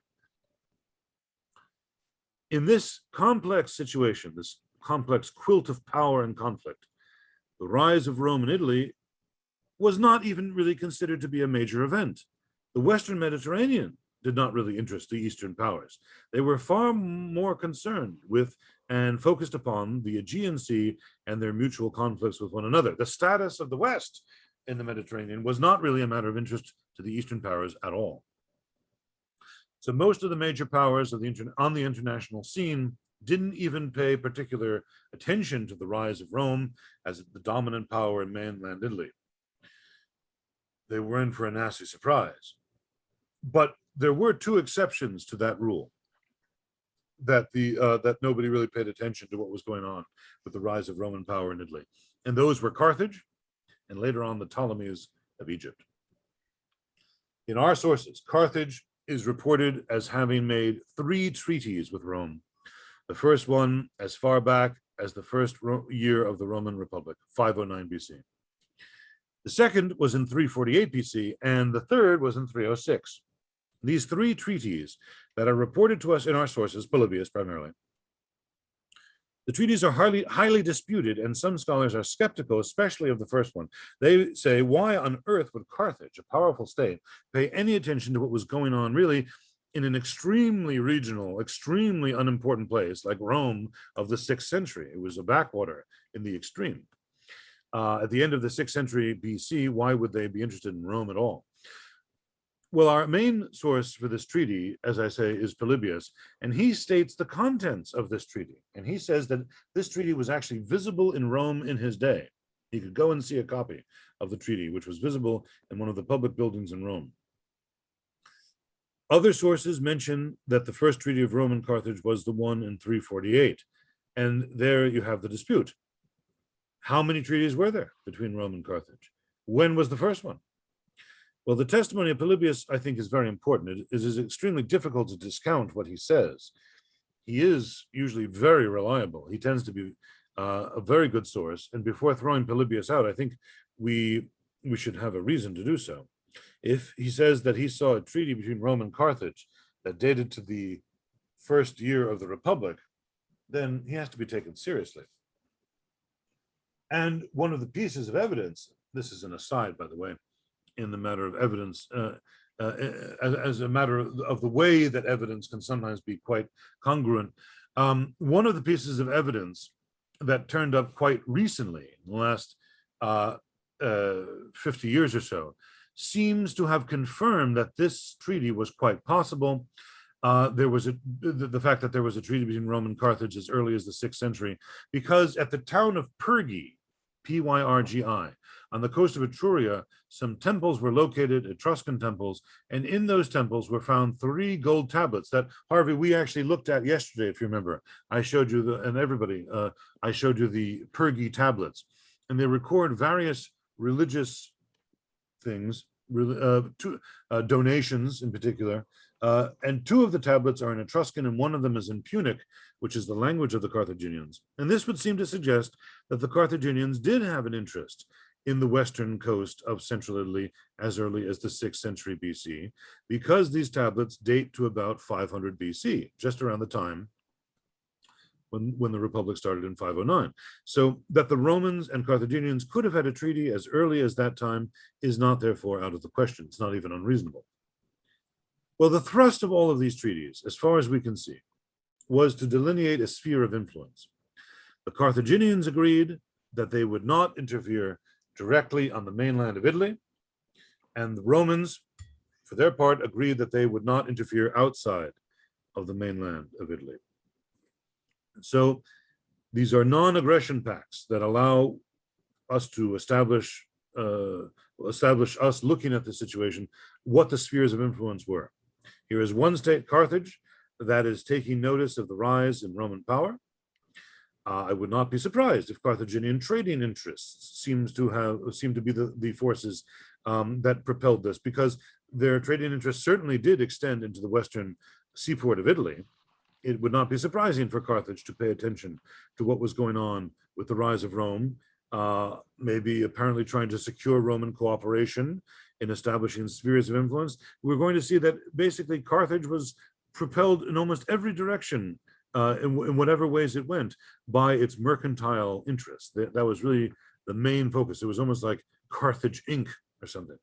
In this complex situation, this complex quilt of power and conflict, the rise of Rome in Italy was not even really considered to be a major event. The Western Mediterranean did not really interest the Eastern powers. They were far more concerned with and focused upon the Aegean Sea and their mutual conflicts with one another. The status of the West in the Mediterranean was not really a matter of interest to the Eastern powers at all. So most of the major powers on the international scene didn't even pay particular attention to the rise of Rome as the dominant power in mainland Italy. They were in for a nasty surprise. But there were two exceptions to that rule, that nobody really paid attention to what was going on with the rise of Roman power in Italy. And those were Carthage, and later on the Ptolemies of Egypt. In our sources, Carthage is reported as having made 3 treaties with Rome. The first one as far back as the first year of the Roman Republic, 509 BC. The second was in 348 BC, and the third was in 306. These 3 treaties that are reported to us in our sources, Polybius primarily, the treaties are highly disputed, and some scholars are skeptical, especially of the first one. They say, why on earth would Carthage, a powerful state, pay any attention to what was going on really in an extremely regional, extremely unimportant place like Rome of the 6th century? It was a backwater in the extreme. At the end of the 6th century BC, why would they be interested in Rome at all? Well, our main source for this treaty, as I say, is Polybius, and he states the contents of this treaty. And he says that this treaty was actually visible in Rome in his day. He could go and see a copy of the treaty, which was visible in one of the public buildings in Rome. Other sources mention that the first treaty of Rome and Carthage was the one in 348. And there you have the dispute. How many treaties were there between Rome and Carthage? When was the first one? Well, the testimony of Polybius, I think, is very important. It is extremely difficult to discount what he says. He is usually very reliable. He tends to be a very good source. And before throwing Polybius out, I think we should have a reason to do so. If he says that he saw a treaty between Rome and Carthage that dated to the first year of the Republic, then he has to be taken seriously. And one of the pieces of evidence, this is an aside, by the way, in the matter of evidence, as a matter of the way that evidence can sometimes be quite congruent. One of the pieces of evidence that turned up quite recently, in the last 50 years or so, seems to have confirmed that this treaty was quite possible. There was the fact that there was a treaty between Rome and Carthage as early as the 6th century, because at the town of Pyrgi, Pyrgi, on the coast of Etruria, some temples were located, Etruscan temples, and in those temples were found 3 gold tablets that, Harvey, we actually looked at yesterday, if you remember. I showed you I showed you the Pyrgi tablets, and they record various religious things, donations in particular, and 2 of the tablets are in Etruscan and 1 of them is in Punic, which is the language of the Carthaginians. And this would seem to suggest that the Carthaginians did have an interest in the western coast of central Italy as early as the 6th century BC, because these tablets date to about 500 BC, just around the time when the Republic started in 509. So that the Romans and Carthaginians could have had a treaty as early as that time is not therefore out of the question. It's not even unreasonable. Well, the thrust of all of these treaties, as far as we can see, was to delineate a sphere of influence. The Carthaginians agreed that they would not interfere directly on the mainland of Italy, and the Romans, for their part, agreed that they would not interfere outside of the mainland of Italy. So these are non-aggression pacts that allow us to establish us looking at the situation, what the spheres of influence were. Here is one state, Carthage, that is taking notice of the rise in Roman power. I would not be surprised if Carthaginian trading interests seem to be the forces that propelled this, because their trading interests certainly did extend into the western seaport of Italy. It would not be surprising for Carthage to pay attention to what was going on with the rise of Rome, maybe apparently trying to secure Roman cooperation in establishing spheres of influence. We're going to see that basically Carthage was propelled in almost every direction, in whatever ways it went, by its mercantile interests. That was really the main focus. It was almost like Carthage Inc. or something.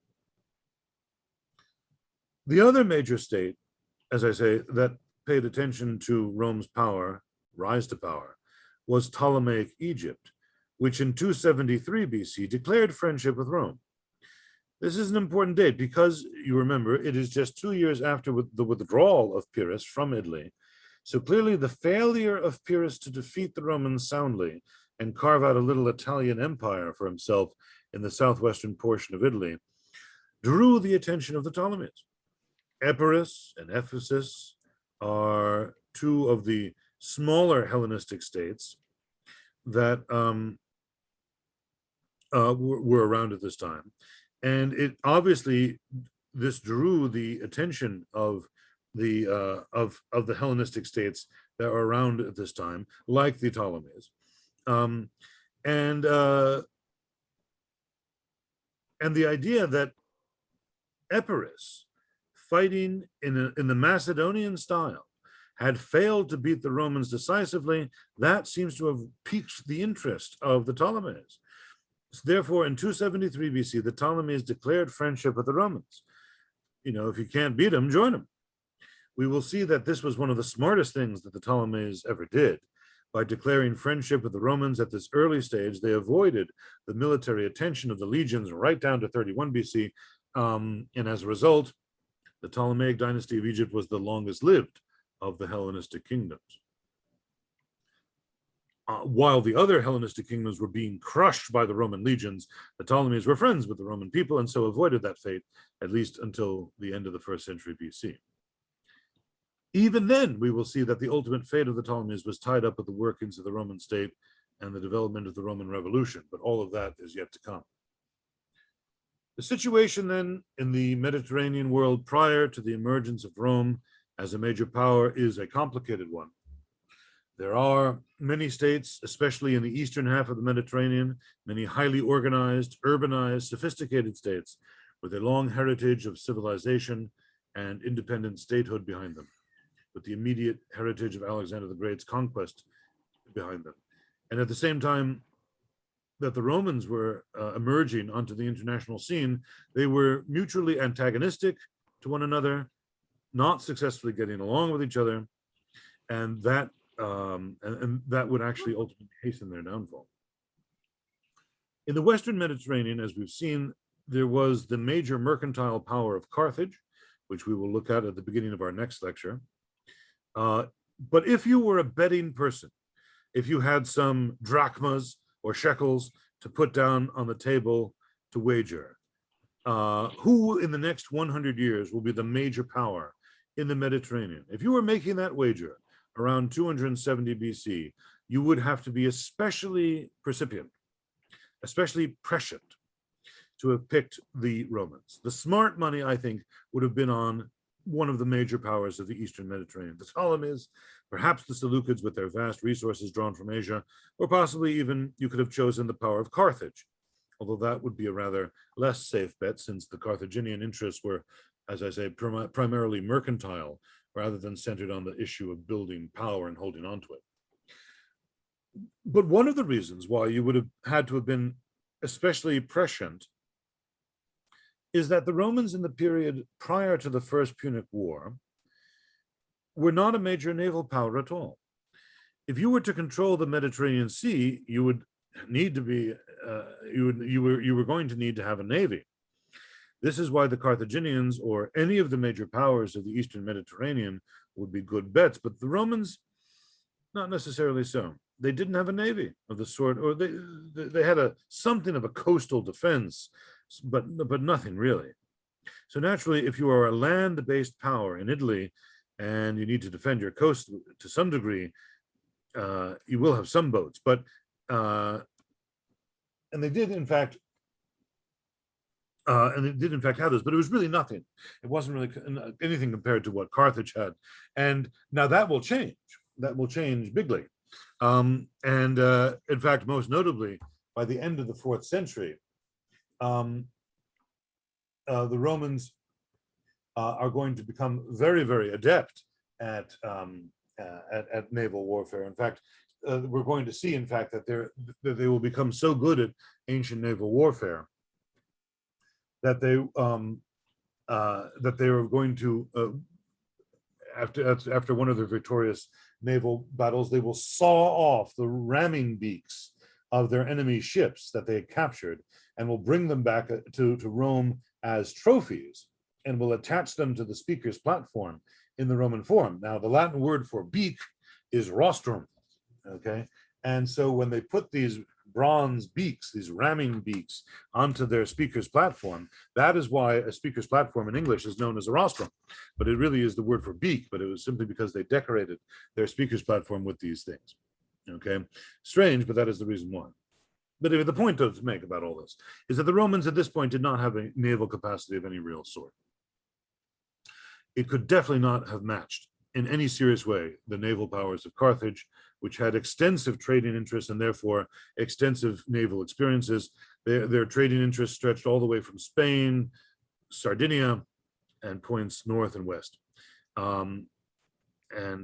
The other major state, as I say, that paid attention to Rome's power, rise to power, was Ptolemaic Egypt, which in 273 BC declared friendship with Rome. This is an important date because, you remember, it is just 2 years after the withdrawal of Pyrrhus from Italy. So clearly the failure of Pyrrhus to defeat the Romans soundly and carve out a little Italian empire for himself in the southwestern portion of Italy drew the attention of the Ptolemies. Epirus and Ephesus are 2 of the smaller Hellenistic states that were around at this time. And it obviously, this drew the attention of the Hellenistic states that are around at this time, like the Ptolemies. And the idea that Epirus, fighting in the Macedonian style, had failed to beat the Romans decisively, that seems to have piqued the interest of the Ptolemies. Therefore, in 273 BC, the Ptolemies declared friendship with the Romans. You know, if you can't beat them, join them. We will see that this was one of the smartest things that the Ptolemies ever did. By declaring friendship with the Romans at this early stage, they avoided the military attention of the legions right down to 31 BC. And as a result, the Ptolemaic dynasty of Egypt was the longest lived of the Hellenistic kingdoms. While the other Hellenistic kingdoms were being crushed by the Roman legions, the Ptolemies were friends with the Roman people and so avoided that fate, at least until the end of the 1st century BC. Even then, we will see that the ultimate fate of the Ptolemies was tied up with the workings of the Roman state and the development of the Roman Revolution, but all of that is yet to come. The situation then in the Mediterranean world prior to the emergence of Rome as a major power is a complicated one. There are many states, especially in the eastern half of the Mediterranean, many highly organized, urbanized, sophisticated states with a long heritage of civilization and independent statehood behind them, with the immediate heritage of Alexander the Great's conquest behind them. And at the same time that the Romans were emerging onto the international scene, they were mutually antagonistic to one another, not successfully getting along with each other, and that would actually ultimately hasten their downfall. In the Western Mediterranean, as we've seen, there was the major mercantile power of Carthage, which we will look at the beginning of our next lecture. But if you were a betting person, if you had some drachmas or shekels to put down on the table to wager, who in the next 100 years will be the major power in the Mediterranean? If you were making that wager around 270 BC, you would have to be especially precipient, especially prescient to have picked the Romans. The smart money, I think, would have been on one of the major powers of the Eastern Mediterranean, the Ptolemies, perhaps the Seleucids with their vast resources drawn from Asia, or possibly even you could have chosen the power of Carthage, although that would be a rather less safe bet since the Carthaginian interests were, as I say, primarily mercantile rather than centered on the issue of building power and holding on to it. But one of the reasons why you would have had to have been especially prescient is that the Romans in the period prior to the First Punic War were not a major naval power at all. If you were to control the Mediterranean Sea, you would need to be, you were going to need to have a navy. This is why the Carthaginians or any of the major powers of the Eastern Mediterranean would be good bets, but the Romans, not necessarily so. They didn't have a navy of the sort, or they had something of a coastal defense, but nothing really. So naturally, if you are a land-based power in Italy and you need to defend your coast to some degree, you will have some boats. But and they did in fact have this, but it was really nothing. It wasn't really anything compared to what Carthage had. And now that will change. That will change bigly. In fact, most notably, by the end of the 4th century, the Romans are going to become very, very adept at naval warfare. In fact, we're going to see, in fact, that they will become so good at ancient naval warfare that they are going to after one of their victorious naval battles, they will saw off the ramming beaks of their enemy ships that they had captured and will bring them back to Rome as trophies and will attach them to the speaker's platform in the Roman Forum. Now, the Latin word for beak is rostrum, okay? And so when they put these bronze beaks, these ramming beaks, onto their speaker's platform, that is why a speaker's platform in English is known as a rostrum. But it really is the word for beak, but it was simply because they decorated their speaker's platform with these things. Okay, strange, but that is the reason why. But anyway, the point to make about all this is that the Romans at this point did not have a naval capacity of any real sort. It could definitely not have matched in any serious way the naval powers of Carthage, which had extensive trading interests and therefore extensive naval experiences. Their trading interests stretched all the way from Spain, Sardinia, and points north and west. And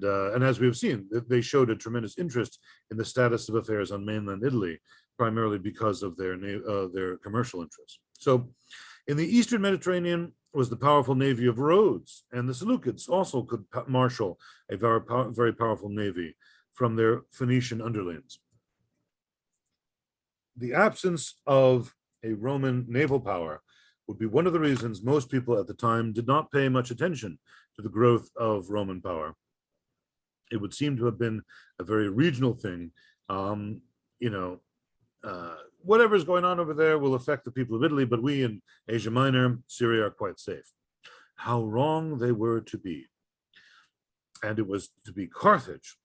as we've seen, they showed a tremendous interest in the status of affairs on mainland Italy, primarily because of their commercial interests. So in the Eastern Mediterranean was the powerful navy of Rhodes, and the Seleucids also could marshal a very powerful navy from their Phoenician underlings. The absence of a Roman naval power would be one of the reasons most people at the time did not pay much attention to the growth of Roman power. It would seem to have been a very regional thing. Whatever's going on over there will affect the people of Italy, but we in Asia Minor, Syria are quite safe. How wrong they were to be. And it was to be Carthage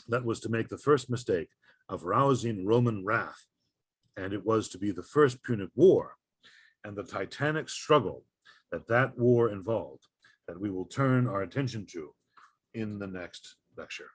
that was to make the first mistake of rousing Roman wrath. And it was to be the first Punic War and the titanic struggle that that war involved that we will turn our attention to in the next lecture.